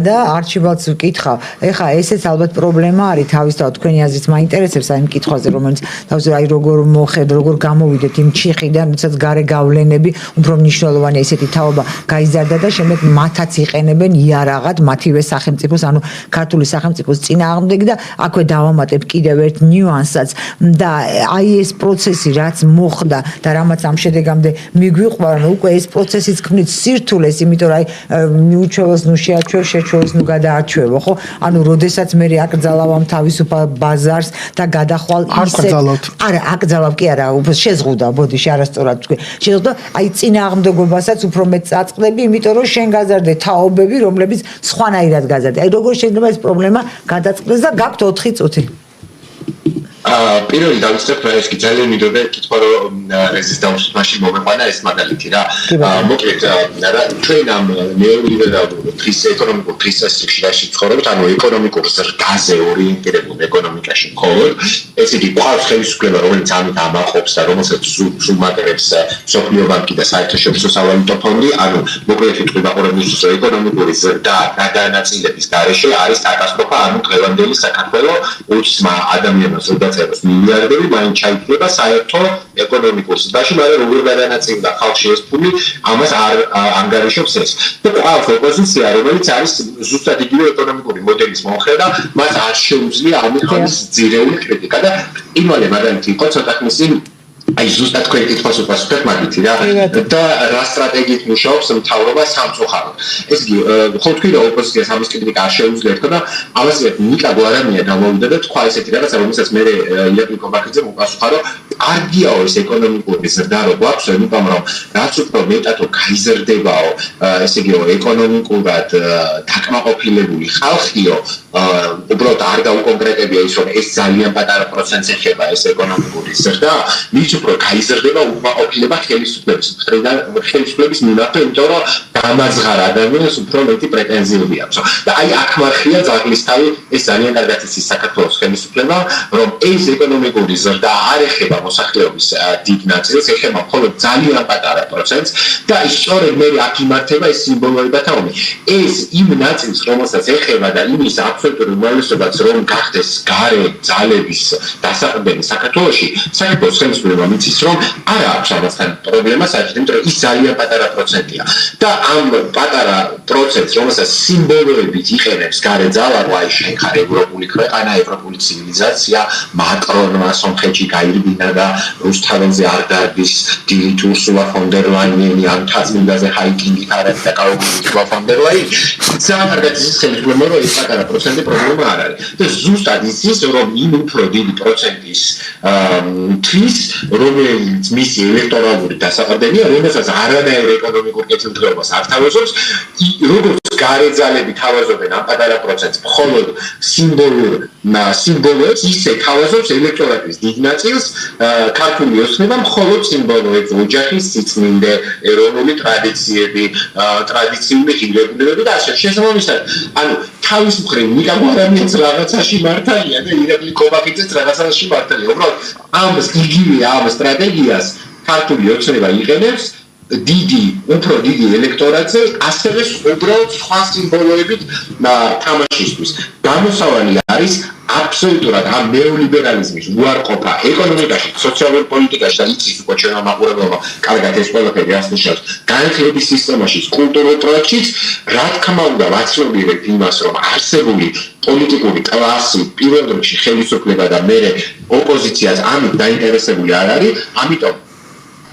და არჩიბალდს ვკითხავ ეხლა ესეც ალბათ პრობლემა არის თავისთავად თქვენი აზრით მაინტერესებს აი იმ კითხვაზე რომელიც თავზე აი როგორ მოხედ როგორ გამოვიდეთ იმ ჩიხიდან როდესაც გარე გავლენები უფრო მნიშვნელოვანი ესეთი თაობა გაიზარდა და შემდეგ მათაც იყენებენ იარაღად მათივე სახელმწიფოს ანუ ქართული სახელმწიფოს წინააღმდეგ და აქვე დავამატებ კიდევ ერთ ნიუანსსაც და აი ეს პროცესი რაც მოხდა და რამაც ამ შედეგამდე მიგვიყვარა უკვე ეს პროცესიც ქმნით სირთულეს იმიტომ რომ აი მიუჩვევოს ნუ შეაჩვევ შეჩვევოს ნუ გადაარჩევო ხო ანუ როდესაც მე აკრძალავ ამ თავისუფალ ბაზარს და გადახვალ არა აკრძალავ კი არა უფრო შეზღუდა ბოდიში არასწორად თქვი შეზღუდა აი წინააღმდეგობასაც უფრო მეტ წაწყდები იმიტომ რომ შენ გაზარდე თაობები რომლებიც სხვანაირად გაზარდე აი როგორ შეიძლება ეს პრობლემა გადაწყდეს და გაქვთ 4 წუთი პირველი დავიწყებ ეს კი ძალიან მინდოდა კითხვა რომ რეზის დამსვენებაში მომეყვანა ეს მაგალითი რა მოკლედ ჩვენ ამ ნეოლიბერალურ დღის ეკონომიკურ დღესასწაულში ცხოვრობთ ანუ ეკონომიკურ ზრდაზე ორიენტირებულ ეკონომიკაში მხოლოდ ესე იგი ყავს ხელისუფლება რომელიც ამით ამაყობს და რომელსაც სულ მაგერებს სოფლიო ბანკი და საერთაშორისო სავალუტო ფონდი ანუ მოკლედ ვიტყვი ყურადღების ეკონომიკური ზრდა გადანაწილების გარეშე არის კატასტროფა ანუ დღევანდელი საქართველოს უცმა ადამიანებს წეროს მილიარდები მაინც ჩაითვლება საერთო ეკონომიკურ ზრდაში, მაგრამ როგორ გადანაწილდა ხალხში ეს ფული, ამას არ ანგარიშობს ეს. და ყავს ოპოზიცია, რომელიც არის ზუსტად იგივე ეკონომიკური მოდელის მომხრე და მას არ შეუძლია ამის ძირეული კრიტიკა და იმალე მაგალითი იყო ცოტა ხნის აი ზუსტად თქვენ კითხვას უპასუხეთ მაგითი რა და რა სტრატეგიით მუშაობს მთავრობა სამწუხაროდ. ეს იგი ხო თქვი და ოპოზიციას ამის კრიტიკა არ შეუძლია თქო და ამას ნიკა გვარამია გამოვიდა და თქვა ესეთი რაღაცა რომელსაც მე ილეპი კობახიძე მოპასუხა რომ კარგიაო ეს ეკონომიკური ზრდა რო გვაქვს იმიტომ რომ რაც უფრო მეტად გაიზრდებაო ესე იგი ეკონომიკურად დაკმაყოფილებული ხალხიო უბრალოდ არ დაუკონკრეტებია ის რომ ეს ძალიან პატარა პროცენტს ეხება ეს ეკონომიკური ზრდა მით უფრო გაიზრდება უკმაყოფილება ხელისუფლების მხრიდან ხელისუფლების მიმართ იმიტომ რომ გამაძღარ ადამიანს უფრო მეტი პრეტენზიები აქვს და აი აქ მარხია ძაღლისთავი ეს ძალიან კარგად იცის საქართველოს ხელისუფლება რომ ეს ეკონომიკური ზრდა არ ეხება მოსახლეობის დიდ ნაწილს ეხება მხოლოდ ძალიან პატარა პროცენტს და სწორედ მე აქ იმართება ეს სიმბოლოებათა ომი ეს იმ ნაწილს რომელსაც ეხება და იმის აბსოლუტური უმრავლესობაც რომ გახდეს გარე ძალების დასაყრდენი საქართველოში საქართველოს ხელისუფლება მიცის რომ არ აქვს ამასთან პრობლემა საერთოდ იმიტომ რომ ის ძალიან პატარა პროცენტია და ამ პატარა პროცენტს რომელსაც სიმბოლოებით იყენებს გარე ძალა აი შენ ხარ ევროპული ქვეყანა ევროპული ცივილიზაცია მაკრონმა სომხეთში გაირბინა და რუსთაველზე არ დარბის დილით ურსულა ფონ დერ ლაინენი ან თაზმინდაზე ჰაიკინგი ხარებს და კაუგურიჩვა ფონ დერ ლაინი ძალიან კარგად ის ხელისუფლება რომ ეს პატარა პროცენტი პრობლემა არ არის და ზუსტად იცის რომ იმ უფრო დიდი პროცენტის თვის რომელიც მისი ელექტორალური დასაყრდენია რომელსაც არანაირ ეკონომიკურ კეთილდღეობას არ თავაზობს როგორც გარე ძალები თავაზობენ ამ პატარა პროცენტს მხოლოდ სიმბოლოებს ისე თავაზობს ელექტორატის დიდ ნაწილს ქართული ოცნება მხოლოდ სიმბოლოებს ოჯახის სიწმინდე ეროვნული ტრადიციები ტრადიციული ღირებულებები და ასე შესაბამისად ანუ თავის მხრივ ნიკა გვარამიას რაღაცაში მართალია და ირაკლი კობახიძეც რაღაცაში მართალია უბრალოდ ამ იგივე ამ სტრატეგიას ქართული ოცნება იყენებს დიდი უფრო დიდი ელექტორატზე ასევე უბრალოდ სხვა სიმბოლოებით თამაშისთვის გამოსავალი არის აბსოლუტურად ამ ნეოლიბერალიზმის უარყოფა ეკონომიკაში, სოციალურ პოლიტიკაში და იცის უკვე ჩვენმა მაყურებელმა კარგად ეს ყველაფერი რას ნიშნავს განათლების სისტემაში, კულტურულ პროექტშიც, რა თქმა უნდა, ვაცნობიერებთ იმას, რომ არსებული პოლიტიკური კლასი, პირველ რიგში ხელისუფლება და მერე ოპოზიციაც ამით დაინტერესებული არ არის, ამიტომ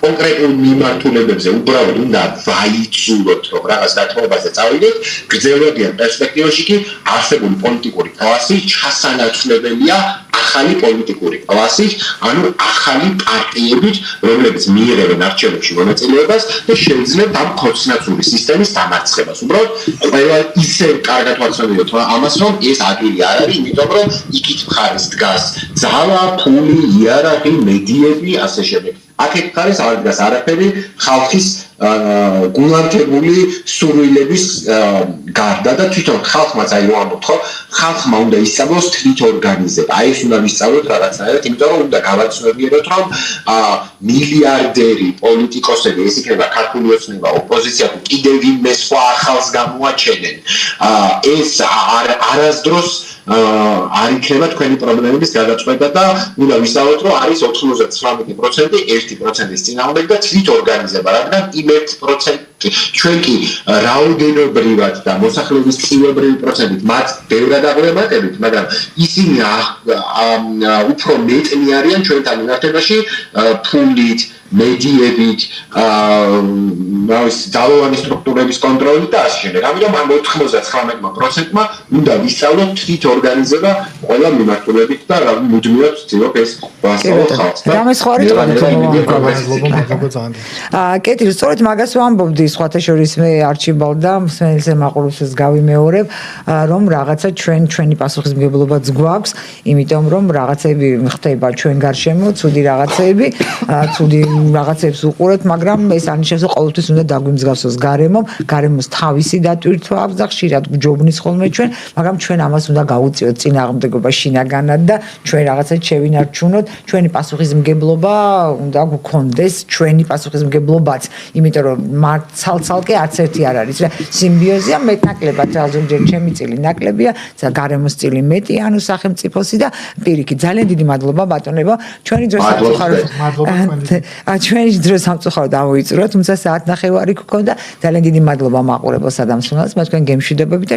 კონკრეტულ მიმართულებებზე უბრალოდ უნდა ვაიცულოთ, რომ რაღაც დათმობაზე წავიდეთ, გრძელვადიან პერსპექტივაში კი არსებული პოლიტიკური კლასი ჩასანაცვლებელია ახალი პოლიტიკური კლასით, ანუ ახალი პარტიებით, რომლებიც მიიღებენ არჩევნებში მონაწილეობას და შეიძლებთ ამ ქორწინაცული სისტემის დამარცხებას. უბრალოდ ყველა ისე კარგად ვაცნობიერთ ამას, რომ ეს ადვილი არ არის, იმიტომ რომ იქით მხარეს დგას ძალა, ფული, იარაღი, მედიები, ასე შემდეგ. აქეთ მხარეს არ დგას არაფერი ხალხის გულანთებული სურვილების გარდა და თვითონ ხალხმაც აი ვამბობთ ხო ხალხმა უნდა ისწავლოს თვითორგანიზება აი ეს უნდა ვისწავლოთ რაღაცნაირად იმიტომ რომ უნდა გავაცნობიეროთ რომ მილიარდერი პოლიტიკოსები ეს იქნება ქართული ოცნება ოპოზიცია თუ კიდევ ვინმე სხვა ახალს გამოაჩენენ ეს არასდროს არ იქნება თქვენი პრობლემების გადაწყვეტა და უნდა ვისაუბროთ რომ არის 99% 1%-ის წინააღმდეგ და თვითორგანიზება რადგან იმ 1% ჩვენ კი რაოდენობრივად და მოსახლეობის წილობრივი პროცენტით მათ ბევრად აღვემატებით მაგრამ ისინი უფრო მეტნი არიან ჩვენთან მიმართებაში ფულით მედიებით ძალოვანი სტრუქტურების კონტროლით და ასე შემდეგ. ამიტომ ამ 99%-მა უნდა ვისწავლოთ თვითორგანიზება ყველა მიმართულებით და მუდმივად ვცდილობ ეს ვასწავლოთ ხალხს. კეთილი, სწორედ მაგას ვამბობდი სხვათა შორის მე არჩიბალ და მსმენელზე მაყურებელს გავიმეორებ, რომ რაღაცა ჩვენი პასუხისმგებლობაც გვაქვს, იმიტომ რომ რაღაცები ხდება ჩვენ გარშემო, ცუდი რაღაცები, ცუდი რაღაცებს უყურებთ, მაგრამ ეს არნიშნავს, რომ ყოველთვის უნდა დაგვიმსგავსოს გარემოს თავისი დატვირთვა აქვს და ხშირად გვჯობნის ხოლმე ჩვენ, მაგრამ ჩვენ ამას უნდა გავუწიოთ წინააღმდეგობა შინაგანად და ჩვენ რაღაცას შევინარჩუნოთ, ჩვენი პასუხისმგებლობა უნდა გქონდეს, ჩვენი პასუხისმგებლობაც, იმიტომ რომ ცალ-ცალკე არც ერთი არ არის რა, სიმბიოზია მეტნაკლებად, ზოგჯერ ჩემი წილი ნაკლებია, გარემოს წილი მეტი, ანუ სახელმწიფოსი და პირიქით, ძალიან დიდი მადლობა ბატონებო, ჩვენი დრო სამწუხაროდ ავოიწუროთ, თუმცა საათნახევარი გქონდა, ძალიან დიდი მადლობა მაყურებელსა და მსმენელს, მე თქვენ გემშვიდობებით.